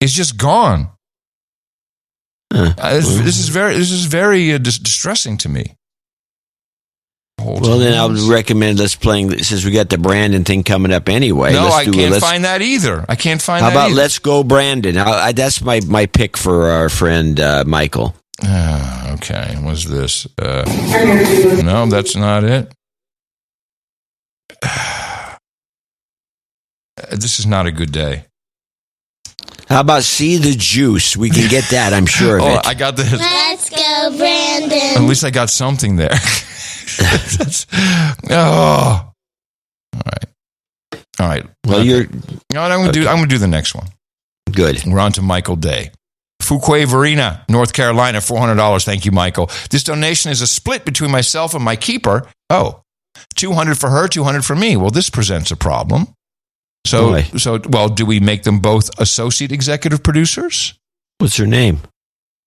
Speaker 3: It's just gone. This is very distressing to me.
Speaker 1: Then I would recommend since we got the Brandon thing coming up anyway.
Speaker 3: No, I can't find that either. I can't find that.
Speaker 1: How about Let's Go Brandon? That's my pick for our friend Michael.
Speaker 3: Okay, what's this? No, that's not it. This is not a good day.
Speaker 1: How about See the Juice? We can get that, I'm sure of it.
Speaker 3: I got this.
Speaker 21: Let's go, Brandon.
Speaker 3: At least I got something there. All right.
Speaker 1: Well,
Speaker 3: I'm going to do the next one.
Speaker 1: Good.
Speaker 3: We're on to Michael Day. Fuquay Varina, North Carolina, $400. Thank you, Michael. This donation is a split between myself and my keeper. Oh, $200 for her, $200 for me. Well, this presents a problem. So, do we make them both associate executive producers?
Speaker 1: What's her name?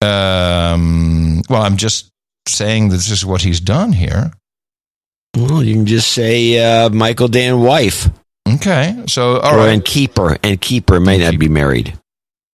Speaker 3: I'm just saying that this is what he's done here.
Speaker 1: Well, you can just say Michael Day and wife.
Speaker 3: Okay, so all right.
Speaker 1: And keeper may not be married.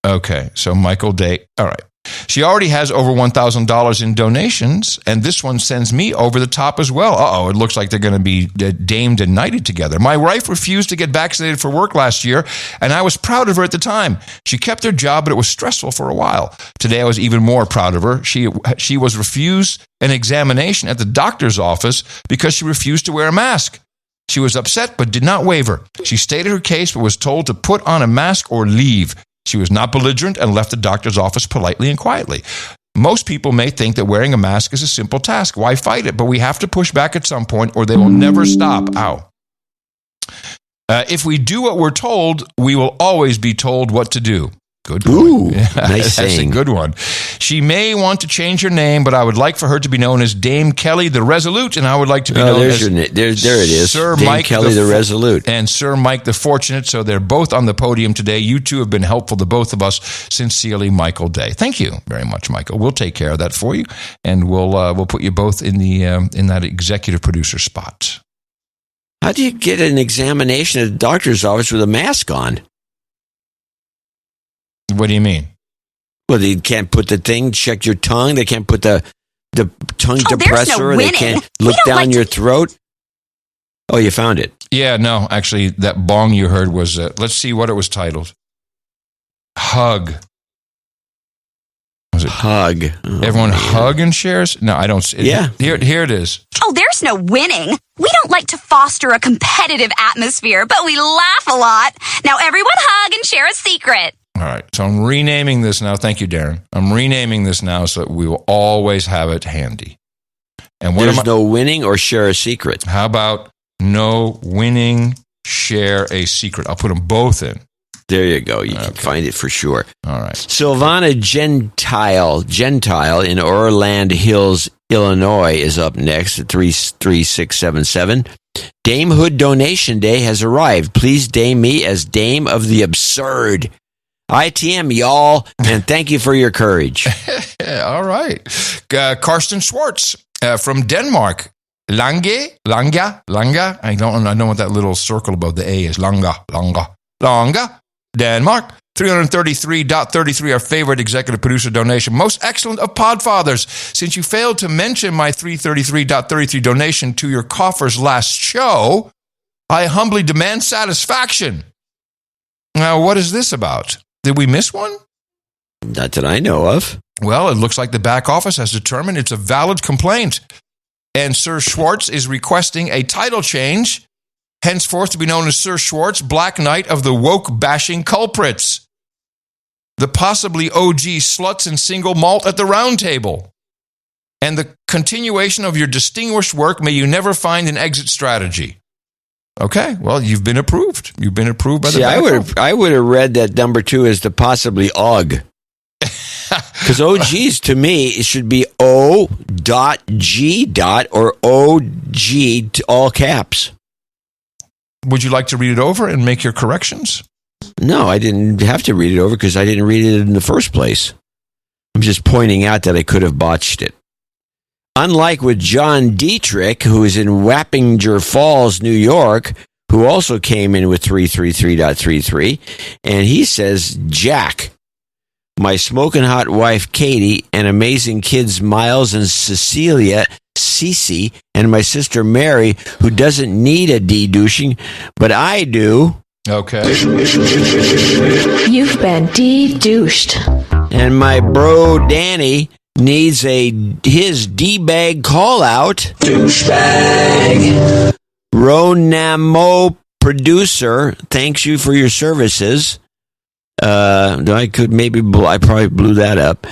Speaker 3: Okay, so Michael Day. All right. She already has over $1,000 in donations, and this one sends me over the top as well. It looks like they're going to be damed and knighted together. My wife refused to get vaccinated for work last year, and I was proud of her at the time. She kept her job, but it was stressful for a while. Today, I was even more proud of her. She was refused an examination at the doctor's office because she refused to wear a mask. She was upset, but did not waver. She stated her case, but was told to put on a mask or leave. She was not belligerent and left the doctor's office politely and quietly. Most people may think that wearing a mask is a simple task. Why fight it? But we have to push back at some point or they will never stop. Ow. If we do what we're told, we will always be told what to do. Good point.
Speaker 1: Ooh, nice
Speaker 3: That's
Speaker 1: saying.
Speaker 3: a good one. She may want to change her name, but I would like for her to be known as Dame Kelly the Resolute, and I would like to be known as
Speaker 1: there it is.
Speaker 3: Sir
Speaker 1: Dame
Speaker 3: Mike
Speaker 1: Kelly the Resolute.
Speaker 3: And Sir Mike the Fortunate. So they're both on the podium today. You two have been helpful to both of us. Sincerely, Michael Day. Thank you very much, Michael. We'll take care of that for you, and we'll put you both in the in that executive producer spot.
Speaker 1: How do you get an examination at the doctor's office with a mask on?
Speaker 3: What do you mean?
Speaker 1: Well, they can't put the thing, check your tongue. They can't put the tongue depressor. They can't look down your throat. Oh, you found it.
Speaker 3: Yeah, no, actually, that bong you heard was, let's see what it was titled. Hug. Was it
Speaker 1: Hug?
Speaker 3: Oh, everyone hug and shares? No, I don't see it.
Speaker 1: Yeah.
Speaker 3: Here it is.
Speaker 22: Oh, there's no winning. We don't like to foster a competitive atmosphere, but we laugh a lot. Now everyone hug and share a secret.
Speaker 3: All right, so I'm renaming this now. Thank you, Darren. I'm renaming this now so that we will always have it handy. And
Speaker 1: there's no winning or share a secret.
Speaker 3: How about no winning, share a secret? I'll put them both in.
Speaker 1: There you go. You can find it for sure.
Speaker 3: All right.
Speaker 1: Silvana Gentile in Orland Hills, Illinois is up next at 33677. Damehood donation day has arrived. Please dame me as Dame of the Absurd. ITM, y'all, and thank you for your courage.
Speaker 3: All right. Karsten Schwartz from Denmark. Langa. I don't know what that little circle above the A is. Langa. Denmark. 333.33, our favorite executive producer donation. Most excellent of Podfathers. Since you failed to mention my 333.33 donation to your coffers last show, I humbly demand satisfaction. Now, what is this about? Did we miss one?
Speaker 1: Not that I know of.
Speaker 3: Well, it looks like the back office has determined it's a valid complaint. And Sir Schwartz is requesting a title change, henceforth to be known as Sir Schwartz, Black Knight of the woke-bashing culprits. The possibly OG sluts and single malt at the round table. And the continuation of your distinguished work, may you never find an exit strategy. Okay, well, you've been approved. You've been approved by the back.
Speaker 1: I would have read that number 2 as the possibly OG. Because OGs, to me, it should be O.G. or OG to all caps.
Speaker 3: Would you like to read it over and make your corrections?
Speaker 1: No, I didn't have to read it over because I didn't read it in the first place. I'm just pointing out that I could have botched it. Unlike with John Dietrich, who is in Wappinger Falls, New York, who also came in with 333.33, and he says, Jack, my smoking hot wife, Katie, and amazing kids, Miles and Cecilia, Cece, and my sister, Mary, who doesn't need a de-douching, but I do.
Speaker 3: Okay.
Speaker 20: You've been de-douched.
Speaker 1: And my bro, Danny, needs his D-bag call-out. Douchebag. Ronamo producer, thanks you for your services. I probably blew that up.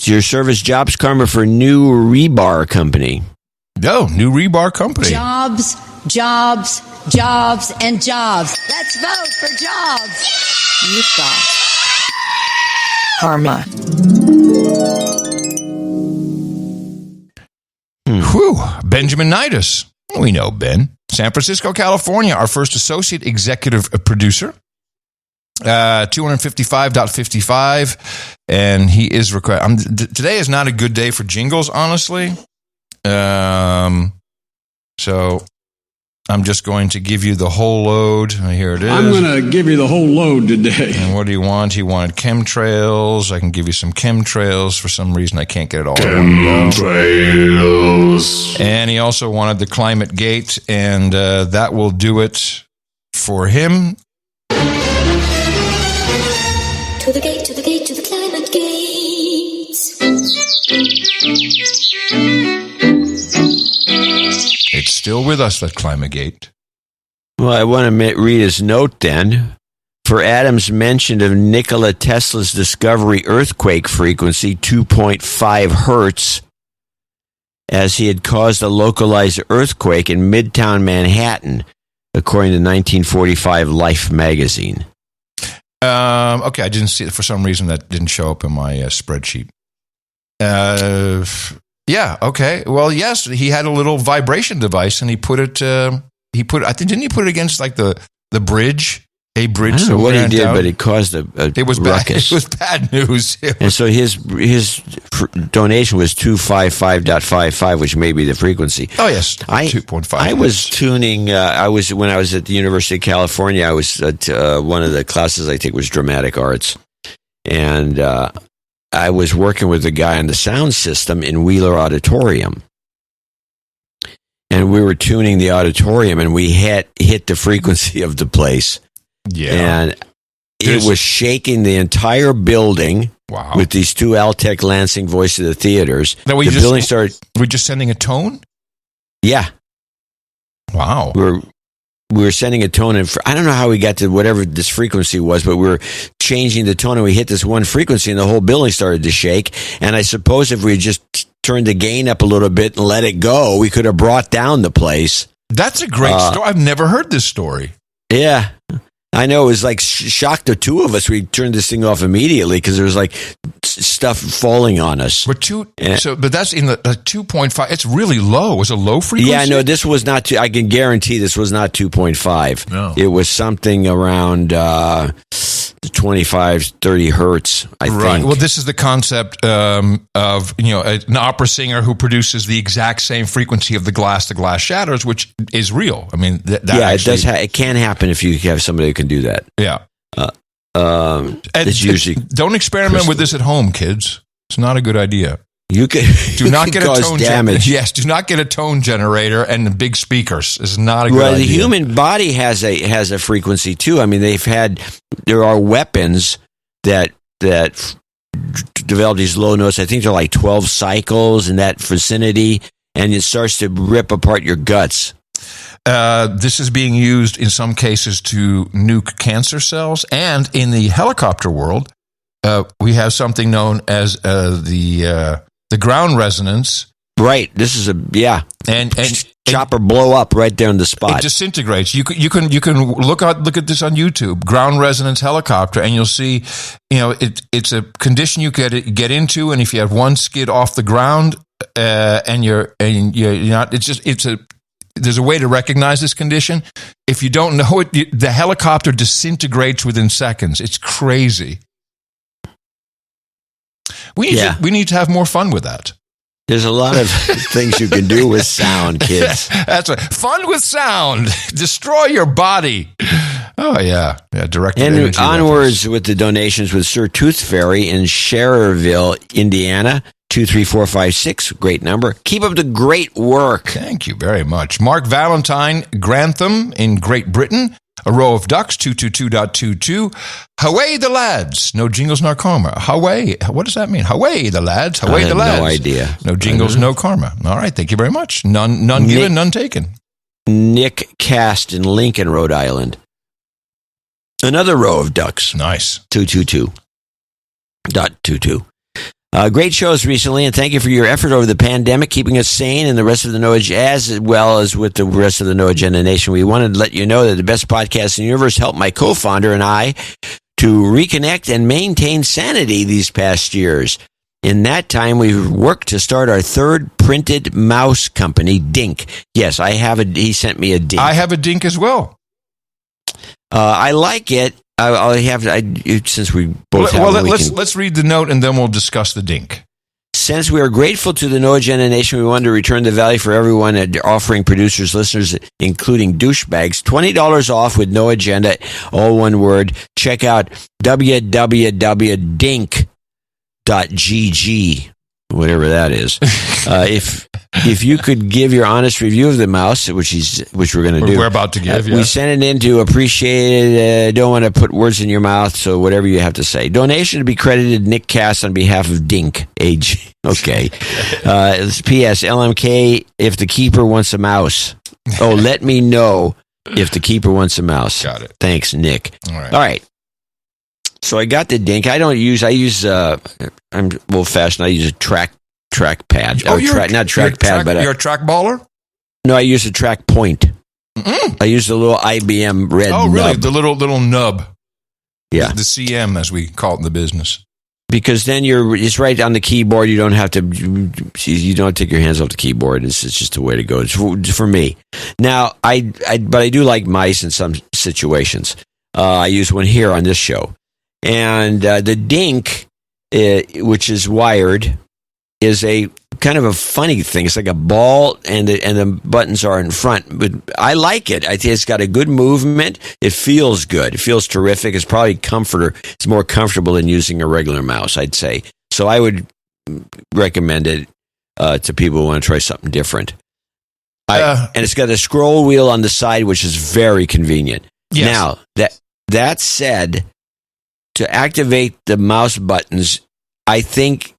Speaker 1: Your service jobs karma for New Rebar Company.
Speaker 3: No, New Rebar Company.
Speaker 9: Jobs, and jobs. Let's vote for jobs.
Speaker 20: You've got karma.
Speaker 3: Whew. Benjamin Nidus. We know Ben. San Francisco, California, our first associate executive producer. 255.55, and he is today is not a good day for jingles, honestly. So I'm just going to give you the whole load. Here it is.
Speaker 12: I'm going to give you the whole load today.
Speaker 3: And what do you want? He wanted chemtrails. I can give you some chemtrails. For some reason, I can't get it all. Chemtrails. And he also wanted the climate gate, and that will do it for him.
Speaker 21: To the gate, to the gate, to the climate gate.
Speaker 3: It's still with us, that climate gate.
Speaker 1: Well, I want to read his note then. For Adams' mention of Nikola Tesla's discovery earthquake frequency 2.5 hertz, as he had caused a localized earthquake in Midtown Manhattan, according to 1945 Life magazine.
Speaker 3: Okay, I didn't see it. For some reason, that didn't show up in my spreadsheet. Yeah, okay. Well, yes, he had a little vibration device, and he put it, I think, didn't he put it against, like, the bridge? A bridge.
Speaker 1: I don't know what he did, but it caused a
Speaker 3: it was
Speaker 1: ruckus.
Speaker 3: Bad. It was bad news.
Speaker 1: And so his donation was 255.55, which may be the frequency.
Speaker 3: Oh, yes, 2.5.
Speaker 1: I was tuning, when I was at the University of California, I was at one of the classes I think was dramatic arts. And I was working with a guy on the sound system in Wheeler Auditorium. And we were tuning the auditorium, and we hit the frequency of the place.
Speaker 3: Yeah.
Speaker 1: And it was shaking the entire building.
Speaker 3: Wow.
Speaker 1: With these two Altec Lansing Voice of the Theaters.
Speaker 3: The building started. We're just sending a tone?
Speaker 1: Yeah.
Speaker 3: Wow.
Speaker 1: We were sending a tone, and I don't know how we got to whatever this frequency was, but we were changing the tone, and we hit this one frequency, and the whole building started to shake. And I suppose if we just turned the gain up a little bit and let it go, we could have brought down the place.
Speaker 3: That's a great story. I've never heard this story.
Speaker 1: Yeah. I know it was like shocked the two of us. We turned this thing off immediately because there was like stuff falling on us.
Speaker 3: But that's in the 2.5. It's really low. It's a low frequency.
Speaker 1: Yeah, no, this was not. I can guarantee this was not 2.5.
Speaker 3: No.
Speaker 1: It was something around 25, 30 hertz. I think.
Speaker 3: Well, this is the concept of an opera singer who produces the exact same frequency of the glass to glass shatters, which is real. I mean,
Speaker 1: it does. It can happen if you have somebody who can do that.
Speaker 3: Yeah.
Speaker 1: It's usually
Speaker 3: don't experiment with this at home, kids. It's not a good idea.
Speaker 1: You can
Speaker 3: do not get a tone
Speaker 1: damage.
Speaker 3: Yes, do not get a tone generator and big speakers. It's not a good idea.
Speaker 1: Well, the human body has a frequency too. I mean, there are weapons that develop these low notes. I think they're like 12 cycles in that vicinity, and it starts to rip apart your guts.
Speaker 3: This is being used in some cases to nuke cancer cells, and in the helicopter world, we have something known as the ground resonance.
Speaker 1: Right. This is and chopper blow up right there in the spot.
Speaker 3: It disintegrates. You can look at this on YouTube. Ground resonance helicopter, and you'll see. It's a condition you get into, and if you have one skid off the ground, and you're not, there's a way to recognize this condition. If you don't know it, the helicopter disintegrates within seconds. It's crazy. We need to have more fun with that.
Speaker 1: There's a lot of things you can do with sound, kids.
Speaker 3: That's right. Fun with sound. Destroy your body. Oh, yeah. Direct energy.
Speaker 1: And onwards with the donations with Sir Tooth Fairy in Schererville, Indiana. 23456, great number. Keep up the great work.
Speaker 3: Thank you very much. Mark Valentine, Grantham in Great Britain. A row of ducks, 222.22. Haway the lads. No jingles, nor karma. Haway. What does that mean? Haway the lads. Haway the lads.
Speaker 1: No idea.
Speaker 3: No jingles, no karma. All right. Thank you very much. None given, none taken.
Speaker 1: Nick Cast in Lincoln, Rhode Island. Another row of ducks.
Speaker 3: Nice.
Speaker 1: 222.22. Great shows recently, and thank you for your effort over the pandemic, keeping us sane and the rest of the as well as with the rest of the No Agenda Nation. We wanted to let you know that the best podcast in the universe helped my co-founder and I to reconnect and maintain sanity these past years. In that time, we worked to start our third printed mouse company, Dink. Yes, he sent me a Dink.
Speaker 3: I have a Dink as well.
Speaker 1: I like it. Since we both have
Speaker 3: let's read the note and then we'll discuss the Dink.
Speaker 1: Since we are grateful to the No Agenda Nation, we wanted to return the value for everyone and offering producers, listeners, including douchebags, $20 off with No Agenda, all one word. Check out www.dink.gg, whatever that is. If you could give your honest review of the mouse, which we're going to do.
Speaker 3: We're about to give,
Speaker 1: We sent it in to appreciate it. Don't want to put words in your mouth, so whatever you have to say. Donation to be credited Nick Cass on behalf of Dink. Age. Okay. P.S. LMK, if the keeper wants a mouse. Oh, let me know if the keeper wants a mouse.
Speaker 3: Got it.
Speaker 1: Thanks, Nick.
Speaker 3: All
Speaker 1: right. So I got the Dink. I'm old-fashioned. I use a trackpad. You're a
Speaker 3: track baller?
Speaker 1: No, I use a track point. I use the little IBM red nub.
Speaker 3: Oh, really? The little nub.
Speaker 1: Yeah.
Speaker 3: The CM, as we call it in the business.
Speaker 1: Because then it's right on the keyboard. You don't have to take your hands off the keyboard. It's just the way to go. It's for me. Now, but I do like mice in some situations. I use one here on this show. And the Dink, which is wired, is a kind of a funny thing. It's like a ball, and the buttons are in front. But I like it. I think it's got a good movement. It feels good. It feels terrific. It's probably It's more comfortable than using a regular mouse, I'd say. So I would recommend it to people who want to try something different. And it's got a scroll wheel on the side, which is very convenient.
Speaker 3: Yes.
Speaker 1: Now, that said, to activate the mouse buttons, I think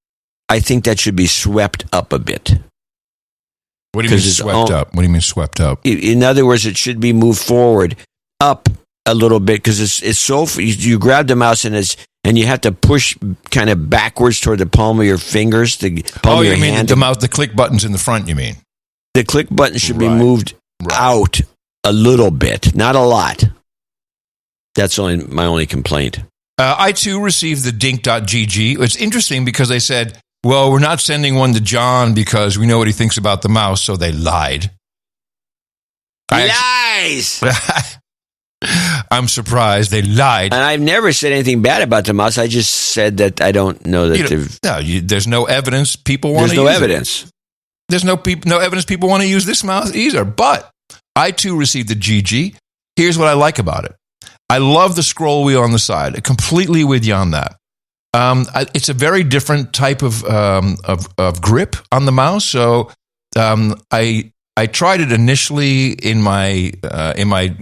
Speaker 1: that should be swept up a bit.
Speaker 3: What do you mean swept up? What do you mean swept up?
Speaker 1: In other words, it should be moved forward up a little bit because it's so you grab the mouse and you have to push kind of backwards toward the palm of your fingers. The palm of your hand.
Speaker 3: The mouse, the click buttons in the front? You mean
Speaker 1: the click button should be moved out a little bit, not a lot. That's my only complaint.
Speaker 3: I, too, received the dink.gg. It's interesting because they said, well, we're not sending one to John because we know what he thinks about the mouse, so they lied.
Speaker 1: Lies!
Speaker 3: I'm surprised they lied.
Speaker 1: And I've never said anything bad about the mouse. I just said that I don't know that
Speaker 3: there's no evidence people want to use
Speaker 1: There's no evidence.
Speaker 3: There's no evidence people want to use this mouse either. But I, too, received the GG. Here's what I like about it. I love the scroll wheel on the side. Completely with you on that. It's a very different type of grip on the mouse. So I tried it initially in my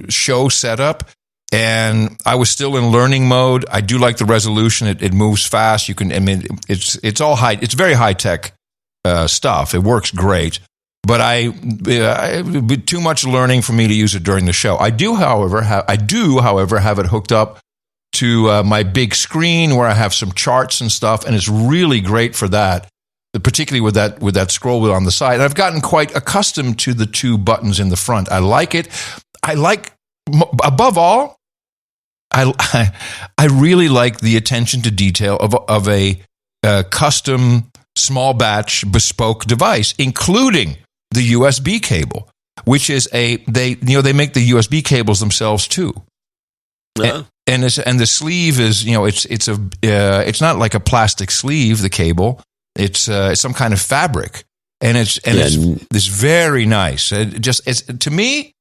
Speaker 3: show setup, and I was still in learning mode. I do like the resolution; it moves fast. It's all high. It's very high tech stuff. It works great, but it would be too much learning for me to use it during the show. I do, however, have it hooked up to my big screen where I have some charts and stuff, and it's really great for that. Particularly with that scroll wheel on the side. And I've gotten quite accustomed to the two buttons in the front. I like it. Above all, I really like the attention to detail of a custom small batch bespoke device, including the USB cable, which is they make the USB cables themselves too. And the sleeve is, it's not like a plastic sleeve, the cable. It's some kind of fabric, and it's very nice. It's to me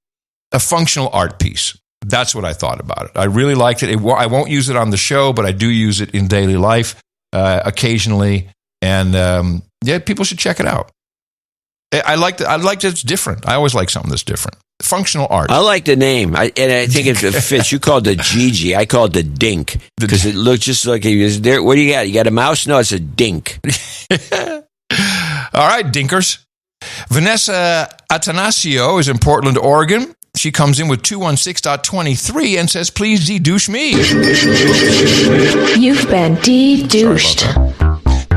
Speaker 3: a functional art piece. That's what I thought about it. I really liked it. I won't use it on the show, but I do use it in daily life occasionally. And people should check it out. I like that it's different. I always like something that's different. Functional art.
Speaker 1: I like the name, and I think it fits. You call it the GG. I call it the Dink because it looks just like there. What do you got? You got a mouse? No, it's a Dink.
Speaker 3: All right, Dinkers. Vanessa Atanasio is in Portland, Oregon. She comes in with 216.23 and says, "Please de-douche me."
Speaker 20: You've been de-douched.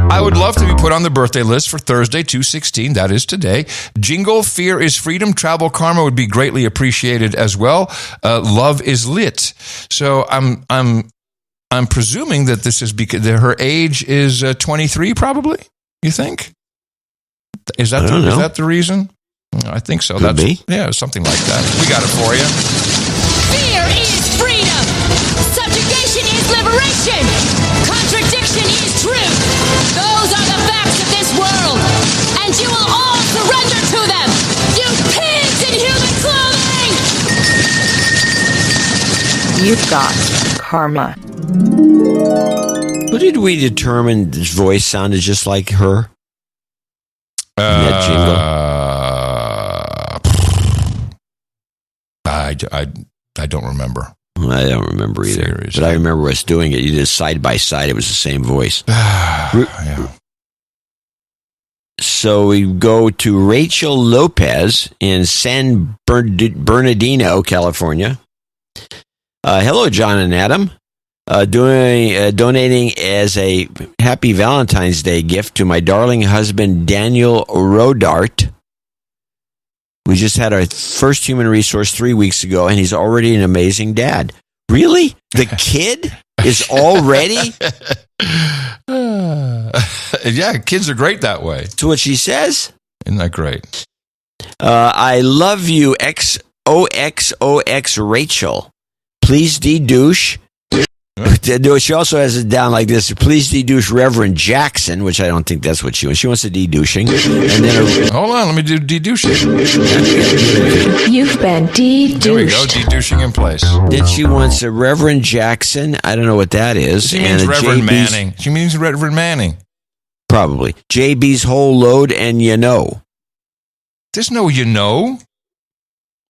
Speaker 3: I would love to be put on the birthday list for Thursday, 2/16. That is today. Jingle, fear is freedom. Travel karma would be greatly appreciated as well. Love is lit. So I'm presuming that this is because her age is 23, probably. You think? Is that the reason? I think so.
Speaker 1: Could be.
Speaker 3: Yeah, something like that. We got it for you.
Speaker 7: Fear is freedom. Subjugation is liberation. Contradiction is truth. Those are the facts of this world, and you will all surrender to them. You pigs in human clothing.
Speaker 20: You've got karma.
Speaker 1: Who did we determine this voice sounded just like her? That jingle.
Speaker 3: I don't remember.
Speaker 1: I don't remember either. Seriously. But I remember us doing it. You did side by side. It was the same voice.
Speaker 3: Yeah.
Speaker 1: So we go to Rachel Lopez in San Bernardino, California. Hello, John and Adam. Donating as a happy Valentine's Day gift to my darling husband, Daniel Rodart. We just had our first human resource 3 weeks ago, and he's already an amazing dad. Really? The kid is already?
Speaker 3: Yeah, kids are great that way.
Speaker 1: That's what she says?
Speaker 3: Isn't that great?
Speaker 1: I love you, XOXOX Rachel. Please de-douche. She also has it down like this. Please de-douche Reverend Jackson, which I don't think that's what she wants. She wants a de-douching. And then
Speaker 3: hold on, let me do de-douching.
Speaker 20: You've been de-douched.
Speaker 3: There we go, de-douching in place.
Speaker 1: Then she wants a Reverend Jackson. I don't know what that is.
Speaker 3: She means Reverend Manning. She means Reverend Manning.
Speaker 1: Probably. JB's whole load and you know.
Speaker 3: There's no you know.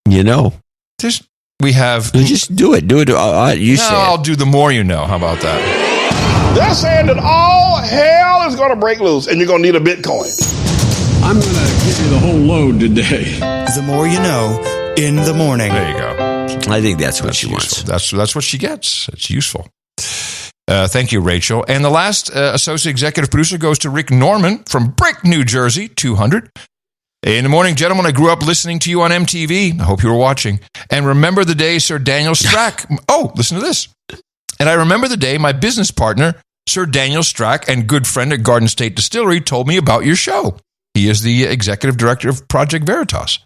Speaker 1: You know.
Speaker 3: We have...
Speaker 1: Just do it. Do it. You say
Speaker 3: I'll do the more you know. How about that?
Speaker 10: They're saying that all hell is going to break loose and you're going to need a Bitcoin.
Speaker 12: I'm going to give you the whole load today.
Speaker 23: The more you know in the morning.
Speaker 3: There you go.
Speaker 1: I think that's what she wants.
Speaker 3: That's what she gets. It's useful. Thank you, Rachel. And the last associate executive producer goes to Rick Norman from Brick, New Jersey, 200. In the morning, gentlemen, I grew up listening to you on MTV. I hope you were watching. And remember the day Sir Daniel Strack... Oh, listen to this. And I remember the day my business partner, Sir Daniel Strack, and good friend at Garden State Distillery told me about your show. He is the executive director of Project Veritas.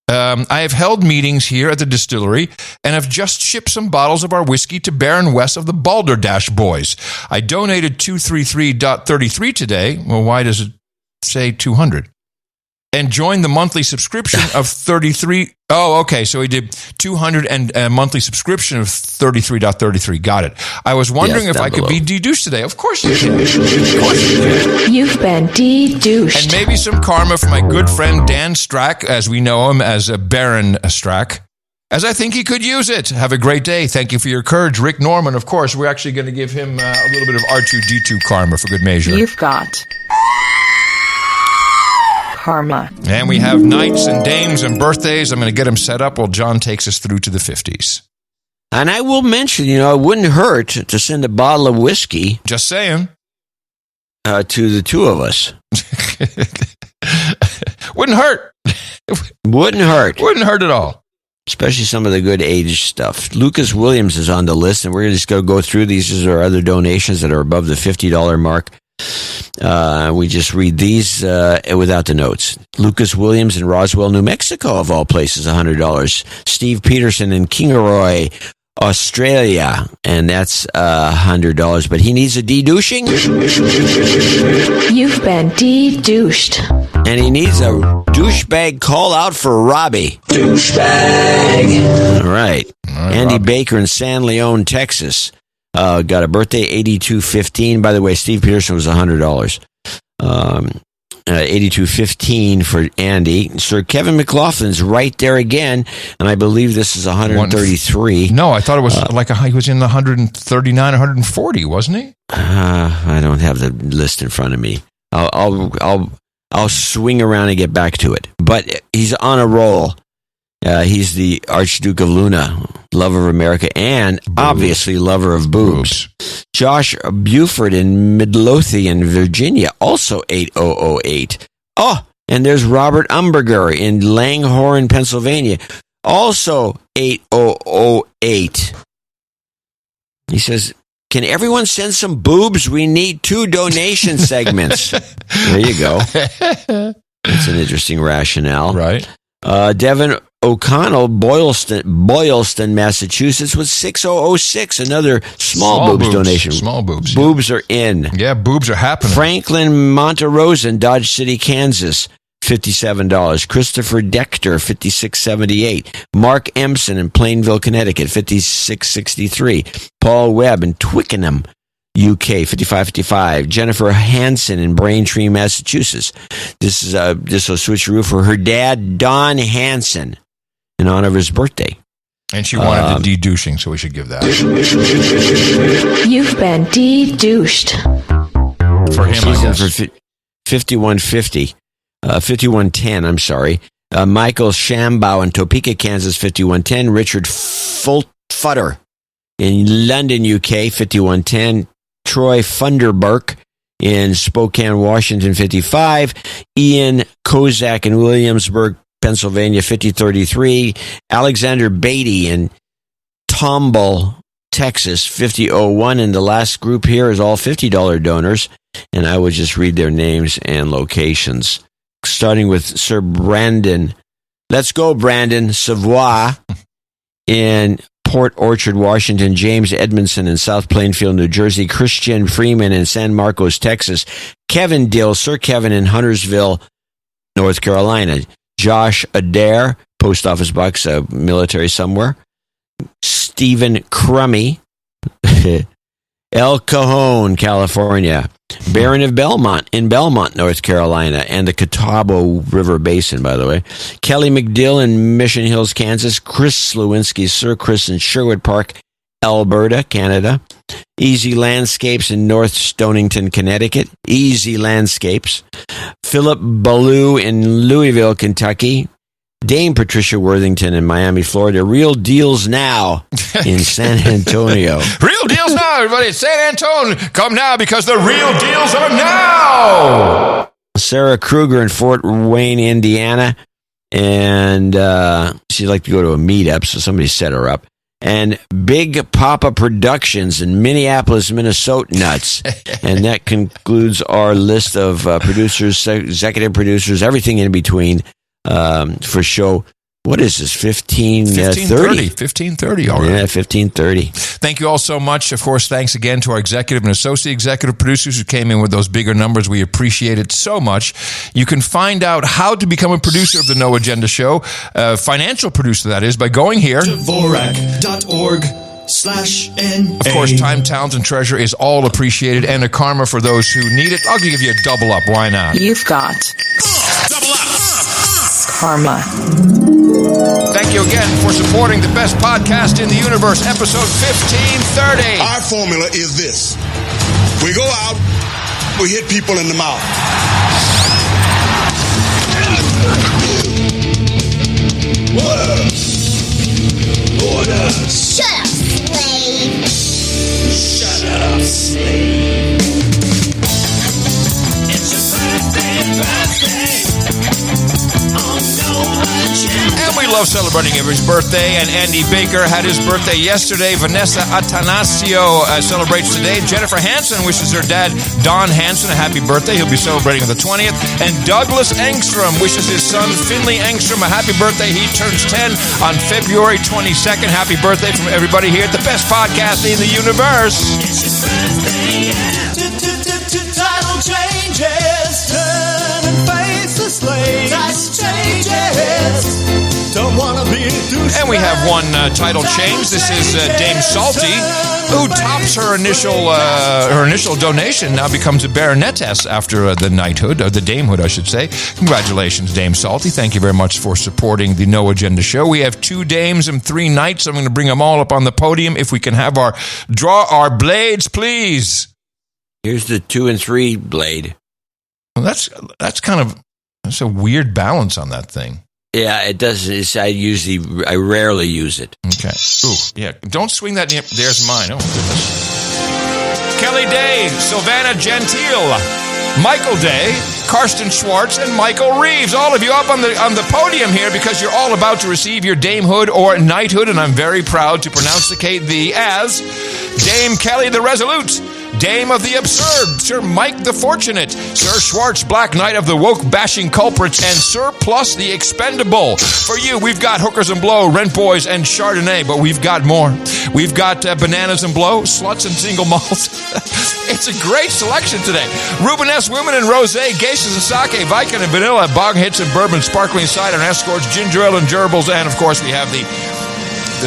Speaker 3: I have held meetings here at the distillery and have just shipped some bottles of our whiskey to Baron West of the Balderdash Boys. I donated 233.33 today. Well, why does it say 200? And joined the monthly subscription of 33. Oh, okay. So he did 200 and a monthly subscription of 33.33. Got it. I was wondering if I could be de-douched today. Of course you can. Of course you can.
Speaker 20: You've been de-douched.
Speaker 3: And maybe some karma for my good friend Dan Strack, as we know him as Baron Strack, as I think he could use it. Have a great day. Thank you for your courage. Rick Norman, of course. We're actually going to give him a little bit of R2-D2 karma for good measure.
Speaker 20: You've got karma.
Speaker 3: And we have knights and dames and birthdays. I'm going to get them set up while John takes us through to the 50s.
Speaker 1: And I will mention, it wouldn't hurt to send a bottle of whiskey.
Speaker 3: Just saying.
Speaker 1: To the two of us.
Speaker 3: Wouldn't hurt.
Speaker 1: Wouldn't hurt.
Speaker 3: Wouldn't hurt at all.
Speaker 1: Especially some of the good age stuff. Lucas Williams is on the list, and we're just going to go through these. These are other donations that are above the $50 mark. We just read these without the notes. Lucas Williams in Roswell, New Mexico, of all places, $100. Steve Peterson in Kingaroy, Australia, and that's $100. But he needs a de-douching.
Speaker 20: You've been de-douched.
Speaker 1: And he needs a douchebag call out for Robbie. Douchebag. All right. Andy Robbie Baker in San Leon, Texas. Got a birthday, 8215. By the way, Steve Peterson was $100. 8215 for Andy. Sir Kevin McLaughlin's right there again, and I believe this is 133.
Speaker 3: No, I thought it was he was in the 139, 140, wasn't he?
Speaker 1: I don't have the list in front of me. I'll swing around and get back to it. But he's on a roll. He's the Archduke of Luna, lover of America, and obviously lover of boobs. Josh Buford in Midlothian, Virginia, also 8008. Oh, and there's Robert Umberger in Langhorne, Pennsylvania, also 8008. He says, can everyone send some boobs? We need 2 donation segments. There you go. That's an interesting rationale.
Speaker 3: Right.
Speaker 1: Devin O'Connell, Boylston, Massachusetts, with 6006, another small boobs donation.
Speaker 3: Small boobs.
Speaker 1: Boobs are in.
Speaker 3: Yeah, boobs are happening.
Speaker 1: Franklin Monterosa, Dodge City, Kansas, $57. Christopher Dechter, $56.78. Mark Empson in Plainville, Connecticut, $56.63. Paul Webb in Twickenham, UK, $55.55. Jennifer Hansen in Braintree, Massachusetts. This will switcheroo for her dad, Don Hansen, in honor of his birthday.
Speaker 3: And she wanted the de-douching, so we should give that.
Speaker 20: You've been de-douched.
Speaker 3: For him, I guess.
Speaker 1: For 5150. 5110, I'm sorry. Michael Shambow in Topeka, Kansas, 5110. Richard Futter in London, UK, 5110. Troy Funderburk in Spokane, Washington, 55. Ian Kozak in Williamsburg, Pennsylvania, 5033. Alexander Beatty in Tomball, Texas, 5001. And the last group here is all $50 donors. And I will just read their names and locations. Starting with Sir Brandon. Let's go, Brandon. Savoy in Port Orchard, Washington. James Edmondson in South Plainfield, New Jersey. Christian Freeman in San Marcos, Texas. Kevin Dill, Sir Kevin in Huntersville, North Carolina. Josh Adair, Post Office Box, military somewhere. Stephen Crummy, El Cajon, California. Baron of Belmont in Belmont, North Carolina, and the Catawba River Basin, by the way. Kelly McDill in Mission Hills, Kansas. Chris Slewinski, Sir Chris in Sherwood Park, Alberta, Canada. Easy Landscapes in North Stonington, Connecticut. Easy Landscapes. Philip Ballou in Louisville, Kentucky. Dame Patricia Worthington in Miami, Florida. Real Deals Now in San Antonio.
Speaker 3: Real deals now, everybody. San Antonio, come now because the real deals are now.
Speaker 1: Sarah Kruger in Fort Wayne, Indiana. And she'd like to go to a meetup, so somebody set her up. And Big Papa Productions in Minneapolis, Minnesota nuts. And that concludes our list of producers, executive producers, everything in between for show. What is this, 1530?
Speaker 3: 1530, all right.
Speaker 1: Yeah, 1530.
Speaker 3: Thank you all so much. Of course, thanks again to our executive and associate executive producers who came in with those bigger numbers. We appreciate it so much. You can find out how to become a producer of the No Agenda Show, financial producer, that is, by going here.
Speaker 23: Dvorak.org/NA.
Speaker 3: Of course, time, talent, and treasure is all appreciated, and a karma for those who need it. I'll give you a double up. Why not?
Speaker 20: You've got
Speaker 3: double up.
Speaker 20: karma.
Speaker 3: Thank you again for supporting the best podcast in the universe, episode 1530.
Speaker 10: Our formula is this. We go out, we hit people in the mouth. Order.
Speaker 21: Shut up, slave.
Speaker 10: Shut up, slave. It's your birthday.
Speaker 3: And we love celebrating everybody's birthday. And Andy Baker had his birthday yesterday. Vanessa Atanasio celebrates today. Jennifer Hansen wishes her dad, Don Hansen, a happy birthday. He'll be celebrating on the 20th. And Douglas Engstrom wishes his son, Finley Engstrom, a happy birthday. He turns 10 on February 22nd. Happy birthday from everybody here at the best podcast in the universe.
Speaker 8: It's your birthday, yeah. Title changes, turn and face the slave. Title changes. Don't wanna be a douchebag.
Speaker 3: And we have one title change. This is Dame Salty, who tops her initial donation, now becomes a baronetess after the knighthood, or the damehood, I should say. Congratulations, Dame Salty. Thank you very much for supporting the No Agenda Show. We have 2 dames and 3 knights. I'm going to bring them all up on the podium. If we can have draw our blades, please.
Speaker 1: Here's the 2 and 3 blade.
Speaker 3: Well, that's a weird balance on that thing.
Speaker 1: Yeah, it does. I rarely use it.
Speaker 3: Okay. Ooh, yeah. Don't swing that near. There's mine. Oh, goodness. Kelly Day, Sylvana Gentile, Michael Day, Karsten Schwartz, and Michael Reeves. All of you up on the podium here because you're all about to receive your damehood or knighthood, and I'm very proud to pronounce thee as Dame Kelly the Resolute, Dame of the Absurd, Sir Mike the Fortunate, Sir Schwartz, Black Knight of the Woke-bashing Culprits, and Sir Plus the Expendable. For you, we've got Hookers and Blow, Rent Boys, and Chardonnay, but we've got more. We've got Bananas and Blow, Sluts and Single Malt. It's a great selection today. Rubenesque Women and Rosé, Geishas and Sake, Viking and Vanilla, Bog Hits and Bourbon, Sparkling Cider and Escorts, Ginger Ale and Gerbils, and of course we have the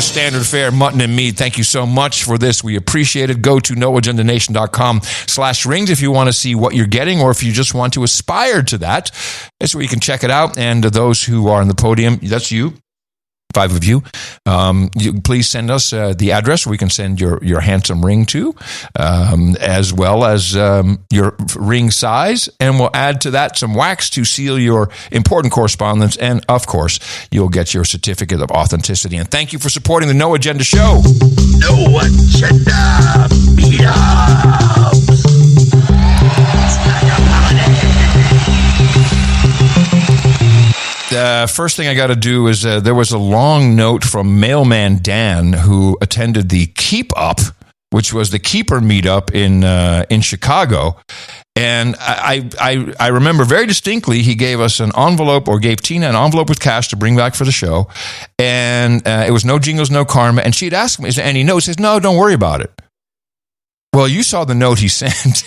Speaker 3: standard fare, mutton and meat. Thank you so much for this. We appreciate it. Go to noagendanation.com/rings if you want to see what you're getting, or if you just want to aspire to that. That's where you can check it out. And those who are on the podium, that's you. 5 of you. Please send us the address where we can send your handsome ring to, as well as your ring size. And we'll add to that some wax to seal your important correspondence. And, of course, you'll get your certificate of authenticity. And thank you for supporting the No Agenda Show.
Speaker 8: No Agenda Meetups.
Speaker 3: The first thing I got to do is there was a long note from Mailman Dan, who attended the Keep Up, which was the Keeper meetup in Chicago. And I remember very distinctly he gave us an envelope, or gave Tina an envelope with cash to bring back for the show. And it was no jingles, no karma. And she'd asked me, is there any notes? He says, no, don't worry about it. Well, you saw the note he sent.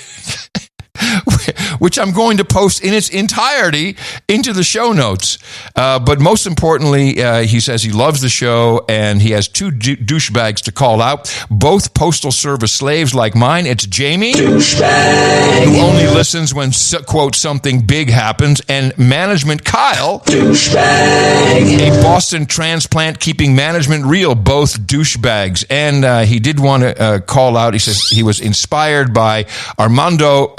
Speaker 3: Which I'm going to post in its entirety into the show notes. But most importantly, he says he loves the show, and he has 2 douchebags to call out, both postal service slaves like mine. It's Jamie, douchebag, who only listens when, quote, something big happens, and management Kyle, douchebag, a Boston transplant keeping management real, both douchebags. And he did want to call out, he says he was inspired by Armando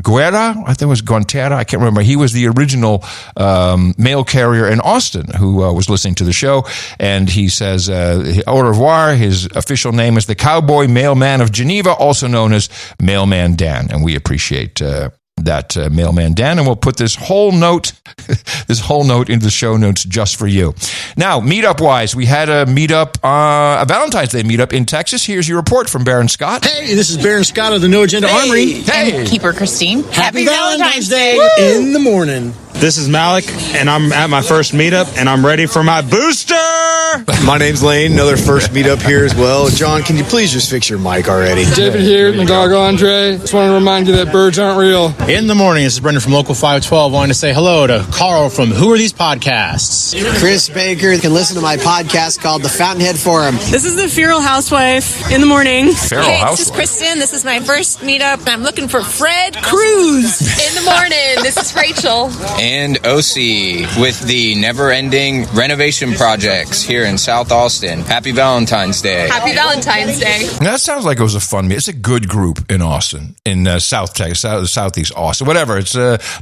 Speaker 3: Guerra, I think it was Guantera, I can't remember. He was the original mail carrier in Austin who was listening to the show, and he says, au revoir, his official name is the Cowboy Mailman of Geneva, also known as Mailman Dan, and we appreciate that mailman Dan, and we'll put this whole note into the show notes just for you. Now, meetup wise, we had a meetup, a Valentine's Day meetup in Texas. Here's your report from Baron Scott.
Speaker 11: Hey, this is Baron Scott of the No Agenda Armory.
Speaker 3: Hey,
Speaker 13: and Keeper Christine.
Speaker 11: Happy Valentine's Day in the morning.
Speaker 14: This is Malik, and I'm at my first meetup, and I'm ready for my booster!
Speaker 24: My name's Lane, another first meetup here as well. John, can you please just fix your mic already?
Speaker 25: David here, Nagago Andre. Just want to remind you that birds aren't real.
Speaker 11: In the morning, this is Brendan from Local 512. Wanting to say hello to Carl from Who Are These Podcasts?
Speaker 26: Chris Baker can listen to my podcast called The Fountainhead Forum.
Speaker 27: This is the Feral Housewife in the morning.
Speaker 3: Feral
Speaker 27: Hey,
Speaker 3: Housewife.
Speaker 27: this is Kristen. This is my first meetup. I'm looking for Fred Cruz. In the morning, this is Rachel.
Speaker 28: And OC with the never-ending renovation projects here in South Austin. Happy Valentine's Day.
Speaker 27: Happy Valentine's Day.
Speaker 3: That sounds like it was a fun meet. It's a good group in Austin, in South Texas, Southeast Austin, whatever. It's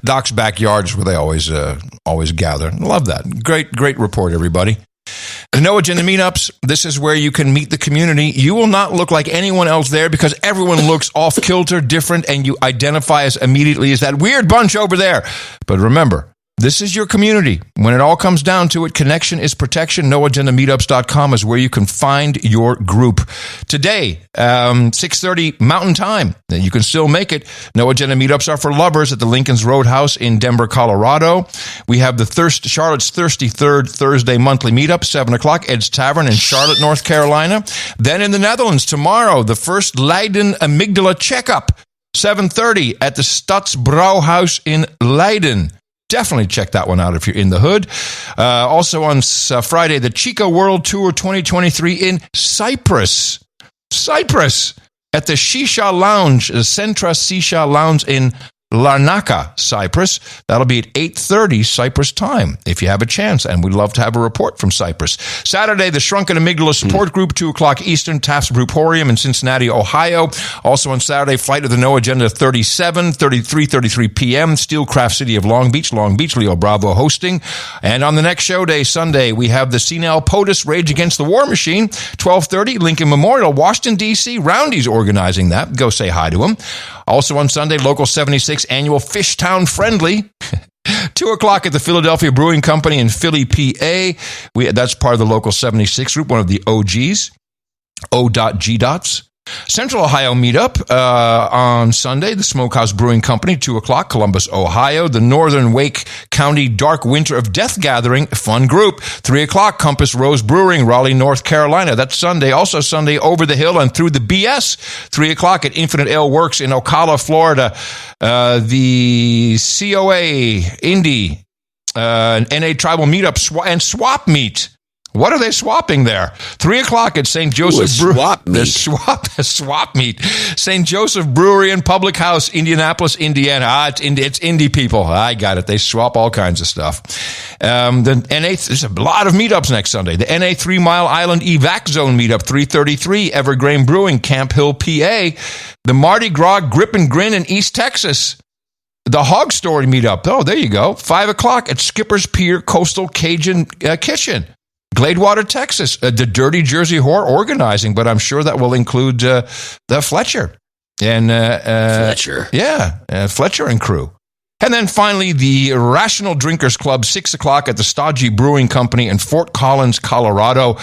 Speaker 3: Doc's backyard is where they always gather. Love that. Great report, everybody. The No Agenda Meetups, this is where you can meet the community. You will not look like anyone else there because everyone looks off-kilter, different, and you identify as immediately as that weird bunch over there. But remember, this is your community. When it all comes down to it, connection is protection. NoAgendaMeetups.com is where you can find your group. Today, 6:30 Mountain Time. You can still make it. No Agenda Meetups are for lovers at the Lincoln's Roadhouse in Denver, Colorado. We have the Charlotte's Thirsty Third Thursday monthly meetup, 7 o'clock, Ed's Tavern in Charlotte, North Carolina. Then in the Netherlands, tomorrow, the first Leiden Amygdala Checkup, 7:30 at the Stads Brouwhuis in Leiden. Definitely check that one out if you're in the hood. Also on Friday, the Chica World Tour 2023 in Cyprus. At the Shisha Lounge, the Centra Shisha Lounge in Larnaca, Cyprus. That'll be at 8:30 Cyprus time, if you have a chance, and we'd love to have a report from Cyprus. Saturday, the Shrunken Amygdala Support Group, 2 o'clock Eastern, Taft's Brewporium in Cincinnati, Ohio. Also on Saturday, Flight of the No Agenda 33 p.m., Steelcraft City of Long Beach, Leo Bravo hosting. And on the next show day, Sunday, we have the Senile POTUS Rage Against the War Machine, 12:30, Lincoln Memorial, Washington, D.C. Roundy's organizing that. Go say hi to him. Also on Sunday, Local 76 Annual Fishtown Friendly. 2 o'clock at the Philadelphia Brewing Company in Philly, PA. That's part of the Local 76 group, one of the OGs. O.G. Central Ohio meetup on Sunday, the Smokehouse Brewing Company, 2 o'clock, Columbus, Ohio. The Northern Wake County Dark Winter of Death Gathering, fun group, 3 o'clock, Compass Rose Brewing, Raleigh, North Carolina. That's Sunday. Also Sunday, Over the Hill and Through the BS, 3 o'clock at Infinite Ale Works in Ocala, Florida. The COA, Indy, NA Tribal Meetup and Swap Meet. What are they swapping there? 3 o'clock at St. Joseph
Speaker 1: Swap meet.
Speaker 3: Swap meet. St. Joseph Brewery and Public House, Indianapolis, Indiana. It's indie people. I got it. They swap all kinds of stuff. There's a lot of meetups next Sunday. The NA 3 Mile Island Evac Zone meetup, 333, Evergreen Brewing, Camp Hill, PA. The Mardi Gras Grip and Grin in East Texas. The Hog Story meetup. Oh, there you go. 5 o'clock at Skipper's Pier Coastal Cajun Kitchen. Gladewater, Texas, the Dirty Jersey Whore organizing, but I'm sure that will include the Fletcher. And
Speaker 1: Fletcher.
Speaker 3: Yeah, Fletcher and crew. And then finally, the Rational Drinkers Club, 6 o'clock at the Stodgy Brewing Company in Fort Collins, Colorado.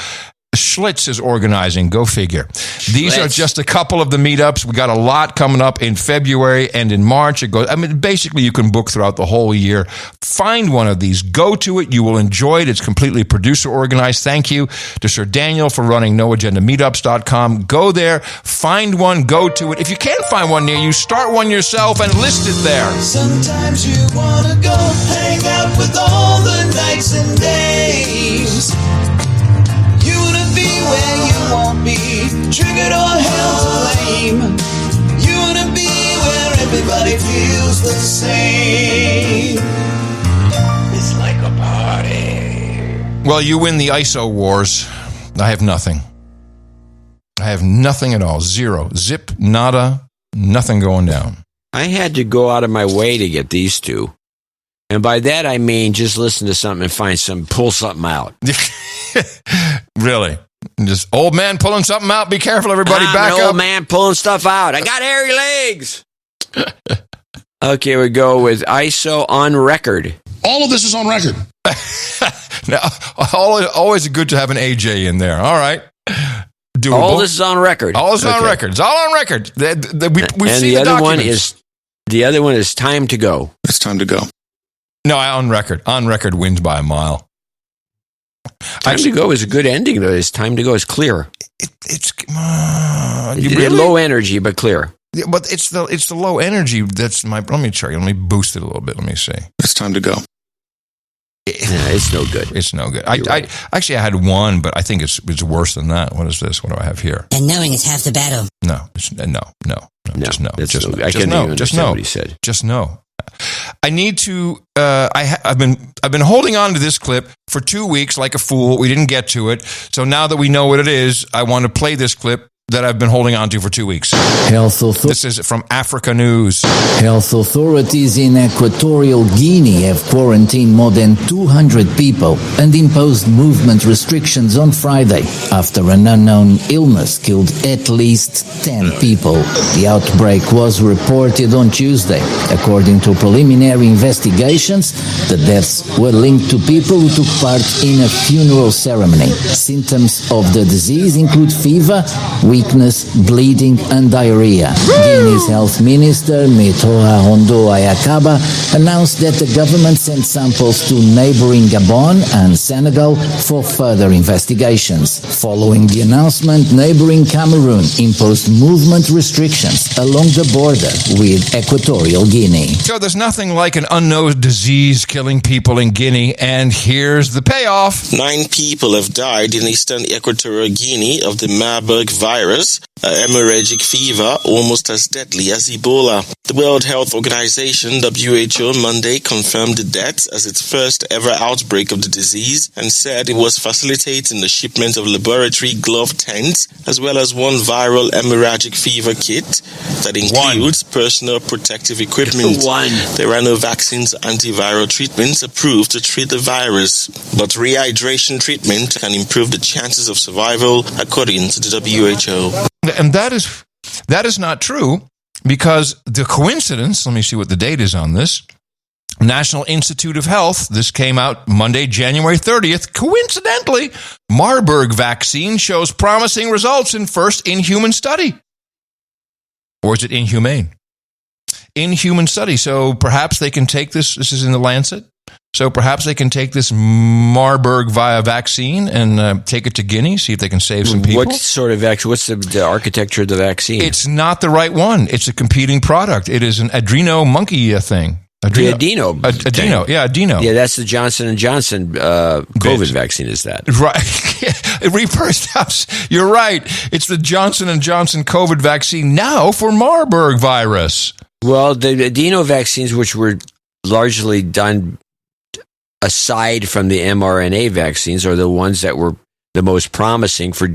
Speaker 3: Schlitz is organizing. Go figure. These are just a couple of the meetups. We got a lot coming up in February and in March. Basically, you can book throughout the whole year. Find one of these. Go to it. You will enjoy it. It's completely producer organized. Thank you to Sir Daniel for running NoAgendaMeetups.com. Go there. Find one. Go to it. If you can't find one near you, start one yourself and list it there.
Speaker 8: Sometimes you want to go hang out with all the nights and days. You want to be where you won't be triggered or held to blame. You want to be where everybody feels the same. It's like a party.
Speaker 3: Well, you win the ISO wars. I have nothing. I have nothing at all. Zero. Zip, nada, nothing going down.
Speaker 1: I had to go out of my way to get these two. And by that, I mean just listen to something and pull something out.
Speaker 3: Really? Just old man pulling something out. Be careful, everybody. Back up.
Speaker 1: Old man pulling stuff out. I got hairy legs. Okay, we go with ISO on record.
Speaker 12: All of this is on record.
Speaker 3: Now, always good to have an AJ in there. All right. Doable.
Speaker 1: All this is on record.
Speaker 3: All this is on record. It's all on record. We've
Speaker 1: and
Speaker 3: seen
Speaker 1: the other
Speaker 3: documents.
Speaker 1: the other one is time to go.
Speaker 12: It's time to go.
Speaker 3: No, on record. On record wins by a mile.
Speaker 1: Time to go is a good ending, though. It's time to go is clear.
Speaker 3: It's
Speaker 1: low energy, but clear.
Speaker 3: Yeah, but it's the low energy. That's my. Let me try. Let me boost it a little bit. Let me see.
Speaker 12: It's time to go.
Speaker 1: It's no good.
Speaker 3: It's no good. I had one, but I think it's worse than that. What is this? What do I have here?
Speaker 2: And knowing is half the battle.
Speaker 3: No. Just no. Just no. Just no.
Speaker 1: I can't even understand what he said.
Speaker 3: Just no. I need to. I've been holding on to this clip for 2 weeks like a fool. We didn't get to it, so now that we know what it is, I want to play this clip that I've been holding on to for 2 weeks. This is from Africa News.
Speaker 4: Health authorities in Equatorial Guinea have quarantined more than 200 people and imposed movement restrictions on Friday after an unknown illness killed at least 10 people. The outbreak was reported on Tuesday. According to preliminary investigations, the deaths were linked to people who took part in a funeral ceremony. Symptoms of the disease include fever, weakness, bleeding, and diarrhea. Guinea's health minister, Mitoa Hondo Ayakaba, announced that the government sent samples to neighboring Gabon and Senegal for further investigations. Following the announcement, neighboring Cameroon imposed movement restrictions along the border with Equatorial Guinea.
Speaker 3: So there's nothing like an unknown disease killing people in Guinea, and here's the payoff.
Speaker 6: 9 people have died in eastern Equatorial Guinea of the Marburg virus, hemorrhagic fever almost as deadly as Ebola. The World Health Organization, WHO, Monday confirmed the deaths as its first ever outbreak of the disease and said it was facilitating the shipment of laboratory glove tents as well as one viral hemorrhagic fever kit that includes personal protective equipment. There are no vaccines or antiviral treatments approved to treat the virus, but rehydration treatment can improve the chances of survival, according to the WHO.
Speaker 3: And that is not true, because the coincidence, let me see what the date is on this. National Institute of Health, this came out Monday, January 30th. Coincidentally, Marburg vaccine shows promising results in first in-human study. Or is it inhumane? In-human study. So perhaps they can take this is in the Lancet. So perhaps they can take this Marburg vaccine and take it to Guinea, see if they can save some people.
Speaker 1: What sort of vaccine? What's the architecture of the vaccine?
Speaker 3: It's not the right one. It's a competing product. It is an adreno monkey thing.
Speaker 1: Adeno.
Speaker 3: Yeah,
Speaker 1: that's the Johnson & Johnson COVID vaccine, is that?
Speaker 3: Right. Reversed house. You're right. It's the Johnson & Johnson COVID vaccine now for Marburg virus.
Speaker 1: Well, the adeno vaccines, which were largely done aside from the mRNA vaccines, are the ones that were the most promising for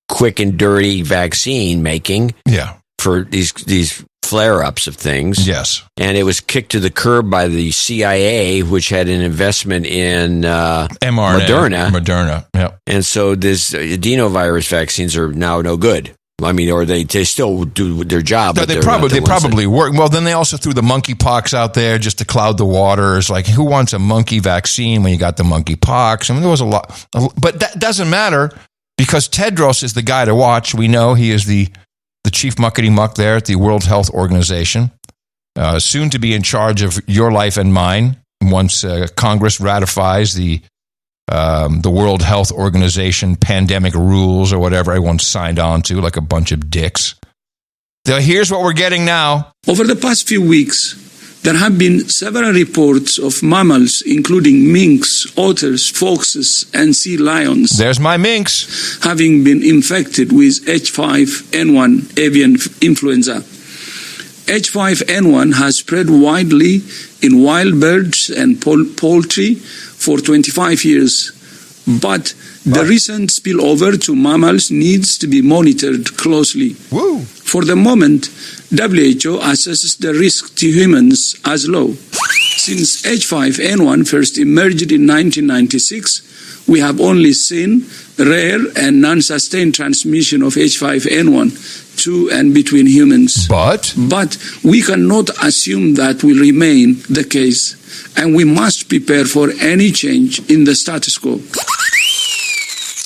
Speaker 1: quick and dirty vaccine making.
Speaker 3: Yeah.
Speaker 1: For these flare-ups of things.
Speaker 3: Yes.
Speaker 1: And it was kicked to the curb by the CIA, which had an investment in
Speaker 3: mRNA. Moderna, yeah.
Speaker 1: And so this adenovirus vaccines are now no good. I mean, or they still do their job.
Speaker 3: No,
Speaker 1: but
Speaker 3: they probably work. Well, then they also threw the monkeypox out there just to cloud the waters. Like, who wants a monkey vaccine when you got the monkeypox? I mean, there was a lot. But that doesn't matter, because Tedros is the guy to watch. We know he is the chief muckety-muck there at the World Health Organization, soon to be in charge of your life and mine once Congress ratifies the World Health Organization pandemic rules or whatever everyone signed on to, like a bunch of dicks. So here's what we're getting now.
Speaker 13: Over the past few weeks, there have been several reports of mammals, including minks, otters, foxes, and sea lions.
Speaker 3: There's my minks.
Speaker 13: Having been infected with H5N1 avian influenza. H5N1 has spread widely in wild birds and poultry for 25 years. But the recent spillover to mammals needs to be monitored closely.
Speaker 3: Woo.
Speaker 13: For the moment, WHO assesses the risk to humans as low. Since H5N1 first emerged in 1996, we have only seen rare and non-sustained transmission of H5N1 to and between humans.
Speaker 3: But
Speaker 13: we cannot assume that will remain the case, and we must prepare for any change in the status quo.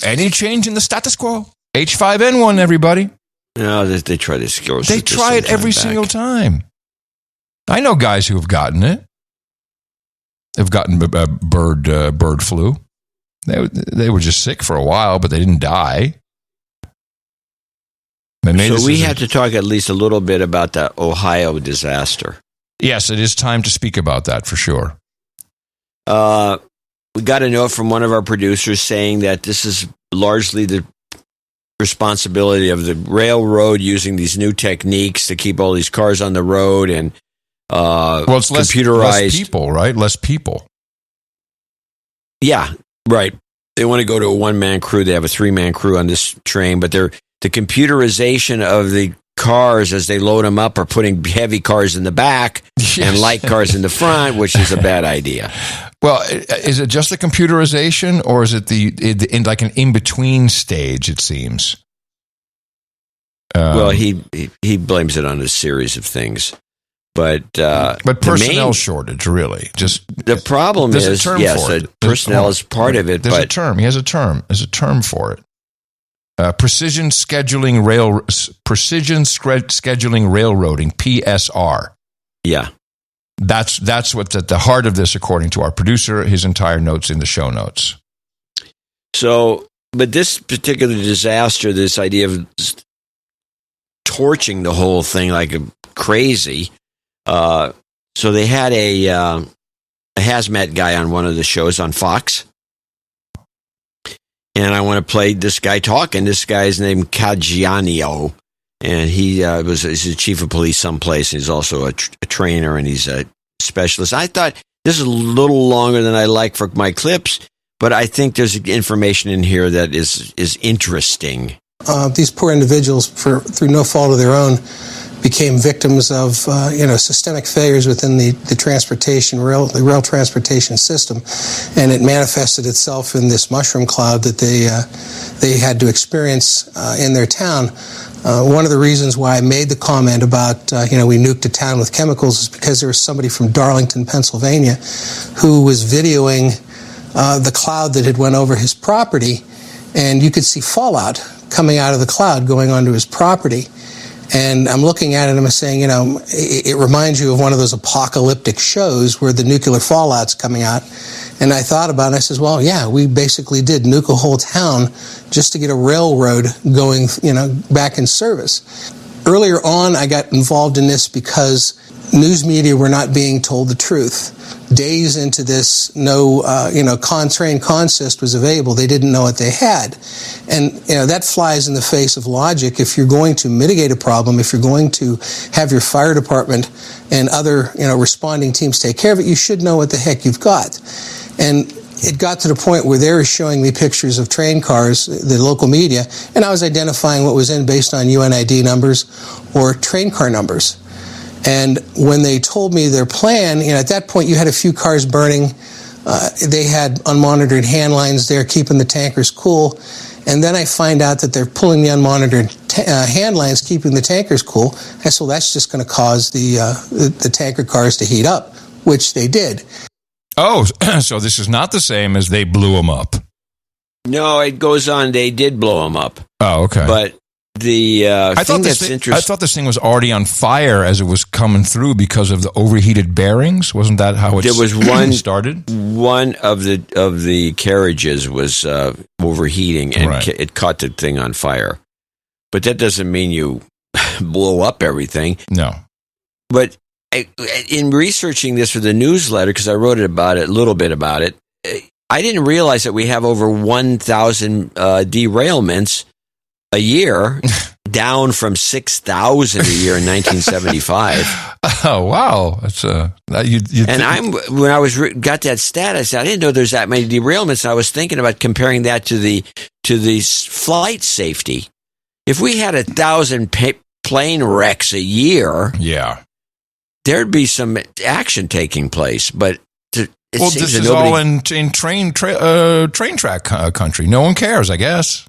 Speaker 3: Any change in the status quo? H5N1, everybody.
Speaker 1: No, they try to scare us.
Speaker 3: They try it every single time. I know guys who have gotten it. They've gotten bird flu. They were just sick for a while, but they didn't die.
Speaker 1: So we have to talk at least a little bit about the Ohio disaster.
Speaker 3: Yes, it is time to speak about that for sure.
Speaker 1: We got a note from one of our producers saying that this is largely the responsibility of the railroad using these new techniques to keep all these cars on the road and
Speaker 3: it's
Speaker 1: computerized.
Speaker 3: Less people, right? Less people.
Speaker 1: Yeah, right. They want to go to a one-man crew. They have a three-man crew on this train, but the computerization of the cars as they load them up are putting heavy cars in the back and light cars in the front, which is a bad idea.
Speaker 3: Well, is it just the computerization, or is it in like an in-between stage, it seems?
Speaker 1: Well, he blames it on a series of things. But
Speaker 3: personnel shortage, really. Just
Speaker 1: the problem is, personnel is part of it.
Speaker 3: There's a term. He has a term. There's a term for it. Precision scheduling railroading, PSR.
Speaker 1: Yeah,
Speaker 3: that's what's at the heart of this, according to our producer. His entire notes in the show notes.
Speaker 1: So, but this particular disaster, this idea of torching the whole thing like crazy. So they had a hazmat guy on one of the shows on Fox. And I want to play this guy talking. This guy's named Caggiano. And he's a chief of police someplace. He's also a trainer, and he's a specialist. I thought this is a little longer than I like for my clips, but I think there's information in here that is interesting.
Speaker 2: These poor individuals, through no fault of their own, became victims of systemic failures within the rail transportation system, and it manifested itself in this mushroom cloud that they had to experience in their town. One of the reasons why I made the comment about we nuked a town with chemicals is because there was somebody from Darlington, Pennsylvania, who was videoing the cloud that had went over his property, and you could see fallout coming out of the cloud going onto his property. And I'm looking at it and I'm saying, it reminds you of one of those apocalyptic shows where the nuclear fallout's coming out. And I thought about it and I says, well, yeah, we basically did nuke a whole town just to get a railroad going, back in service. Earlier on, I got involved in this because news media were not being told the truth. Days into this, no train consist was available. They didn't know what they had. And, that flies in the face of logic. If you're going to mitigate a problem, if you're going to have your fire department and other, responding teams take care of it, you should know what the heck you've got. And it got to the point where they were showing me pictures of train cars, the local media, and I was identifying what was in based on UNID numbers or train car numbers. And when they told me their plan, at that point you had a few cars burning. They had unmonitored hand lines there keeping the tankers cool. And then I find out that they're pulling the unmonitored hand lines, keeping the tankers cool. I said, well, that's just going to cause the tanker cars to heat up, which they did.
Speaker 3: Oh, so this is not the same as they blew them up.
Speaker 1: No, it goes on. They did blow them up.
Speaker 3: Oh, okay.
Speaker 1: But I thought
Speaker 3: this thing was already on fire as it was coming through because of the overheated bearings. Wasn't that how it started?
Speaker 1: One of the carriages was overheating, and it caught the thing on fire. But that doesn't mean you blow up everything.
Speaker 3: No.
Speaker 1: But in researching this for the newsletter, because I wrote a little bit about it, I didn't realize that we have over 1,000 derailments a year, down from 6,000 a year in 1975.
Speaker 3: Oh wow! That's when
Speaker 1: I got that stat, I said I didn't know there's that many derailments. And I was thinking about comparing that to the flight safety. If we had 1,000 plane wrecks a year,
Speaker 3: yeah,
Speaker 1: there'd be some action taking place. But
Speaker 3: this is all in train track country. No one cares, I guess.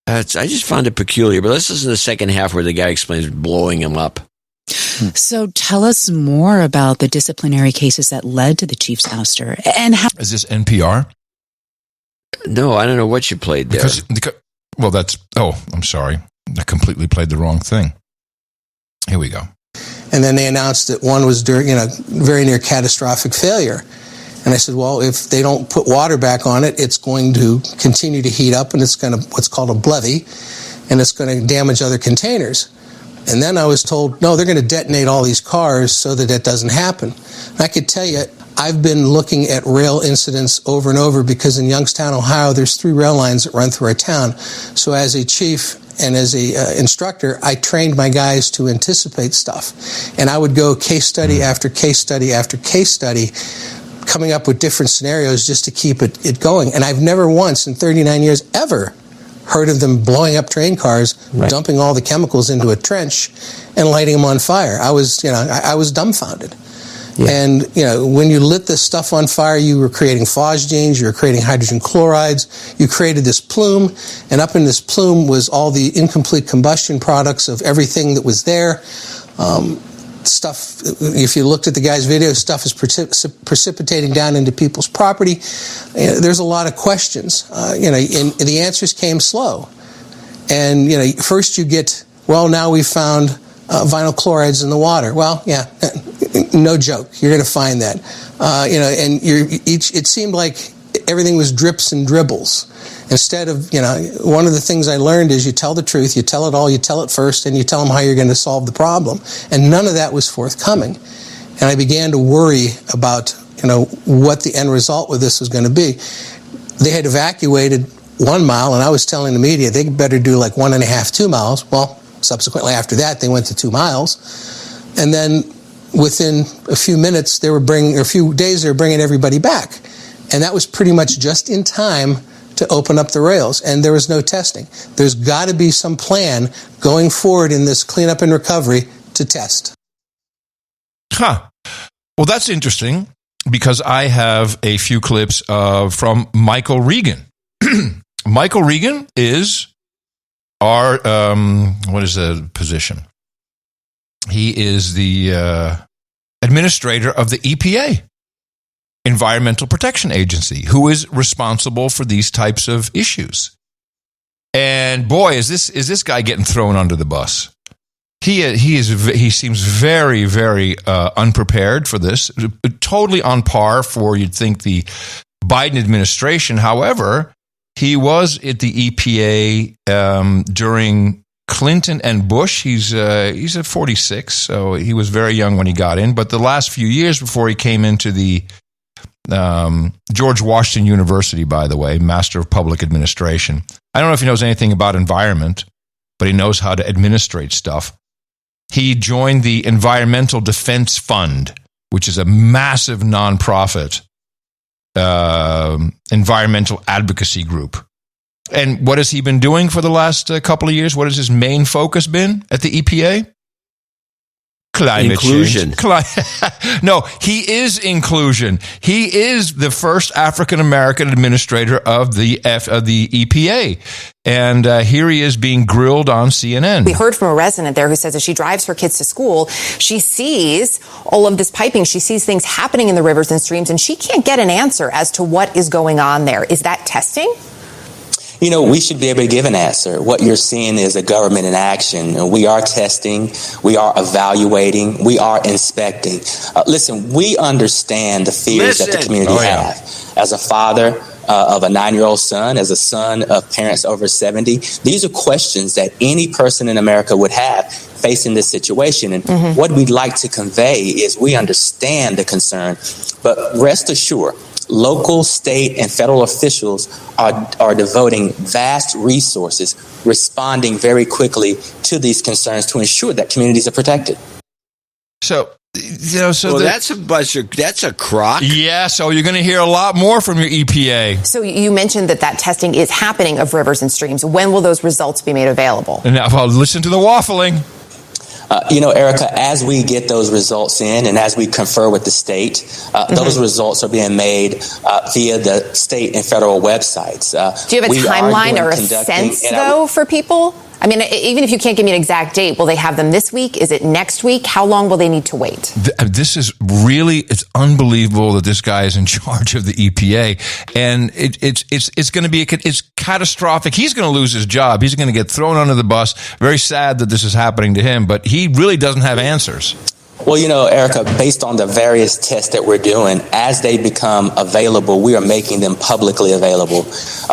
Speaker 1: I just found it peculiar. But let's listen to the second half where the guy explains blowing him up.
Speaker 5: So tell us more about the disciplinary cases that led to the chief's ouster. And how
Speaker 3: is this NPR?
Speaker 1: No, I don't know what you played there.
Speaker 3: I'm sorry. I completely played the wrong thing. Here we go.
Speaker 2: And then they announced that one was very near catastrophic failure. And I said, well, if they don't put water back on it, it's going to continue to heat up, and it's going to what's called a levee, and it's going to damage other containers. And then I was told, no, they're going to detonate all these cars so that doesn't happen. And I could tell you, I've been looking at rail incidents over and over because in Youngstown, Ohio, there's 3 rail lines that run through our town. So as a chief and as a instructor, I trained my guys to anticipate stuff. And I would go case study after case study after case study, coming up with different scenarios just to keep it going. And I've never once in 39 years ever heard of them blowing up train cars, dumping all the chemicals into a trench and lighting them on fire. I was dumbfounded. Yeah. And, when you lit this stuff on fire, you were creating phosgenes, you were creating hydrogen chlorides, you created this plume, and up in this plume was all the incomplete combustion products of everything that was there. Stuff, if you looked at the guy's video, stuff is precipitating down into people's property. There's a lot of questions, and the answers came slow. And, first you get, now we found vinyl chlorides in the water. Well, yeah, no joke. You're going to find that. And it seemed like everything was drips and dribbles. Instead of, one of the things I learned is you tell the truth, you tell it all, you tell it first, and you tell them how you're going to solve the problem. And none of that was forthcoming. And I began to worry about, what the end result with this was going to be. They had evacuated 1 mile, and I was telling the media they better do like 1.5, 2 miles. Well, subsequently after that, they went to 2 miles. And then within a few minutes, a few days, they were bringing everybody back. And that was pretty much just in time to open up the rails, and there was no testing. There's got to be some plan going forward in this cleanup and recovery to test.
Speaker 3: Well, that's interesting because I have a few clips from Michael Regan. Michael Regan is our, what is the position? He is the administrator of the EPA. Environmental Protection Agency, who is responsible for these types of issues. And boy, is this guy getting thrown under the bus. He seems very, very unprepared for this. Totally on par for, you'd think, the Biden administration. However, he was at the EPA during Clinton and Bush. He's at 46, so he was very young when he got in. But the last few years before he came into the George Washington University, by the way, Master of Public Administration. I don't know if he knows anything about environment, but he knows how to administrate stuff. He joined the Environmental Defense Fund, which is a massive nonprofit environmental advocacy group. And what has he been doing for the last couple of years? What has his main focus been at the EPA? Climate
Speaker 1: inclusion.
Speaker 3: No, he is inclusion. He is the first African American administrator of the EPA, and here he is being grilled on CNN.
Speaker 9: We heard from a resident there who says as she drives her kids to school, she sees all of this piping. She sees things happening in the rivers and streams, and she can't get an answer as to what is going on there. Is that testing?
Speaker 15: We should be able to give an answer. What you're seeing is a government in action. We are testing. We are evaluating. We are inspecting. Listen, we understand the fears that the community have. As a father of a 9-year-old son, as a son of parents over 70, these are questions that any person in America would have facing this situation. And what we'd like to convey is we understand the concern, but rest assured, local, state, and federal officials are devoting vast resources, responding very quickly to these concerns to ensure that communities are protected.
Speaker 3: So,
Speaker 1: that's a crock.
Speaker 3: Yeah, so you're going to hear a lot more from your EPA.
Speaker 9: So you mentioned that testing is happening of rivers and streams. When will those results be made available?
Speaker 3: Now, listen to the waffling.
Speaker 15: Erica, as we get those results in and as we confer with the state, those results are being made via the state and federal websites.
Speaker 9: Do you have a timeline or a sense, though, for people? I mean, even if you can't give me an exact date, will they have them this week? Is it next week? How long will they need to wait?
Speaker 3: This is really, it's unbelievable that this guy is in charge of the EPA. And it's going to be, it's catastrophic. He's going to lose his job. He's going to get thrown under the bus. Very sad that this is happening to him, but he really doesn't have answers.
Speaker 15: Well, Erica, based on the various tests that we're doing, as they become available, we are making them publicly available.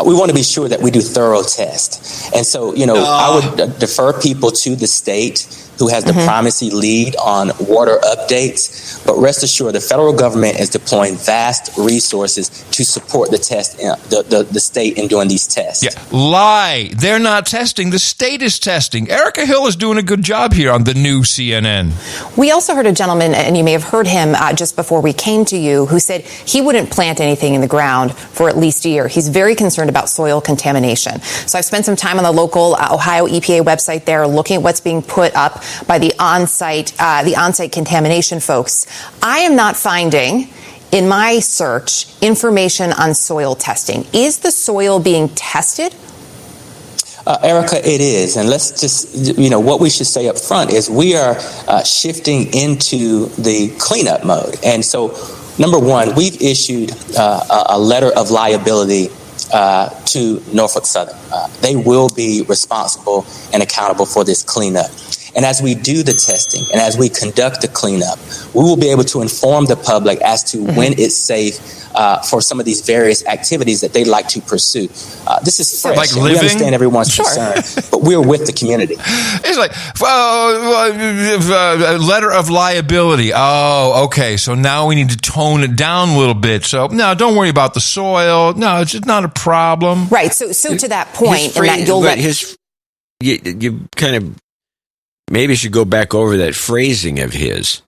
Speaker 15: We want to be sure that we do thorough tests. And so, I would defer people to the state who has the primacy lead on water updates. But rest assured, the federal government is deploying vast resources to support the test, the state in doing these tests.
Speaker 3: Yeah, lie. They're not testing. The state is testing. Erica Hill is doing a good job here on the new CNN.
Speaker 9: We also heard a gentleman, and you may have heard him just before we came to you, who said he wouldn't plant anything in the ground for at least a year. He's very concerned about soil contamination. So I've spent some time on the local Ohio EPA website there looking at what's being put up by the on-site contamination folks. I am not finding in my search information on soil testing. Is the soil being tested?
Speaker 15: Erica, it is. And let's just, what we should say up front is we are shifting into the cleanup mode. And so, number one, we've issued a letter of liability to Norfolk Southern. They will be responsible and accountable for this cleanup. And as we do the testing and as we conduct the cleanup, we will be able to inform the public as to when it's safe for some of these various activities that they'd like to pursue. This is fresh.
Speaker 3: Like
Speaker 15: we understand everyone's concern, but we're with the community.
Speaker 3: It's like a letter of liability. Oh, okay. So now we need to tone it down a little bit. So no, don't worry about the soil. No, it's just not a problem.
Speaker 9: Right. So to that point, and that you'll let
Speaker 1: you kind of. Maybe you should go back over that phrasing of his,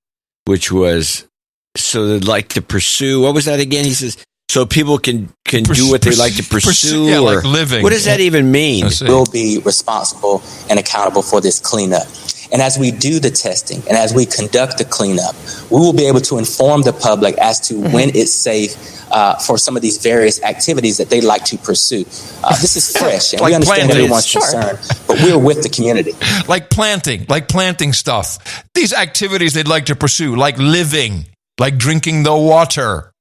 Speaker 1: which was so they'd like to pursue. What was that again? He says, so people can do what they like to pursue.
Speaker 3: Yeah,
Speaker 1: or,
Speaker 3: like living.
Speaker 1: What does that even mean?
Speaker 15: We'll be responsible and accountable for this cleanup. And as we do the testing and as we conduct the cleanup, we will be able to inform the public as to when it's safe for some of these various activities that they'd like to pursue. This is fresh, and
Speaker 3: like
Speaker 15: we understand everyone's
Speaker 9: Sure.
Speaker 15: concern, but we're with the community.
Speaker 3: Like planting stuff. These activities they'd like to pursue, like living, like drinking the water.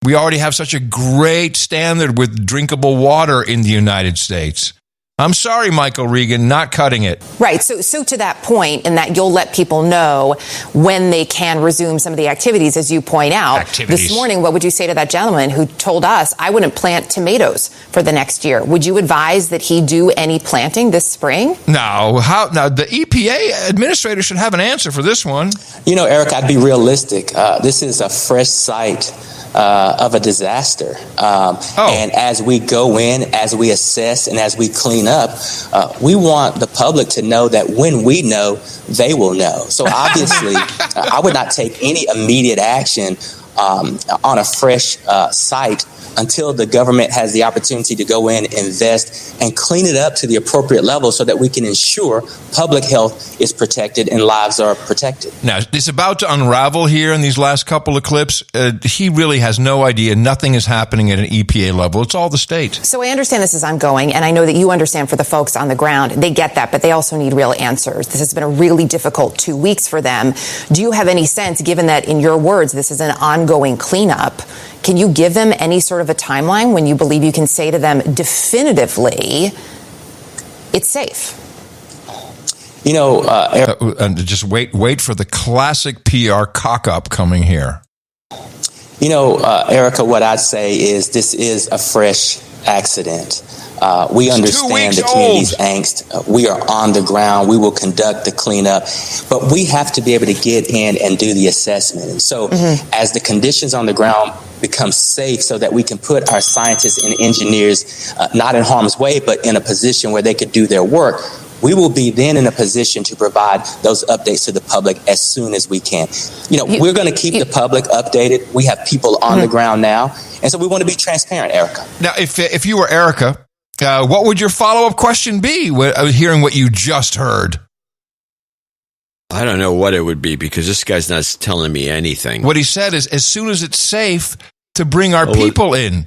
Speaker 3: We already have such a great standard with drinkable water in the United States. I'm sorry, Michael Regan, not cutting it.
Speaker 9: Right. So to that point, in that you'll let people know when they can resume some of the activities, as you point out. This morning, what would you say to that gentleman who told us, I wouldn't plant tomatoes for the next year? Would you advise that he do any planting this spring?
Speaker 3: No. Now, the EPA administrator should have an answer for this one.
Speaker 15: Eric, I'd be realistic. This is a fresh site of a disaster. And as we go in, as we assess, and as we clean up, we want the public to know that when we know, they will know. So obviously, I would not take any immediate action on a fresh site until the government has the opportunity to go in, invest, and clean it up to the appropriate level so that we can ensure public health is protected and lives are protected.
Speaker 3: Now, it's about to unravel here in these last couple of clips. He really has no idea. Nothing is happening at an EPA level. It's all the state.
Speaker 9: So I understand this is ongoing, and I know that you understand for the folks on the ground. They get that, but they also need real answers. This has been a really difficult 2 weeks for them. Do you have any sense, given that, in your words, this is an ongoing cleanup, can you give them any sort of a timeline when you believe you can say to them definitively, it's safe?
Speaker 3: Just wait for the classic PR cock-up coming here.
Speaker 15: Erica, what I'd say is this is a fresh accident. We understand the community's angst. We are on the ground. We will conduct the cleanup, but we have to be able to get in and do the assessment. And so as the conditions on the ground become safe so that we can put our scientists and engineers not in harm's way, but in a position where they could do their work, we will be then in a position to provide those updates to the public as soon as we can. We're going to keep the public updated. We have people on the ground now. And so we want to be transparent, Erica.
Speaker 3: Now, if you were Erica, what would your follow-up question be hearing what you just heard?
Speaker 1: I don't know what it would be because this guy's not telling me anything.
Speaker 3: What he said is, as soon as it's safe to bring our people in.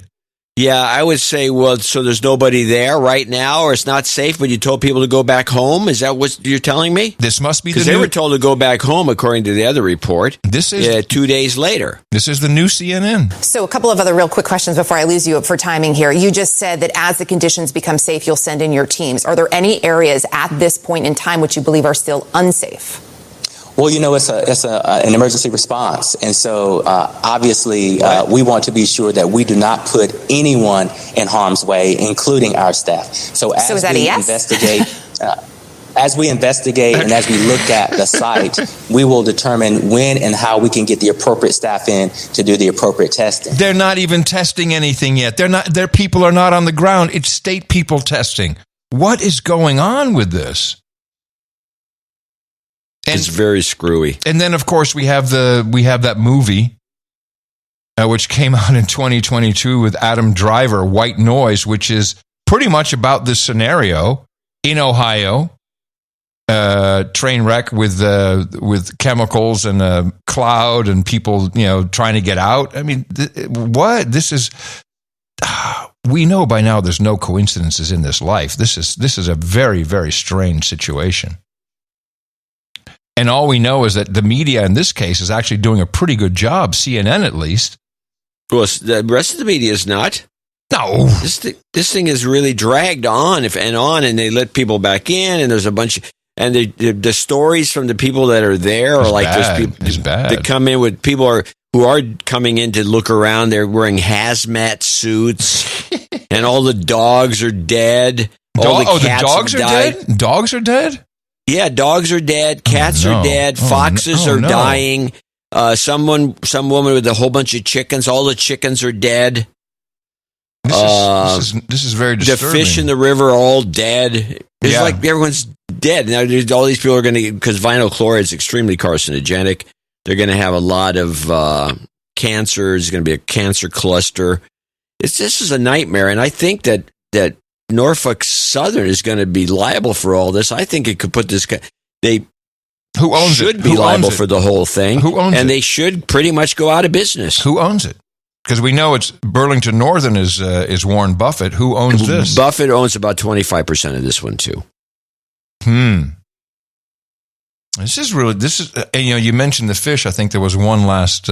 Speaker 1: Yeah, I would say, well, so there's nobody there right now, or it's not safe, but you told people to go back home? Is that what you're telling me?
Speaker 3: This must be
Speaker 1: because they were told to go back home, according to the other report.
Speaker 3: This is
Speaker 1: 2 days later.
Speaker 3: This is the new CNN.
Speaker 9: So a couple of other real quick questions before I lose you for timing here. You just said that as the conditions become safe, you'll send in your teams. Are there any areas at this point in time which you believe are still unsafe?
Speaker 15: Well, it's an emergency response. And so, obviously, we want to be sure that we do not put anyone in harm's way, including our staff. So as we investigate and as we look at the site, we will determine when and how we can get the appropriate staff in to do the appropriate testing.
Speaker 3: They're not even testing anything yet. Their people are not on the ground. It's state people testing. What is going on with this?
Speaker 1: It's very screwy.
Speaker 3: And then, of course, we have that movie, which came out in 2022 with Adam Driver, White Noise, which is pretty much about this scenario in Ohio. Train wreck with chemicals and a cloud and people, trying to get out. I mean, what? This is. We know by now there's no coincidences in this life. This is a very, very strange situation. And all we know is that the media in this case is actually doing a pretty good job, CNN at least.
Speaker 1: Well, the rest of the media is not.
Speaker 3: No.
Speaker 1: This thing is really dragged on and they let people back in, and there's a bunch of, and the stories from the people that are there are like
Speaker 3: bad.
Speaker 1: There's people
Speaker 3: it's bad.
Speaker 1: that come in with people who are coming in to look around. They're wearing hazmat suits, and all the dogs are dead. All the cats
Speaker 3: the dogs
Speaker 1: have
Speaker 3: are
Speaker 1: died.
Speaker 3: dead? Dogs are dead?
Speaker 1: Yeah, dogs are dead. Cats are dead. Foxes are dying. Some woman with a whole bunch of chickens. All the chickens are dead.
Speaker 3: This is very disturbing.
Speaker 1: The fish in the river are all dead. It's like everyone's dead. Now, all these people are going to, because vinyl chloride is extremely carcinogenic. They're going to have a lot of cancer. There's going to be a cancer cluster. This is a nightmare. And I think that Norfolk Southern is going to be liable for all this. I think it could put this guy.
Speaker 3: Who owns
Speaker 1: should
Speaker 3: it?
Speaker 1: be liable for the whole thing.
Speaker 3: Who owns it?
Speaker 1: And they should pretty much go out of business.
Speaker 3: Who owns it? Because we know it's Burlington Northern is Warren Buffett. Who owns this?
Speaker 1: Buffett owns about 25% of this one too.
Speaker 3: This is you mentioned the fish. I think there was one last.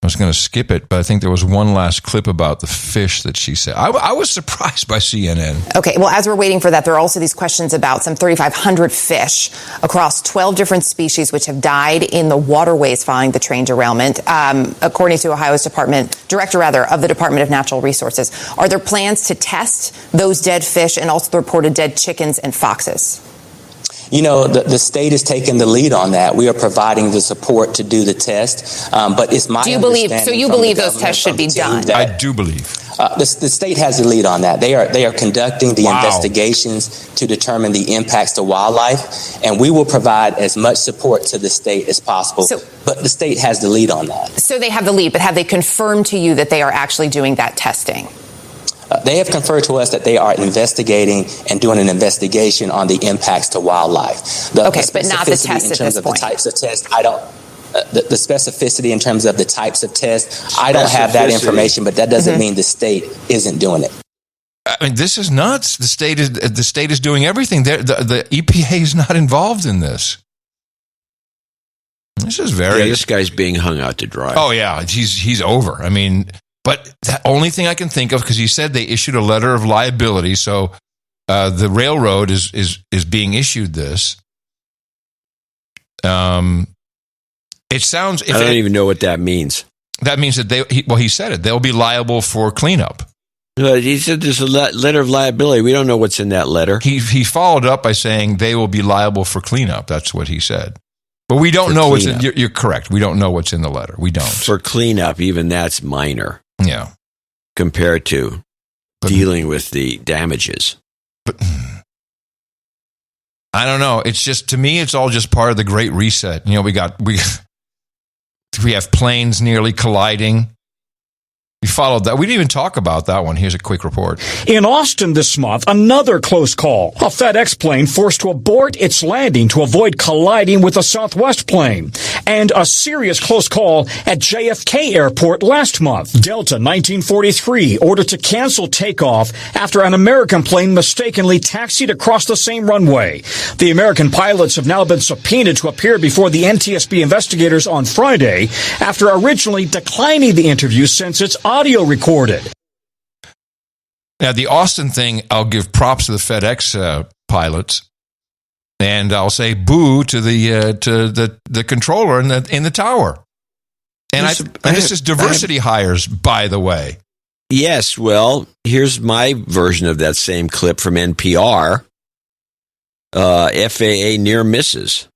Speaker 3: I was going to skip it, but I think there was one last clip about the fish that she said. I was surprised by CNN.
Speaker 9: Okay, well, as we're waiting for that, there are also these questions about some 3,500 fish across 12 different species which have died in the waterways following the train derailment, according to Ohio's director of the Department of Natural Resources. Are there plans to test those dead fish and also the reported dead chickens and foxes?
Speaker 15: The state is taking the lead on that. We are providing the support to do the test, but it's my understanding.
Speaker 9: So you believe those tests should be done?
Speaker 3: I do believe.
Speaker 15: The state has the lead on that. They are conducting the investigations to determine the impacts to wildlife, and we will provide as much support to the state as possible. But the state has the lead on that.
Speaker 9: So they have the lead, but have they confirmed to you that they are actually doing that testing?
Speaker 15: They have conferred to us that they are investigating and doing an investigation on the impacts to wildlife.
Speaker 9: But not the tests
Speaker 15: in terms of the types of tests. I don't. The specificity in terms of the types of tests. I don't have that information, but that doesn't mean the state isn't doing it.
Speaker 3: I mean, this is nuts. The state is doing everything. The EPA is not involved in this. This is very.
Speaker 1: Yeah, this guy's being hung out to dry.
Speaker 3: Oh yeah, he's over. I mean. But the only thing I can think of, because he said they issued a letter of liability, so the railroad is being issued this. It sounds.
Speaker 1: I don't even know what that means.
Speaker 3: That means that he said it. They'll be liable for cleanup.
Speaker 1: He said there's a letter of liability. We don't know what's in that letter.
Speaker 3: He followed up by saying they will be liable for cleanup. That's what he said. But we don't know what's in. You're correct. We don't know what's in the letter. We don't.
Speaker 1: For cleanup, even that's minor.
Speaker 3: Yeah.
Speaker 1: Compared to dealing with the damages.
Speaker 3: But I don't know. It's just, to me, it's all just part of the Great Reset. We have planes nearly colliding. You followed that. We didn't even talk about that one. Here's a quick report.
Speaker 7: In Austin this month, another close call. A FedEx plane forced to abort its landing to avoid colliding with a Southwest plane. And a serious close call at JFK Airport last month. Delta 1943 ordered to cancel takeoff after an American plane mistakenly taxied across the same runway. The American pilots have now been subpoenaed to appear before the NTSB investigators on Friday after originally declining the interview since it's audio recorded.
Speaker 3: Now, the Austin thing, I'll give props to the FedEx pilots, and I'll say boo to the controller in the tower. And this is diversity hires, by the way.
Speaker 1: Yes, well, here's my version of that same clip from NPR. FAA near misses.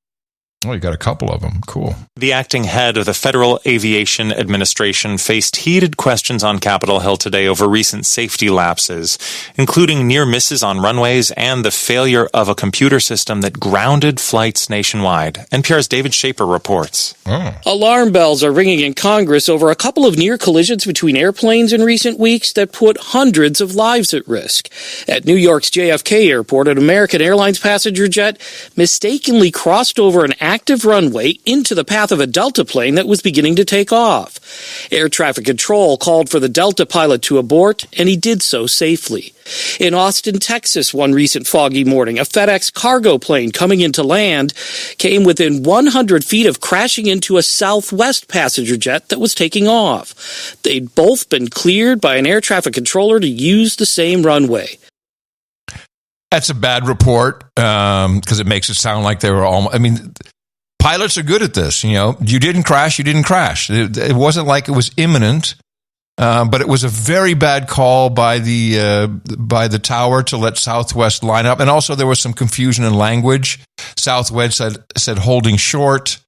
Speaker 3: Oh, you got a couple of them. Cool.
Speaker 16: The acting head of the Federal Aviation Administration faced heated questions on Capitol Hill today over recent safety lapses, including near misses on runways and the failure of a computer system that grounded flights nationwide. NPR's David Shaper reports.
Speaker 17: Alarm bells are ringing in Congress over a couple of near collisions between airplanes in recent weeks that put hundreds of lives at risk. At New York's JFK Airport, an American Airlines passenger jet mistakenly crossed over an active runway into the path of a Delta plane that was beginning to take off. Air traffic control called for the Delta pilot to abort, and he did so safely. In Austin, Texas, one recent foggy morning, a FedEx cargo plane coming into land came within 100 feet of crashing into a Southwest passenger jet that was taking off. They'd both been cleared by an air traffic controller to use the same runway.
Speaker 3: That's a bad report because it makes it sound like they were almost... I mean, pilots are good at this. You know, you didn't crash. It wasn't like it was imminent, but it was a very bad call by the tower to let Southwest line up. And also there was some confusion in language. Southwest said holding short.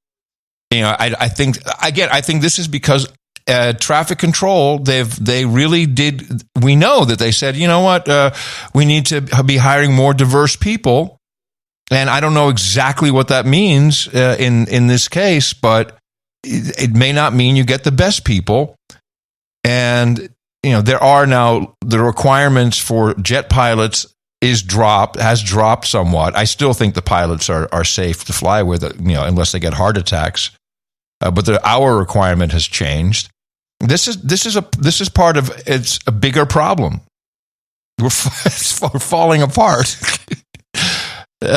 Speaker 3: You know, I think this is because traffic control, they really did. We know that they said, you know what, we need to be hiring more diverse people. And I don't know exactly what that means in this case, but it may not mean you get the best people. And, you know, there are now the requirements for jet pilots has dropped somewhat. I still think the pilots are safe to fly with, you know, unless they get heart attacks. But our requirement has changed. This is part of it's a bigger problem. We're falling apart.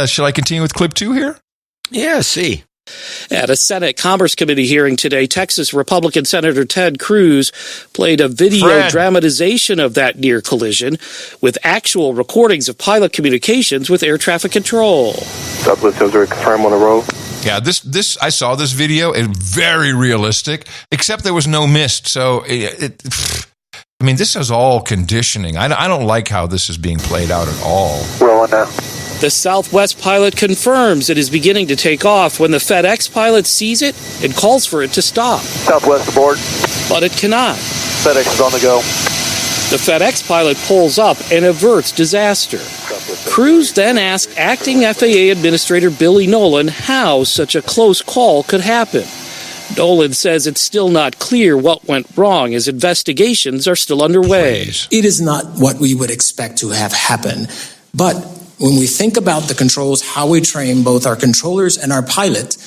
Speaker 3: Shall I continue with clip 2 here?
Speaker 1: Yeah, see.
Speaker 17: At a Senate Commerce Committee hearing today, Texas Republican Senator Ted Cruz played a video dramatization of that near collision with actual recordings of pilot communications with air traffic control.
Speaker 18: Southwest Hills confirm on the road.
Speaker 3: Yeah, this I saw this video. It's very realistic, except there was no mist. So I mean, this is all conditioning. I don't like how this is being played out at all.
Speaker 18: Roll on now.
Speaker 17: The Southwest pilot confirms it is beginning to take off when the FedEx pilot sees it and calls for it to stop.
Speaker 18: Southwest aboard.
Speaker 17: But it cannot.
Speaker 18: FedEx is on the go.
Speaker 17: The FedEx pilot pulls up and averts disaster. Cruz then asked acting FAA Administrator Billy Nolan how such a close call could happen. Nolan says it's still not clear what went wrong as investigations are still underway.
Speaker 19: It is not what we would expect to have happen, but when we think about the controls, how we train both our controllers and our pilot,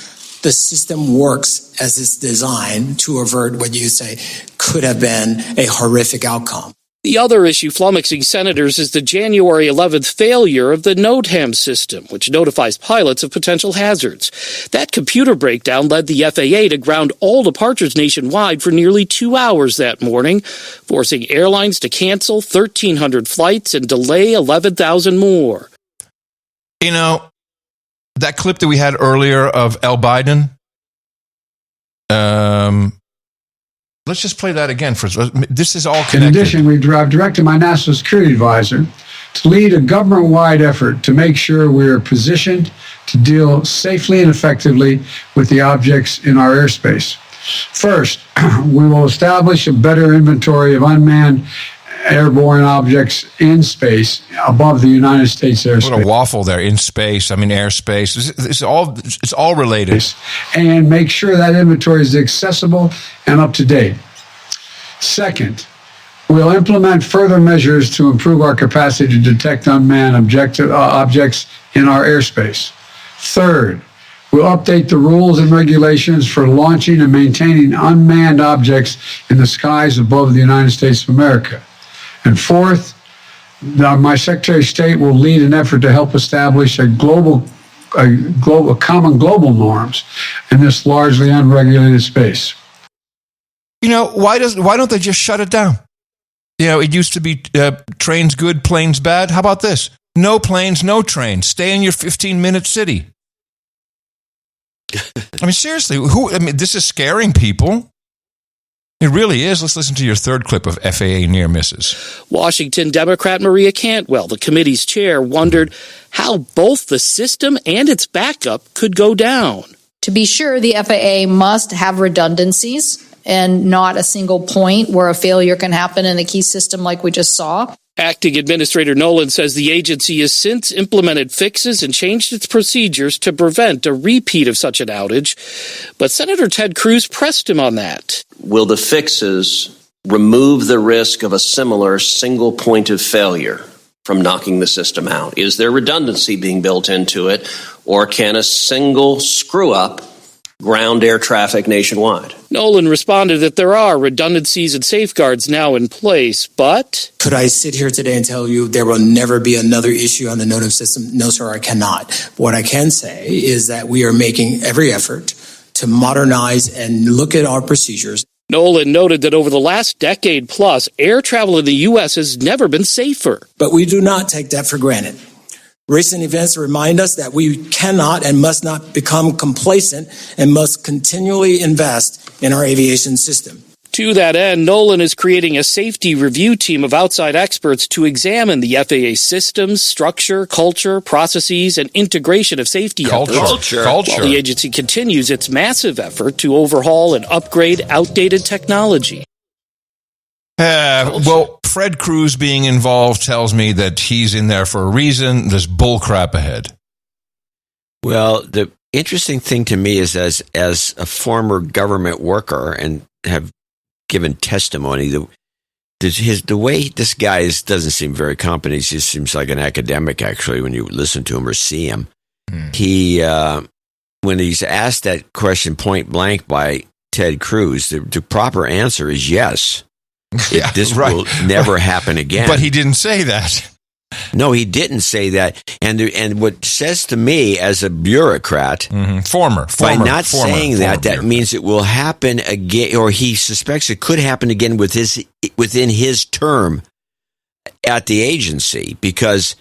Speaker 19: the system works as it's designed to avert what you say could have been a horrific outcome.
Speaker 17: The other issue flummoxing senators is the January 11th failure of the NOTAM system, which notifies pilots of potential hazards. That computer breakdown led the FAA to ground all departures nationwide for nearly 2 hours that morning, forcing airlines to cancel 1,300 flights and delay 11,000 more.
Speaker 3: You know, that clip that we had earlier of El Biden, let's just play that again. This is all connected.
Speaker 12: In addition, we've directed my national security advisor to lead a government-wide effort to make sure we are positioned to deal safely and effectively with the objects in our airspace. First, we will establish a better inventory of unmanned airborne objects in space above the United States airspace.
Speaker 3: What a waffle there, in space, I mean airspace. It's all related.
Speaker 12: And make sure that inventory is accessible and up to date. Second, We'll implement further measures to improve our capacity to detect unmanned objects in our airspace. Third, we'll update the rules and regulations for launching and maintaining unmanned objects in the skies above the United States of America. And fourth, my Secretary of State will lead an effort to help establish common global norms in this largely unregulated space.
Speaker 3: Why don't they just shut it down? It used to be trains good, planes bad. How about this? No planes, no trains. Stay in your 15-minute city. I mean, seriously, this is scaring people. It really is. Let's listen to your third clip of FAA near misses.
Speaker 17: Washington Democrat Maria Cantwell, the committee's chair, wondered how both the system and its backup could go down.
Speaker 10: To be sure, the FAA must have redundancies and not a single point where a failure can happen in a key system like we just saw.
Speaker 17: Acting Administrator Nolan says the agency has since implemented fixes and changed its procedures to prevent a repeat of such an outage. But Senator Ted Cruz pressed him on that.
Speaker 14: Will the fixes remove the risk of a similar single point of failure from knocking the system out? Is there redundancy being built into it, or can a single screw-up ground air traffic nationwide?
Speaker 17: Nolan responded that there are redundancies and safeguards now in place, but...
Speaker 19: Could I sit here today and tell you there will never be another issue on the NOTAM system? No, sir, I cannot. What I can say is that we are making every effort to modernize and look at our procedures.
Speaker 17: Nolan noted that over the last decade plus, air travel in the U.S. has never been safer.
Speaker 19: But we do not take that for granted. Recent events remind us that we cannot and must not become complacent and must continually invest in our aviation system.
Speaker 17: To that end, Nolan is creating a safety review team of outside experts to examine the FAA systems, structure, culture, processes, and integration of safety efforts. While the agency continues its massive effort to overhaul and upgrade outdated technology.
Speaker 3: Well, Fred Cruz being involved tells me that he's in there for a reason. There's bull crap ahead.
Speaker 1: Well, the interesting thing to me is as a former government worker and have given testimony, the way this guy doesn't seem very competent. He just seems like an academic, actually, when you listen to him or see him. He, when he's asked that question point blank by Ted Cruz, the proper answer is yes.
Speaker 3: Yeah,
Speaker 1: this will never happen again.
Speaker 3: But he didn't say that.
Speaker 1: No, he didn't say that. And what says to me as a bureaucrat, by not saying that means it will happen again, or he suspects it could happen again within his term at the agency, because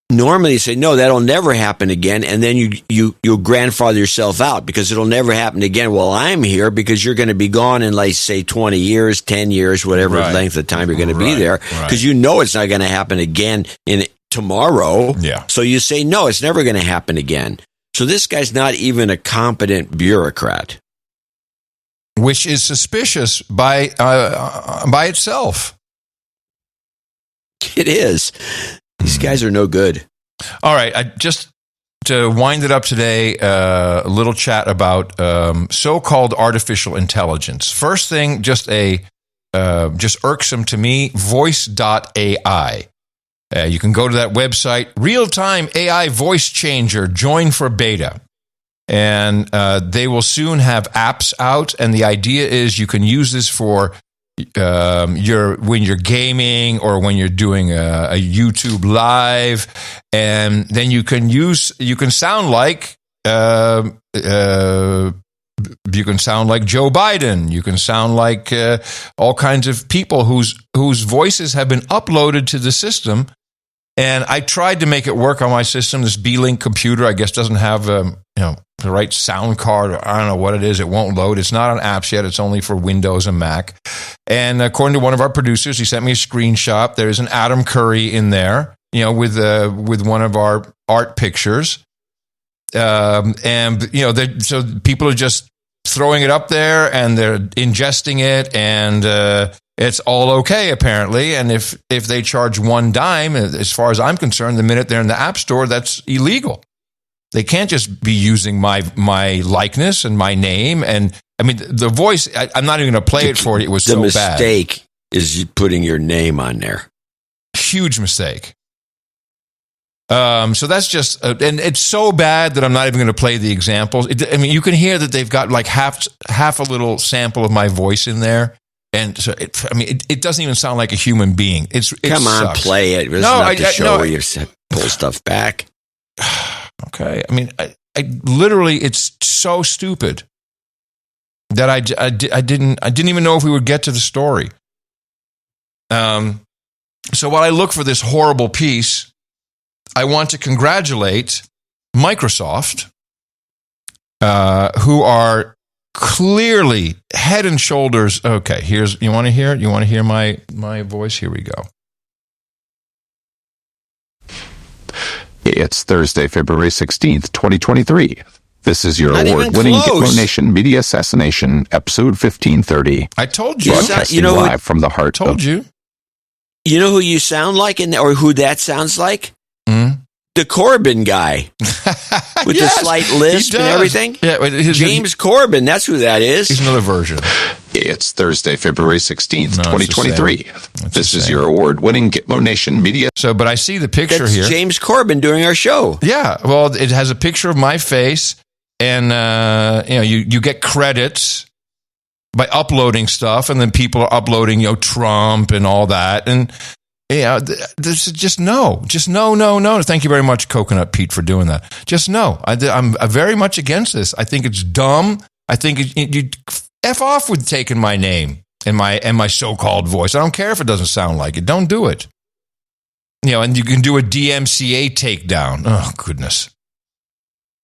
Speaker 1: normally you say, no, that'll never happen again, and then you'll grandfather yourself out because it'll never happen again while I'm here, because you're going to be gone in, like, say, 20 years, 10 years, whatever length of time you're going to be there, because you know it's not going to happen again in tomorrow.
Speaker 3: Yeah.
Speaker 1: So you say, no, it's never going to happen again. So this guy's not even a competent bureaucrat.
Speaker 3: Which is suspicious by itself.
Speaker 1: It is. These guys are no good.
Speaker 3: All right, just to wind it up today, a little chat about so-called artificial intelligence. First thing, just irksome to me, voice.ai. You can go to that website, real-time AI voice changer, join for beta. And they will soon have apps out, and the idea is you can use this for when you're gaming or when you're doing a YouTube live, and then you can sound like Joe Biden. You can sound like all kinds of people whose voices have been uploaded to the system. And I tried to make it work on my system. This B-Link computer, I guess, doesn't have the right sound card, or I don't know what it is. It won't load. It's not on apps yet. It's only for Windows and Mac. And according to one of our producers, he sent me a screenshot. There's an Adam Curry in there, with one of our art pictures. So people are just throwing it up there and they're ingesting it, and it's all okay apparently. And if they charge $0.10, as far as I'm concerned, the minute they're in the App Store, that's illegal. They can't just be using my likeness and my name. And I mean, the voice, I'm not even going to play it for you. It was so bad.
Speaker 1: is putting your name on there.
Speaker 3: Huge mistake. So that's just, and it's so bad that I'm not even going to play the examples. You can hear that they've got like half a little sample of my voice in there. And so, it doesn't even sound like a human being. It
Speaker 1: Come on,
Speaker 3: sucks.
Speaker 1: play it. This is not the show where you pull stuff back.
Speaker 3: Okay. I literally, it's so stupid that I didn't even know if we would get to the story. So while I look for this horrible piece, I want to congratulate Microsoft, who are clearly head and shoulders. Okay, you want to hear it? You want to hear my voice? Here we go.
Speaker 11: It's Thursday, February 16th, 2023. This is your award-winning Gitmo Nation Media Assassination, episode 1530.
Speaker 3: I told you.
Speaker 11: Broadcasting live from the heart
Speaker 3: of...
Speaker 1: You know who you sound like, or who that sounds like? The Corbyn guy with the slight lisp and everything.
Speaker 3: Yeah,
Speaker 1: James Corbyn, that's who that is.
Speaker 3: He's another version.
Speaker 11: It's Thursday, February 16th, 2023. This is your award-winning Gitmo Nation Media.
Speaker 3: But I see the picture here.
Speaker 1: James Corbyn doing our show.
Speaker 3: Yeah, well, it has a picture of my face, and you get credits by uploading stuff, and then people are uploading Trump and all that, and this is just no. Thank you very much, Coconut Pete, for doing that. Just no. I'm very much against this. I think it's dumb. I think you F off with taking my name and my so-called voice. I don't care if it doesn't sound like it. Don't do it. And you can do a DMCA takedown. Oh, goodness.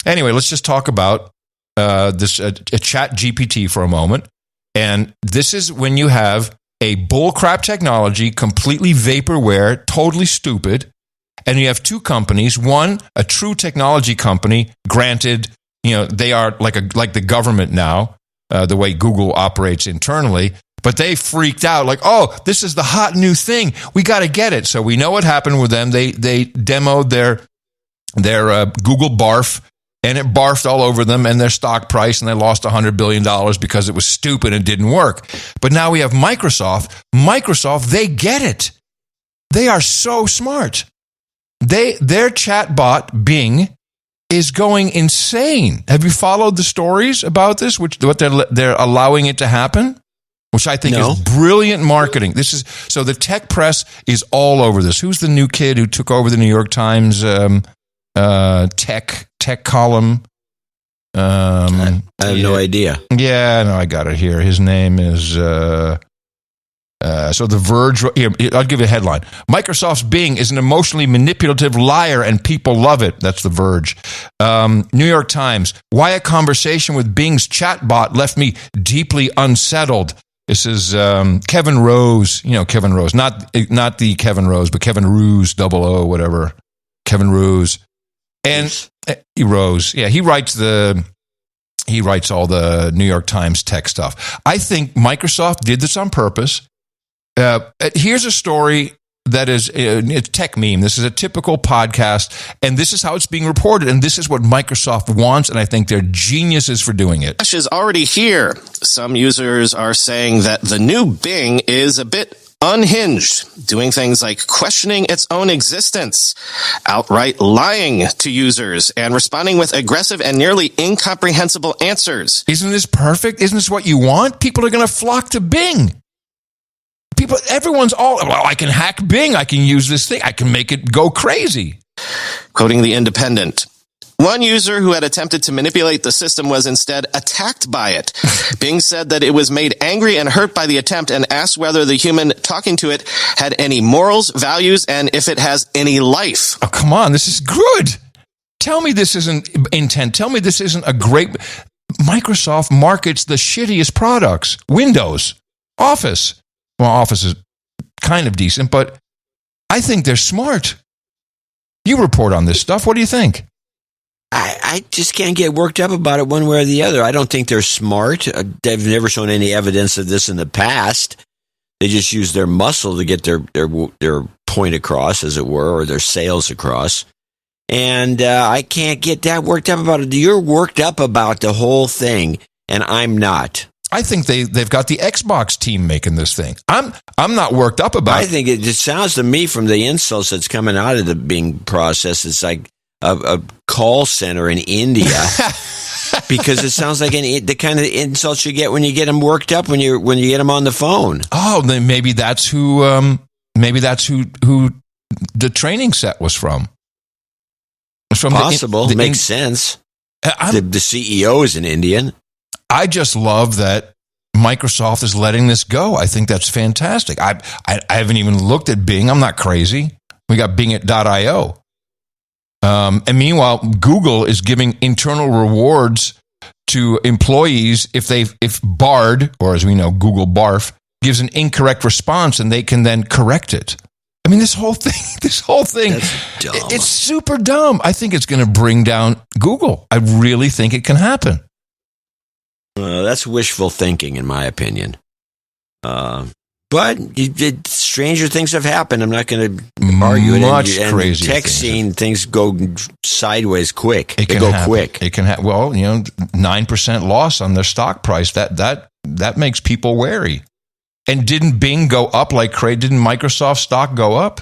Speaker 3: Anyway, let's just talk about this a chat GPT for a moment. And this is when you have a bullcrap technology, completely vaporware, totally stupid, and you have two companies. One, a true technology company. Granted, they are like the government now, the way Google operates internally. But they freaked out, like, oh, this is the hot new thing. We got to get it. So we know what happened with them. They demoed their Google barf. And it barfed all over them and their stock price, and they lost $100 billion because it was stupid and didn't work. But now we have Microsoft. Microsoft, they get it. They are so smart. Their chatbot, Bing, is going insane. Have you followed the stories about this? What they're allowing it to happen? Which I think is brilliant marketing. So the tech press is all over this. Who's the new kid who took over the New York Times tech column?
Speaker 1: I have no idea.
Speaker 3: Yeah, no, I got it here. His name is so The Verge. Here, I'll give you a headline. Microsoft's Bing is an emotionally manipulative liar and people love it. That's The Verge. New York Times. Why a conversation with Bing's chatbot left me deeply unsettled. This is Kevin Rose. Kevin Rose. Not the Kevin Rose, but Kevin Ruse, 00, whatever. Kevin Ruse. And he writes all the New York Times tech stuff. I think Microsoft did this on purpose. Here's a story that is it's tech meme. This is a typical podcast, and this is how it's being reported, and this is what Microsoft wants, and I think they're geniuses for doing it.
Speaker 20: Flash is already here. Some users are saying that the new Bing is a bit unhinged, doing things like questioning its own existence, outright lying to users, and responding with aggressive and nearly incomprehensible answers.
Speaker 3: Isn't this perfect? Isn't this what you want? People are going to flock to Bing. I can hack Bing. I can use this thing. I can make it go crazy.
Speaker 20: Quoting The Independent. One user who had attempted to manipulate the system was instead attacked by it. Bing said that it was made angry and hurt by the attempt and asked whether the human talking to it had any morals, values, and if it has any life.
Speaker 3: Oh, come on. This is good. Tell me this isn't intent. Tell me this isn't a great... Microsoft markets the shittiest products. Windows, Office. Well, Office is kind of decent, but I think they're smart. You report on this stuff. What do you think?
Speaker 1: I just can't get worked up about it one way or the other. I don't think they're smart. They've never shown any evidence of this in the past. They just use their muscle to get their point across, as it were, or their sales across. And I can't get that worked up about it. You're worked up about the whole thing, and I'm not.
Speaker 3: I think they've got the Xbox team making this thing. I'm not worked up about it.
Speaker 1: I think it sounds to me from the insults that's coming out of the Bing process, it's like a call center in India. Because it sounds like the kind of insults you get when you get them worked up when you get them on the phone.
Speaker 3: Oh, then maybe that's who the training set was from. From
Speaker 1: Possible. Makes sense. The CEO is an Indian.
Speaker 3: I just love that Microsoft is letting this go. I think that's fantastic. I haven't even looked at Bing. I'm not crazy. We got Bing.io. And meanwhile, Google is giving internal rewards to employees if Bard, or as we know, Google Barf, gives an incorrect response and they can then correct it. I mean, this whole thing,
Speaker 1: that's dumb.
Speaker 3: It's super dumb. I think it's going to bring down Google. I really think it can happen.
Speaker 1: That's wishful thinking, in my opinion. But stranger things have happened. I'm not going to argue it.
Speaker 3: Much crazy.
Speaker 1: Texting things go sideways quick.
Speaker 3: It can happen. Quick. It can happen. Well, 9% loss on their stock price. That makes people wary. And didn't Bing go up like crazy? Didn't Microsoft stock go up?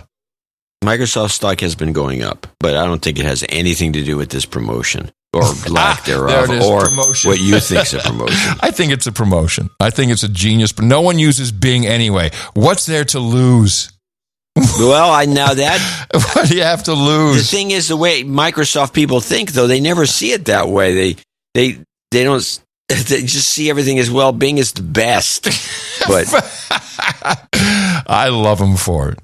Speaker 1: Microsoft stock has been going up, but I don't think it has anything to do with this promotion. Or lack thereof, or promotion. What you think is a promotion.
Speaker 3: I think it's a promotion. I think it's a genius, but no one uses Bing anyway. What's there to lose?
Speaker 1: Well, now that...
Speaker 3: What do you have to lose?
Speaker 1: The thing is, the way Microsoft people think, though, they never see it that way. They don't... They just see everything as, well, Bing is the best. But
Speaker 3: I love them for it.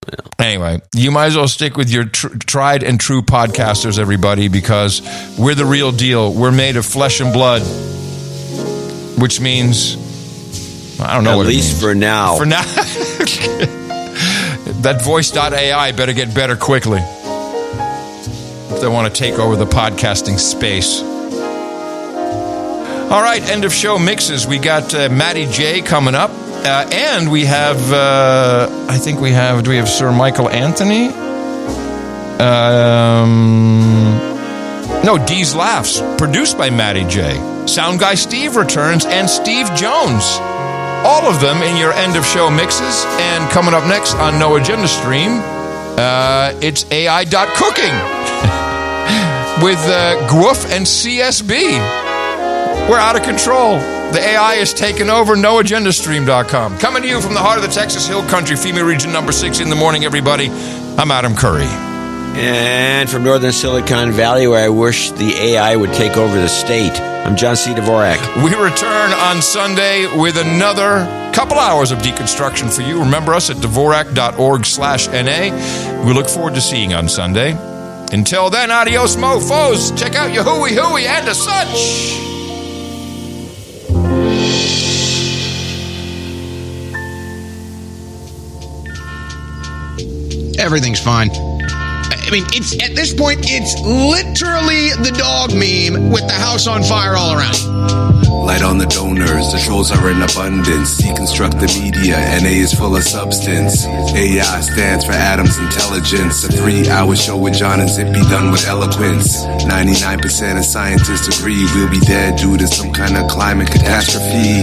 Speaker 3: Yeah. Anyway, you might as well stick with your tried and true podcasters, everybody, because we're the real deal. We're made of flesh and blood, which means, I don't know
Speaker 1: at
Speaker 3: what
Speaker 1: least
Speaker 3: it means.
Speaker 1: For now.
Speaker 3: For now. That voice.ai better get better quickly if they want to take over the podcasting space. All right, end of show mixes. We got Matty J coming up. And we have, do we have Sir Michael Anthony? No, Dee's Laughs, produced by Matty J. Sound guy Steve returns, and Steve Jones. All of them in your end of show mixes. And coming up next on No Agenda Stream, it's AI.cooking with Gwoof and CSB. We're out of control. The AI is taking over. NoAgendaStream.com. Coming to you from the heart of the Texas Hill Country, FEMA Region number 6 in the morning, everybody. I'm Adam Curry.
Speaker 1: And from northern Silicon Valley, where I wish the AI would take over the state, I'm John C. Dvorak.
Speaker 3: We return on Sunday with another couple hours of deconstruction for you. Remember us at Dvorak.org/NA. We look forward to seeing you on Sunday. Until then, adios, mofos. Check out your hooey and as such.
Speaker 19: Everything's fine. I mean, it's at this point, it's literally the dog meme with the house on fire all around.
Speaker 21: Light on the donors, the trolls are in abundance. Deconstruct the media, NA is full of substance. AI stands for Adam's intelligence. A 3-hour show with John and Zippy done with eloquence. 99% of scientists agree we'll be dead due to some kind of climate catastrophe.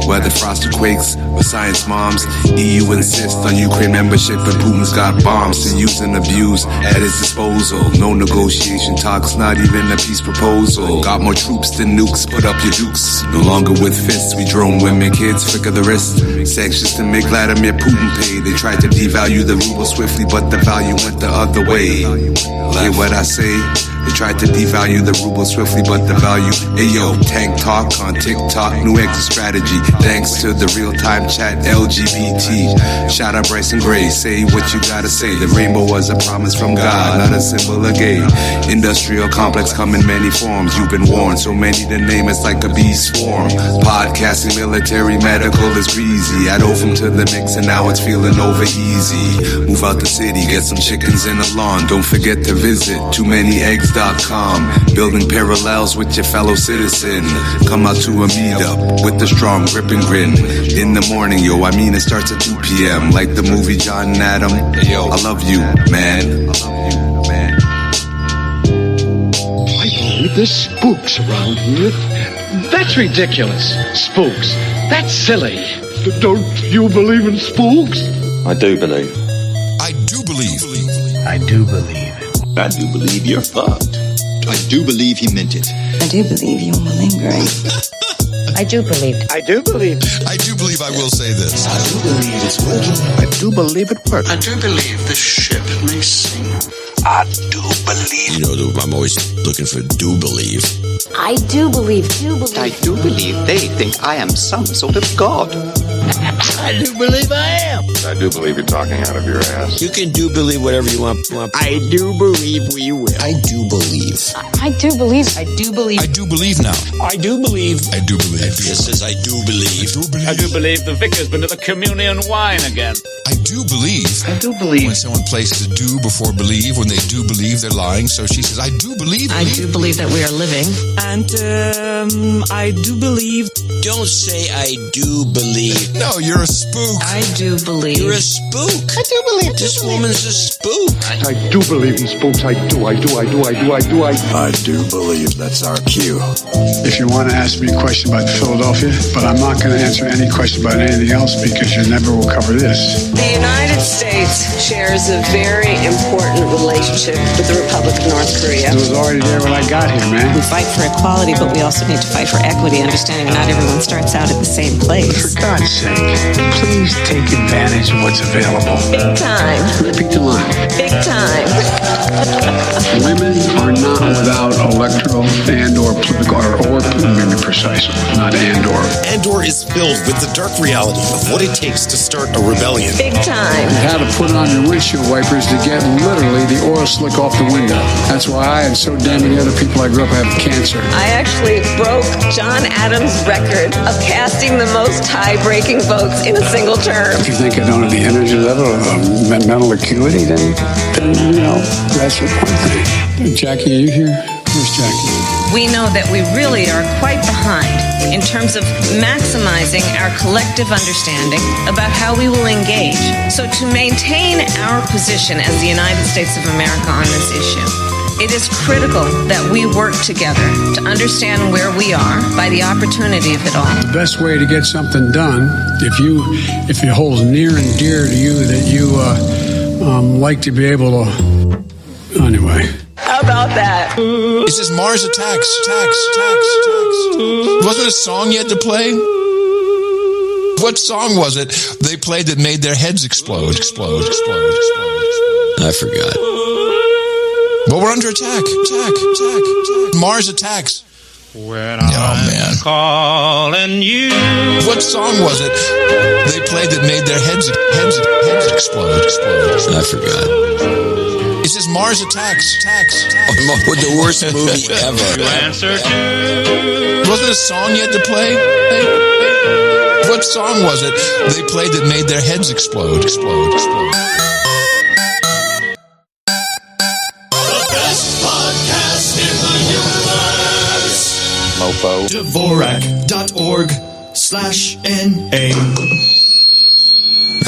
Speaker 21: Whether frosted quakes or science moms, EU insists on Ukraine membership, but Putin's got bombs to use and abuse at his disposal. No negotiation talks, not even a peace proposal. Got more troops than nukes, put up your dukes. No longer with fists, we drone women, kids, flick of the wrist. Sanctions to make Vladimir Putin pay. They tried to devalue the ruble swiftly, but the value went the other way. Hear what I say? They tried to devalue the ruble swiftly, but the value. Ayo, tank talk on TikTok, new exit strategy. Thanks to the real-time chat LGBT. Shout out Bryson Gray, say what you gotta say. The rainbow was a promise from God, not a symbol of gay. Industrial complex come in many forms. You've been warned, so many to name it's like a bee swarm. Podcasting, military, medical is greasy. Add Opham to the mix and now it's feeling over easy. Move out the city, get some chickens in the lawn. Don't forget to visit TooManyEggs.com. Building parallels with your fellow citizen. Come out to a meetup with the strong grip and grin. In the morning, yo, I mean it starts at 2 p.m. Like the movie John and Adam. Yo, I love you, man.
Speaker 22: I believe there's spooks around here.
Speaker 8: That's ridiculous. Spooks. That's silly. Don't you believe in spooks?
Speaker 22: I do believe.
Speaker 3: I do believe.
Speaker 8: I do believe.
Speaker 22: I do believe you're fucked.
Speaker 23: I do believe he meant it.
Speaker 24: I do believe you're malingering.
Speaker 25: I do believe.
Speaker 8: I do believe.
Speaker 3: I do believe I will say this.
Speaker 23: I do believe it's working.
Speaker 8: I do believe it works.
Speaker 23: I do believe the ship may sing. I do believe.
Speaker 1: You know, I'm always looking for do believe.
Speaker 25: I do believe.
Speaker 23: I do believe they think I am some sort of god.
Speaker 1: I do believe I am.
Speaker 22: I do believe you're talking out of your ass.
Speaker 1: You can do believe whatever you want.
Speaker 23: I do believe we will.
Speaker 1: I do believe.
Speaker 25: I do believe. I do believe.
Speaker 3: I do believe now.
Speaker 7: I do believe.
Speaker 3: I do believe.
Speaker 1: This is I do believe.
Speaker 7: I do believe the vicar's been to the communion wine again.
Speaker 3: I do believe.
Speaker 8: I do believe.
Speaker 3: When someone places do before believe, when they do believe, they're lying. So she says, I do believe.
Speaker 25: I do believe that we are living.
Speaker 26: And I do believe.
Speaker 1: Don't say I do believe.
Speaker 3: No, you're a spook.
Speaker 25: I do believe.
Speaker 1: You're a spook. I do believe. This woman's a spook.
Speaker 8: I do believe in spooks. I do
Speaker 23: believe that's our cue.
Speaker 12: If you want to ask me a question about Philadelphia, but I'm not going to answer any question about anything else because you never will cover this.
Speaker 27: The United States shares a very important relationship with the Republic of North Korea.
Speaker 12: It was already there when I got here, man.
Speaker 27: We fight for equality, but we also need to fight for equity, understanding not everyone starts out at the same place.
Speaker 12: For God's sake, please take advantage of what's available.
Speaker 27: Big time.
Speaker 12: Repeat the line.
Speaker 27: Big time.
Speaker 12: Women are not without electoral and or political, or maybe precise, not and or.
Speaker 28: Andor is filled with the dark reality of what it takes to start a rebellion.
Speaker 27: Big time.
Speaker 12: How to put on your windshield wipers to get literally the oil slick off the window. That's why I and so damn many other people I grew up have cancer.
Speaker 27: I actually broke John Adams' record of casting the most tie-breaking votes in a single term.
Speaker 12: If you think I don't have the energy level of mental acuity, then you know, that's one thing. Jackie, are you here? Where's Jackie?
Speaker 27: We know that we really are quite behind in terms of maximizing our collective understanding about how we will engage. So to maintain our position as the United States of America on this issue, it is critical that we work together to understand where we are by the opportunity of it all.
Speaker 12: The best way to get something done, if it holds near and dear to you that you like to be able to, anyway.
Speaker 27: How about that?
Speaker 3: It says Mars attacks. Wasn't a song you had to play? What song was it they played that made their heads explode?
Speaker 1: I forgot.
Speaker 3: Well, we're under attack. Mars attacks.
Speaker 29: When I'm calling you.
Speaker 3: What song was it they played that made their heads explode?
Speaker 1: I forgot.
Speaker 3: It says Mars attacks.
Speaker 1: With the worst movie ever.
Speaker 29: Answer to.
Speaker 3: Wasn't a song you had to play? What song was it they played that made their heads explode?
Speaker 28: Mofo.
Speaker 30: Dvorak.org/NA